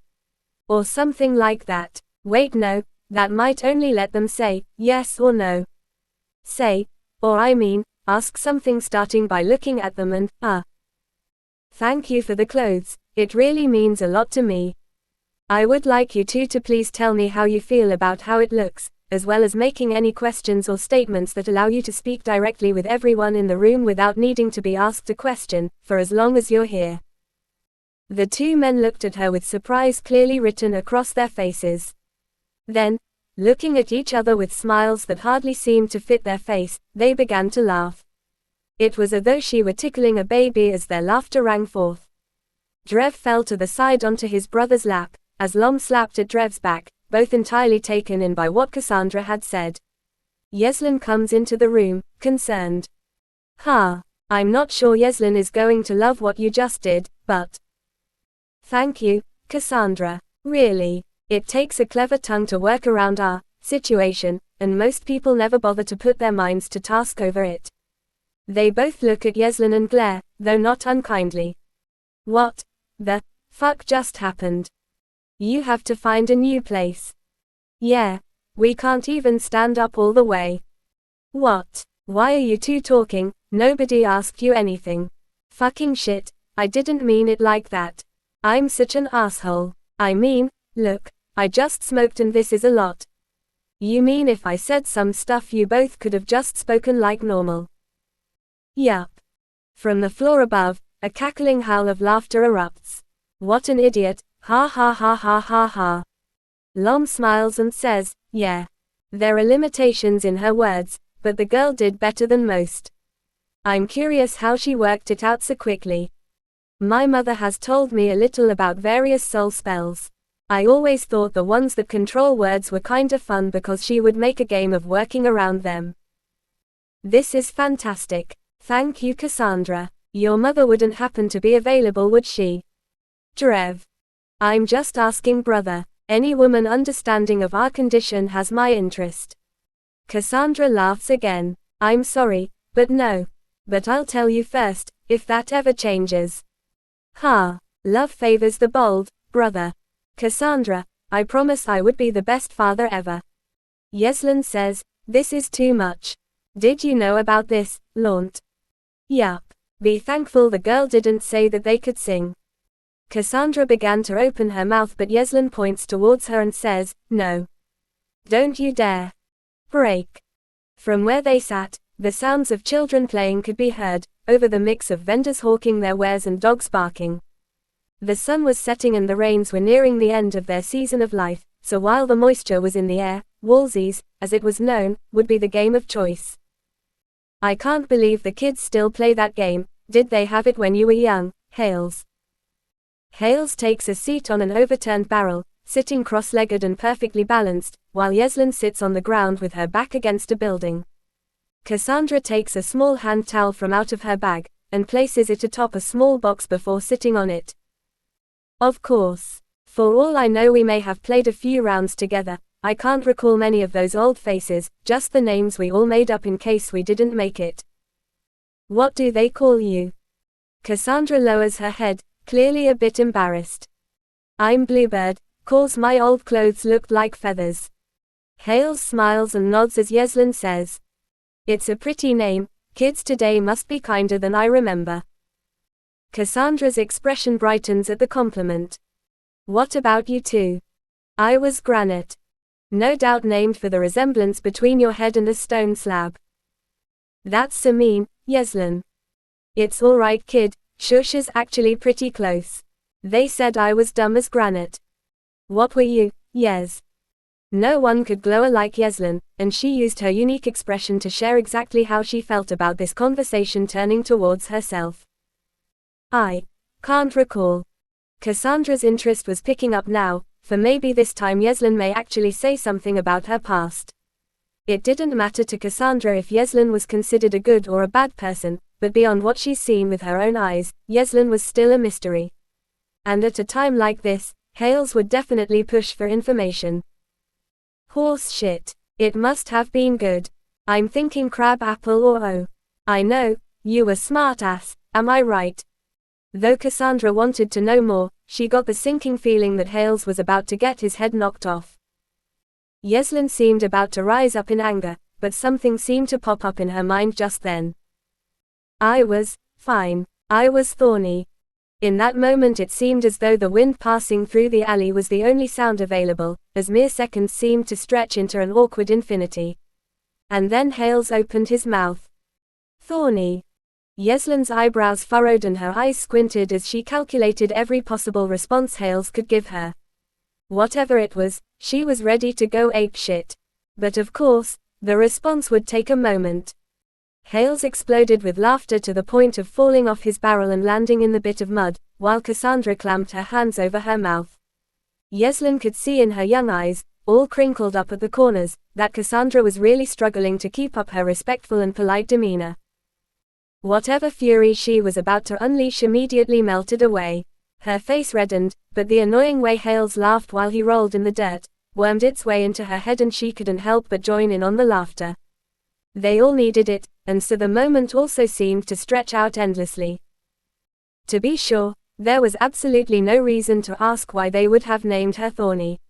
Or something like that. Wait, no, that might only let them say, yes or no. Say, or I mean, ask something starting by looking at them and, thank you for the clothes, it really means a lot to me. I would like you two to please tell me how you feel about how it looks, as well as making any questions or statements that allow you to speak directly with everyone in the room without needing to be asked a question, for as long as you're here. The two men looked at her with surprise clearly written across their faces. Then, looking at each other with smiles that hardly seemed to fit their face, they began to laugh. It was as though she were tickling a baby as their laughter rang forth. Drev fell to the side onto his brother's lap, as Lom slapped at Drev's back, both entirely taken in by what Cassandra had said. Yeslin comes into the room, concerned. I'm not sure Yeslin is going to love what you just did, but... Thank you, Cassandra. Really. It takes a clever tongue to work around our situation, and most people never bother to put their minds to task over it. They both look at Yeslin and glare, though not unkindly. What the fuck just happened? You have to find a new place. Yeah, we can't even stand up all the way. What? Why are you two talking? Nobody asked you anything. Fucking shit, I didn't mean it like that. I'm such an asshole. I mean, look, I just smoked and this is a lot. You mean if I said some stuff you both could have just spoken like normal? Yup. From the floor above, a cackling howl of laughter erupts. What an idiot, ha ha ha ha ha ha. Lom smiles and says, yeah. There are limitations in her words, but the girl did better than most. I'm curious how she worked it out so quickly. My mother has told me a little about various soul spells. I always thought the ones that control words were kinda fun because she would make a game of working around them. This is fantastic. Thank you, Cassandra. Your mother wouldn't happen to be available, would she? Drev. I'm just asking, brother. Any woman understanding of our condition has my interest. Cassandra laughs again. I'm sorry, but no. But I'll tell you first, if that ever changes. Love favors the bold, brother. Cassandra, I promise I would be the best father ever. Yeslin says, this is too much. Did you know about this, Launt? Yup. Be thankful the girl didn't say that they could sing. Cassandra began to open her mouth but Yeslin points towards her and says, no. Don't you dare. Break. From where they sat, the sounds of children playing could be heard, over the mix of vendors hawking their wares and dogs barking. The sun was setting and the rains were nearing the end of their season of life, so while the moisture was in the air, Woolsies, as it was known, would be the game of choice. I can't believe the kids still play that game. Did they have it when you were young, Hales? Hales takes a seat on an overturned barrel, sitting cross-legged and perfectly balanced, while Yeslin sits on the ground with her back against a building. Cassandra takes a small hand towel from out of her bag, and places it atop a small box before sitting on it. Of course. For all I know we may have played a few rounds together. I can't recall many of those old faces, just the names we all made up in case we didn't make it. What do they call you? Cassandra lowers her head, clearly a bit embarrassed. I'm Bluebird, 'cause my old clothes looked like feathers. Hales smiles and nods as Yeslin says. It's a pretty name, kids today must be kinder than I remember. Cassandra's expression brightens at the compliment. What about you two? I was Granite. No doubt named for the resemblance between your head and a stone slab. That's so mean, Yeslin. It's alright kid, Shush is actually pretty close. They said I was dumb as granite. What were you, Yez? No one could glow like Yeslin, and she used her unique expression to share exactly how she felt about this conversation, turning towards herself. I can't recall. Cassandra's interest was picking up now, for maybe this time Yeslin may actually say something about her past. It didn't matter to Cassandra if Yeslin was considered a good or a bad person, but beyond what she's seen with her own eyes, Yeslin was still a mystery. And at a time like this, Hales would definitely push for information. Horse shit. It must have been good. I'm thinking crab apple or oh. I know, you a smart ass, am I right? Though Cassandra wanted to know more, she got the sinking feeling that Hales was about to get his head knocked off. Yeslin seemed about to rise up in anger, but something seemed to pop up in her mind just then. I was fine. I was thorny. In that moment it seemed as though the wind passing through the alley was the only sound available, as mere seconds seemed to stretch into an awkward infinity. And then Hales opened his mouth. Thorny. Yeslin's eyebrows furrowed and her eyes squinted as she calculated every possible response Hales could give her. Whatever it was, she was ready to go apeshit. But of course, the response would take a moment. Hales exploded with laughter to the point of falling off his barrel and landing in the bit of mud, while Cassandra clamped her hands over her mouth. Yeslin could see in her young eyes, all crinkled up at the corners, that Cassandra was really struggling to keep up her respectful and polite demeanor. Whatever fury she was about to unleash immediately melted away. Her face reddened, but the annoying way Hales laughed while he rolled in the dirt, wormed its way into her head and she couldn't help but join in on the laughter. They all needed it, and so the moment also seemed to stretch out endlessly. To be sure, there was absolutely no reason to ask why they would have named her Thorny.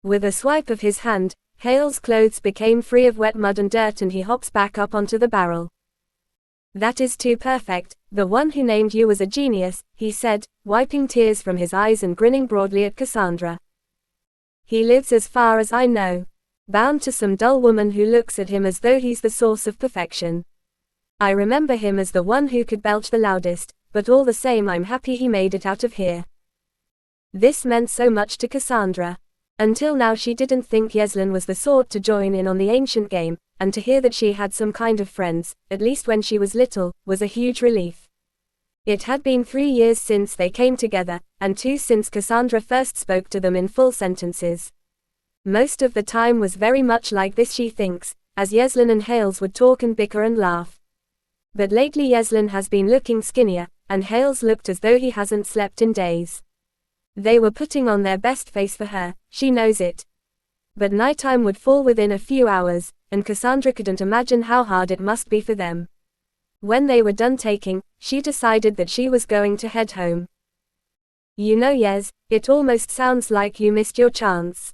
With a swipe of his hand, Hale's clothes became free of wet mud and dirt and he hops back up onto the barrel. That is too perfect, the one who named you was a genius, he said, wiping tears from his eyes and grinning broadly at Cassandra. He lives as far as I know. Bound to some dull woman who looks at him as though he's the source of perfection. I remember him as the one who could belch the loudest, but all the same I'm happy he made it out of here. This meant so much to Cassandra. Until now she didn't think Yeslin was the sort to join in on the ancient game, and to hear that she had some kind of friends, at least when she was little, was a huge relief. It had been 3 years since they came together, and 2 since Cassandra first spoke to them in full sentences. Most of the time was very much like this she thinks, as Yeslin and Hales would talk and bicker and laugh. But lately Yeslin has been looking skinnier, and Hales looked as though he hasn't slept in days. They were putting on their best face for her, she knows it. But nighttime would fall within a few hours, and Cassandra couldn't imagine how hard it must be for them. When they were done taking, she decided that she was going to head home. You know Yez, it almost sounds like you missed your chance.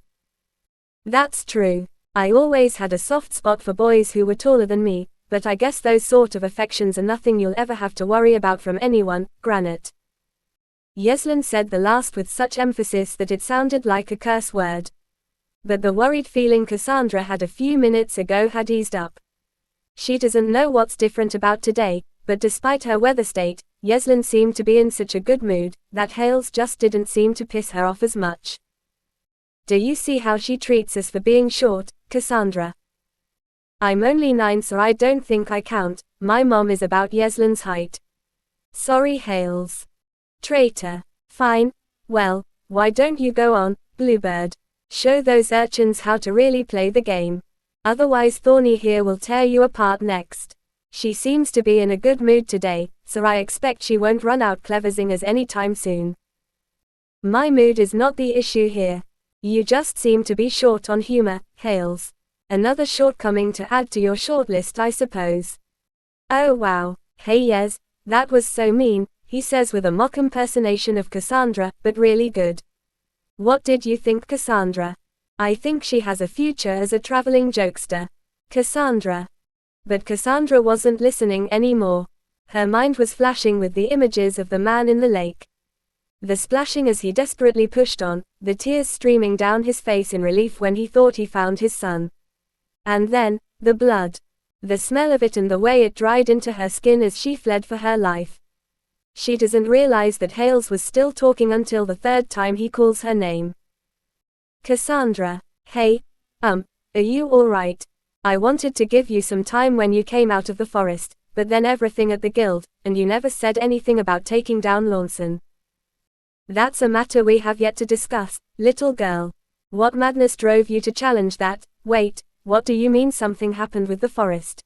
That's true. I always had a soft spot for boys who were taller than me, but I guess those sort of affections are nothing you'll ever have to worry about from anyone, Granite. Yeslin said the last with such emphasis that it sounded like a curse word. But the worried feeling Cassandra had a few minutes ago had eased up. She doesn't know what's different about today, but despite her weather state, Yeslin seemed to be in such a good mood, that Hales just didn't seem to piss her off as much. Do you see how she treats us for being short, Cassandra? I'm only 9 so I don't think I count, my mom is about Yeslin's height. Sorry Hales. Traitor. Fine. Well, why don't you go on, Bluebird? Show those urchins how to really play the game. Otherwise Thorny here will tear you apart next. She seems to be in a good mood today, so I expect she won't run out clever zingers anytime soon. My mood is not the issue here. You just seem to be short on humor, Hales. Another shortcoming to add to your shortlist I suppose. Oh wow, hey Yez, that was so mean, he says with a mock impersonation of Cassandra, but really good. What did you think Cassandra? I think she has a future as a traveling jokester. Cassandra. But Cassandra wasn't listening anymore. Her mind was flashing with the images of the man in the lake. The splashing as he desperately pushed on, the tears streaming down his face in relief when he thought he found his son. And then, the blood. The smell of it and the way it dried into her skin as she fled for her life. She doesn't realize that Hales was still talking until the third time he calls her name. Cassandra. Hey, are you alright? I wanted to give you some time when you came out of the forest, but then everything at the guild, and you never said anything about taking down Lawson. That's a matter we have yet to discuss, little girl. What madness drove you to challenge that? Wait, what do you mean something happened with the forest?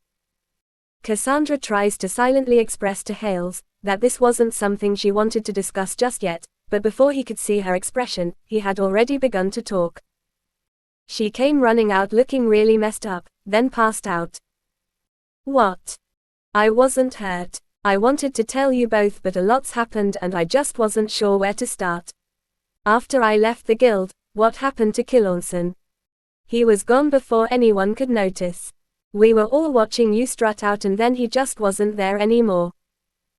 Cassandra tries to silently express to Hales that this wasn't something she wanted to discuss just yet, but before he could see her expression, he had already begun to talk. She came running out looking really messed up, then passed out. What? I wasn't hurt. I wanted to tell you both, but a lot's happened and I just wasn't sure where to start. After I left the guild, what happened to Kilornson? He was gone before anyone could notice. We were all watching you strut out and then he just wasn't there anymore.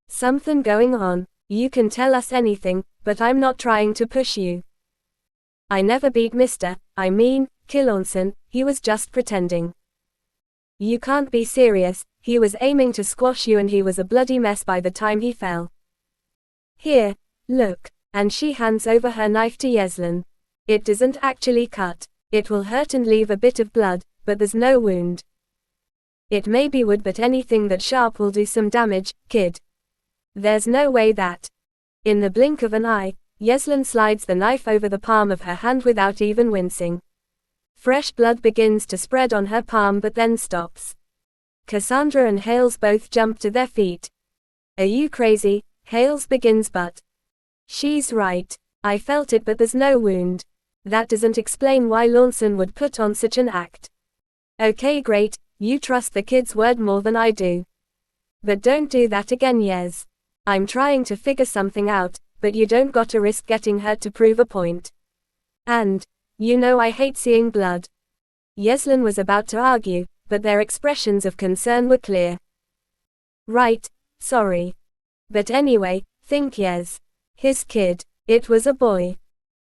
Something going on. You can tell us anything, but I'm not trying to push you. I never beat Kilornson, he was just pretending. You can't be serious, he was aiming to squash you and he was a bloody mess by the time he fell. Here, look, and she hands over her knife to Yeslin. It doesn't actually cut. It will hurt and leave a bit of blood, but there's no wound. It may be wood, but anything that sharp will do some damage, kid. There's no way that. In the blink of an eye, Yeslin slides the knife over the palm of her hand without even wincing. Fresh blood begins to spread on her palm but then stops. Cassandra and Hales both jump to their feet. Are you crazy? Hales begins, but she's right. I felt it, but there's no wound. That doesn't explain why Lawson would put on such an act. Okay, great, you trust the kid's word more than I do. But don't do that again, Yez. I'm trying to figure something out, but you don't gotta risk getting hurt to prove a point. And, you know I hate seeing blood. Yeslin was about to argue, but their expressions of concern were clear. Right, sorry. But anyway, think Yez. His kid, it was a boy.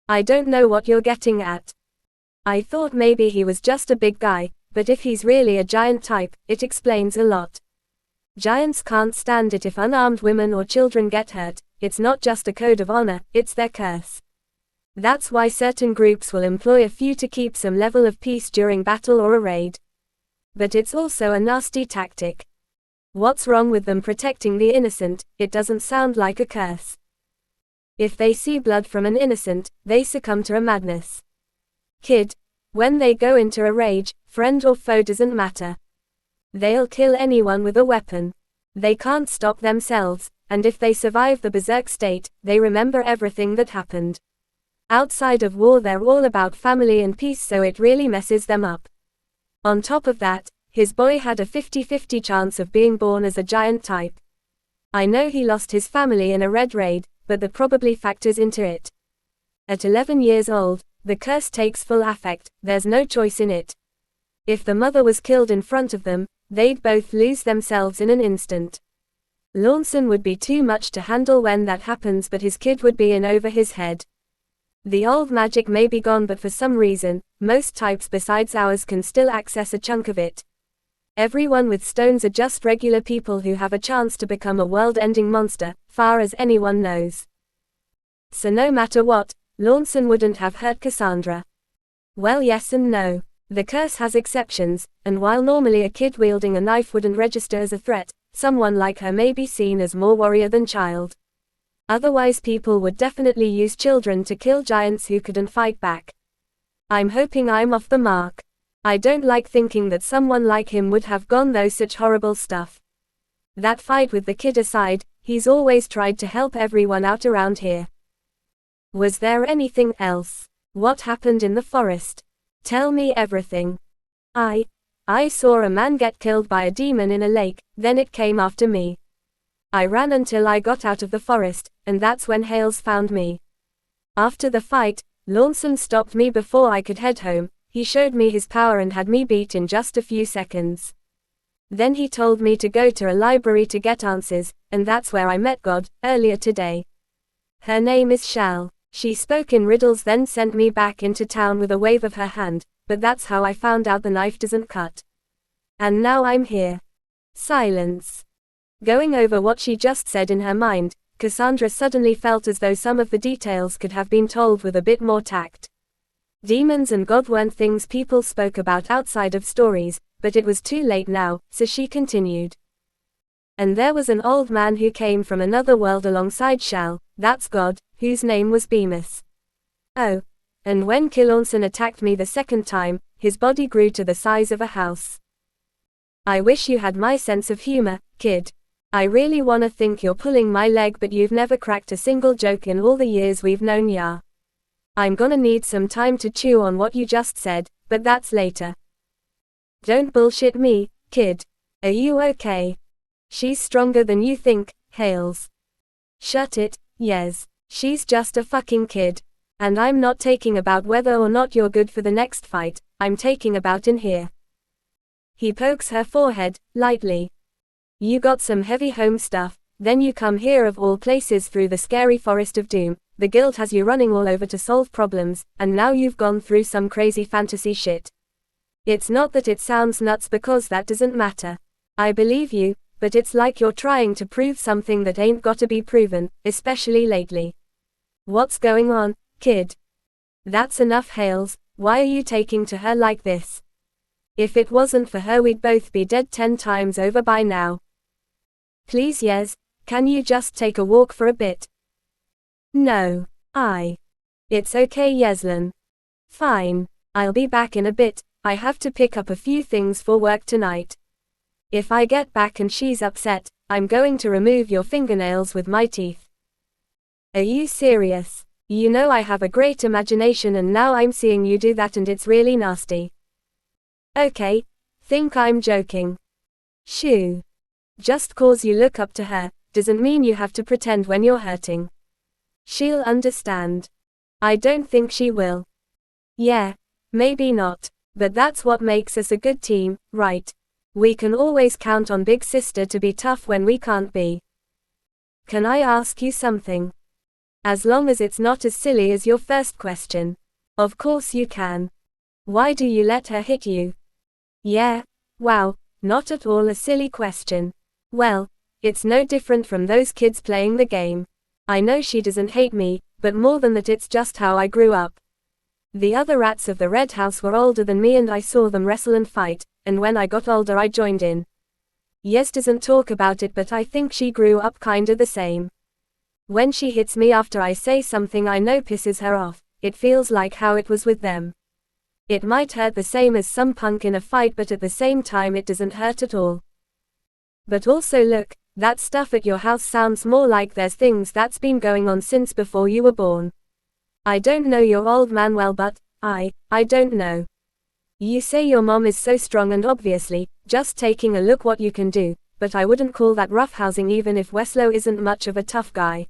I don't know what you're getting at. I thought maybe he was just a big guy, but if he's really a giant type, it explains a lot. Giants can't stand it if unarmed women or children get hurt. It's not just a code of honor, it's their curse. That's why certain groups will employ a few to keep some level of peace during battle or a raid. But it's also a nasty tactic. What's wrong with them protecting the innocent? It doesn't sound like a curse. If they see blood from an innocent, they succumb to a madness. Kid, when they go into a rage, friend or foe doesn't matter. They'll kill anyone with a weapon. They can't stop themselves, and if they survive the berserk state, they remember everything that happened. Outside of war they're all about family and peace, so it really messes them up. On top of that, his boy had a 50-50 chance of being born as a giant type. I know he lost his family in a red raid, but that probably factors into it. At 11 years old, the curse takes full effect, there's no choice in it. If the mother was killed in front of them, they'd both lose themselves in an instant. Lawson would be too much to handle when that happens, but his kid would be in over his head. The old magic may be gone, but for some reason, most types besides ours can still access a chunk of it. Everyone with stones are just regular people who have a chance to become a world-ending monster, far as anyone knows. So no matter what, Lawson wouldn't have hurt Cassandra. Well, yes and no. The curse has exceptions, and while normally a kid wielding a knife wouldn't register as a threat, someone like her may be seen as more warrior than child. Otherwise people would definitely use children to kill giants who couldn't fight back. I'm hoping I'm off the mark. I don't like thinking that someone like him would have gone through such horrible stuff. That fight with the kid aside, he's always tried to help everyone out around here. Was there anything else? What happened in the forest? Tell me everything. I saw a man get killed by a demon in a lake, then it came after me. I ran until I got out of the forest, and that's when Hales found me. After the fight, Lawson stopped me before I could head home. He showed me his power and had me beat in just a few seconds. Then he told me to go to a library to get answers, and that's where I met God, earlier today. Her name is Shal. She spoke in riddles, then sent me back into town with a wave of her hand, but that's how I found out the knife doesn't cut. And now I'm here. Silence. Going over what she just said in her mind, Cassandra suddenly felt as though some of the details could have been told with a bit more tact. Demons and God weren't things people spoke about outside of stories, but it was too late now, so she continued. And there was an old man who came from another world alongside Shal, that's God, whose name was Bemis. Oh. And when Kilornson attacked me the second time, his body grew to the size of a house. I wish you had my sense of humor, kid. I really wanna think you're pulling my leg, but you've never cracked a single joke in all the years we've known ya. I'm gonna need some time to chew on what you just said, but that's later. Don't bullshit me, kid. Are you okay? She's stronger than you think, Hales. Shut it, Yez. She's just a fucking kid. And I'm not taking about whether or not you're good for the next fight, I'm taking about in here. He pokes her forehead, lightly. You got some heavy home stuff, then you come here of all places through the scary forest of doom, the guild has you running all over to solve problems, and now you've gone through some crazy fantasy shit. It's not that it sounds nuts, because that doesn't matter. I believe you, but it's like you're trying to prove something that ain't gotta be proven, especially lately. What's going on, kid? That's enough, Hales. Why are you taking to her like this? If it wasn't for her, we'd both be dead 10 times over by now. Please, Yez, can you just take a walk for a bit? No. It's okay, Yezlan. Fine. I'll be back in a bit, I have to pick up a few things for work tonight. If I get back and she's upset, I'm going to remove your fingernails with my teeth. Are you serious? You know I have a great imagination, and now I'm seeing you do that and it's really nasty. Okay, think I'm joking. Shoo. Just cause you look up to her, doesn't mean you have to pretend when you're hurting. She'll understand. I don't think she will. Yeah, maybe not, but that's what makes us a good team, right? We can always count on Big Sister to be tough when we can't be. Can I ask you something? As long as it's not as silly as your first question. Of course you can. Why do you let her hit you? Yeah, wow, not at all a silly question. Well, it's no different from those kids playing the game. I know she doesn't hate me, but more than that, it's just how I grew up. The other rats of the Red House were older than me and I saw them wrestle and fight, and when I got older I joined in. Yes doesn't talk about it, but I think she grew up kinda the same. When she hits me after I say something I know pisses her off, it feels like how it was with them. It might hurt the same as some punk in a fight, but at the same time it doesn't hurt at all. But also look, that stuff at your house sounds more like there's things that's been going on since before you were born. I don't know your old man well, but I don't know. You say your mom is so strong and obviously, just taking a look what you can do, but I wouldn't call that roughhousing even if Weslow isn't much of a tough guy.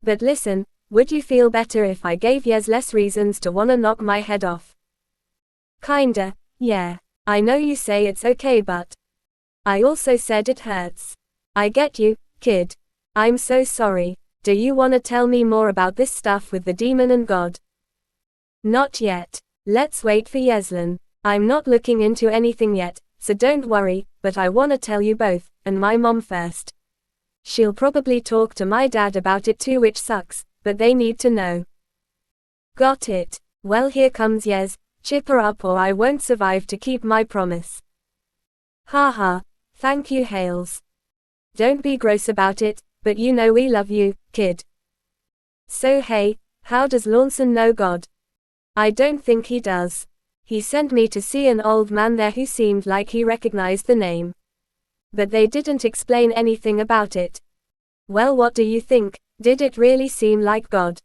But listen, would you feel better if I gave Yez less reasons to wanna knock my head off? Kinda, yeah. I know you say it's okay, but I also said it hurts. I get you, kid. I'm so sorry. Do you wanna tell me more about this stuff with the demon and God? Not yet. Let's wait for Yezlan. I'm not looking into anything yet, so don't worry, but I wanna tell you both, and my mom first. She'll probably talk to my dad about it too, which sucks, but they need to know. Got it. Well, here comes Yez. Chip her up or I won't survive to keep my promise. Haha, thank you, Hales. Don't be gross about it, but you know we love you, kid. So hey, how does Lornson know God? I don't think he does. He sent me to see an old man there who seemed like he recognized the name. But they didn't explain anything about it. Well, what do you think? Did it really seem like God?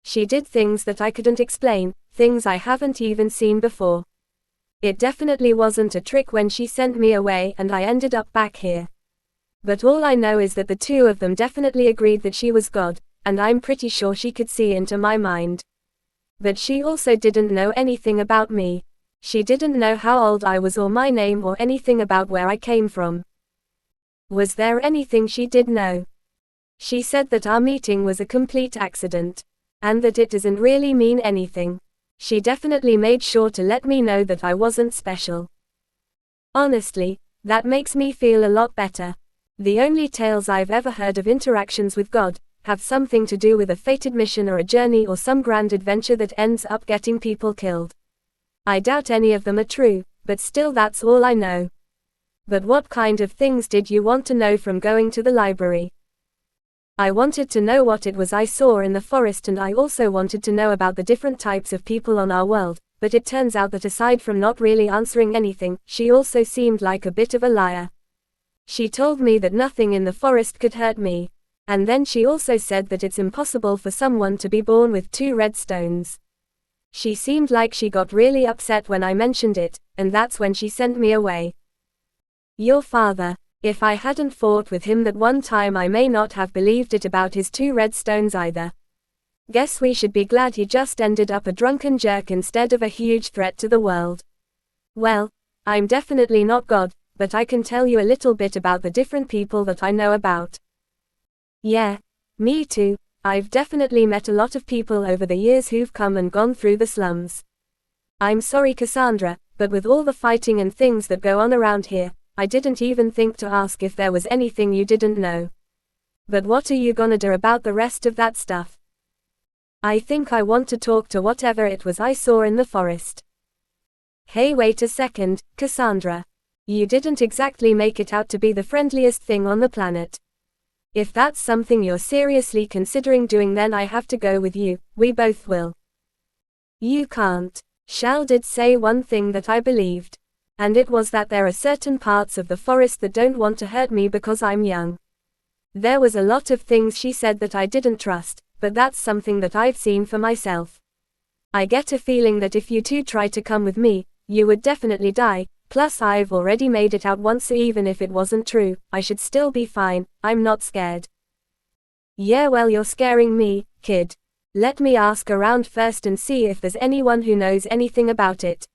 She did things that I couldn't explain, things I haven't even seen before. It definitely wasn't a trick when she sent me away and I ended up back here. But all I know is that the two of them definitely agreed that she was God, and I'm pretty sure she could see into my mind. But she also didn't know anything about me. She didn't know how old I was or my name or anything about where I came from. Was there anything she did know? She said that our meeting was a complete accident. And that it doesn't really mean anything. She definitely made sure to let me know that I wasn't special. Honestly, that makes me feel a lot better. The only tales I've ever heard of interactions with God have something to do with a fated mission or a journey or some grand adventure that ends up getting people killed. I doubt any of them are true, but still that's all I know. But what kind of things did you want to know from going to the library? I wanted to know what it was I saw in the forest, and I also wanted to know about the different types of people on our world, but it turns out that aside from not really answering anything, she also seemed like a bit of a liar. She told me that nothing in the forest could hurt me. And then she also said that it's impossible for someone to be born with 2 red stones. She seemed like she got really upset when I mentioned it, and that's when she sent me away. Your father. If I hadn't fought with him that one time, I may not have believed it about his 2 red stones either. Guess we should be glad he just ended up a drunken jerk instead of a huge threat to the world. Well, I'm definitely not God, but I can tell you a little bit about the different people that I know about. Yeah, me too. I've definitely met a lot of people over the years who've come and gone through the slums. I'm sorry, Cassandra, but with all the fighting and things that go on around here, I didn't even think to ask if there was anything you didn't know. But what are you gonna do about the rest of that stuff? I think I want to talk to whatever it was I saw in the forest. Hey, wait a second, Cassandra. You didn't exactly make it out to be the friendliest thing on the planet. If that's something you're seriously considering doing, then I have to go with you. We both will. You can't. Shal did say one thing that I believed. And it was that there are certain parts of the forest that don't want to hurt me because I'm young. There was a lot of things she said that I didn't trust, but that's something that I've seen for myself. I get a feeling that if you two try to come with me, you would definitely die, plus I've already made it out once, so even if it wasn't true, I should still be fine. I'm not scared. Yeah, well, you're scaring me, kid. Let me ask around first and see if there's anyone who knows anything about it.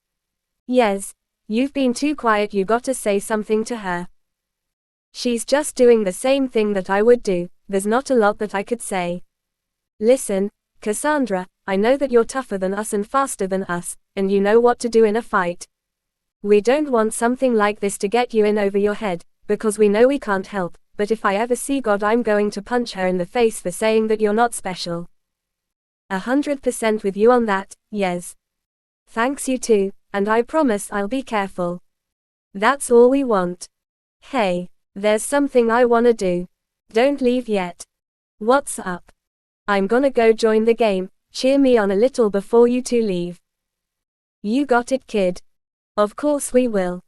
Yes. You've been too quiet, you gotta say something to her. She's just doing the same thing that I would do, there's not a lot that I could say. Listen, Cassandra, I know that you're tougher than us and faster than us, and you know what to do in a fight. We don't want something like this to get you in over your head, because we know we can't help, but if I ever see God, I'm going to punch her in the face for saying that you're not special. 100% with you on that, yes. Thanks, you too. And I promise I'll be careful. That's all we want. Hey, there's something I wanna do. Don't leave yet. What's up? I'm gonna go join the game. Cheer me on a little before you two leave. You got it, kid. Of course we will.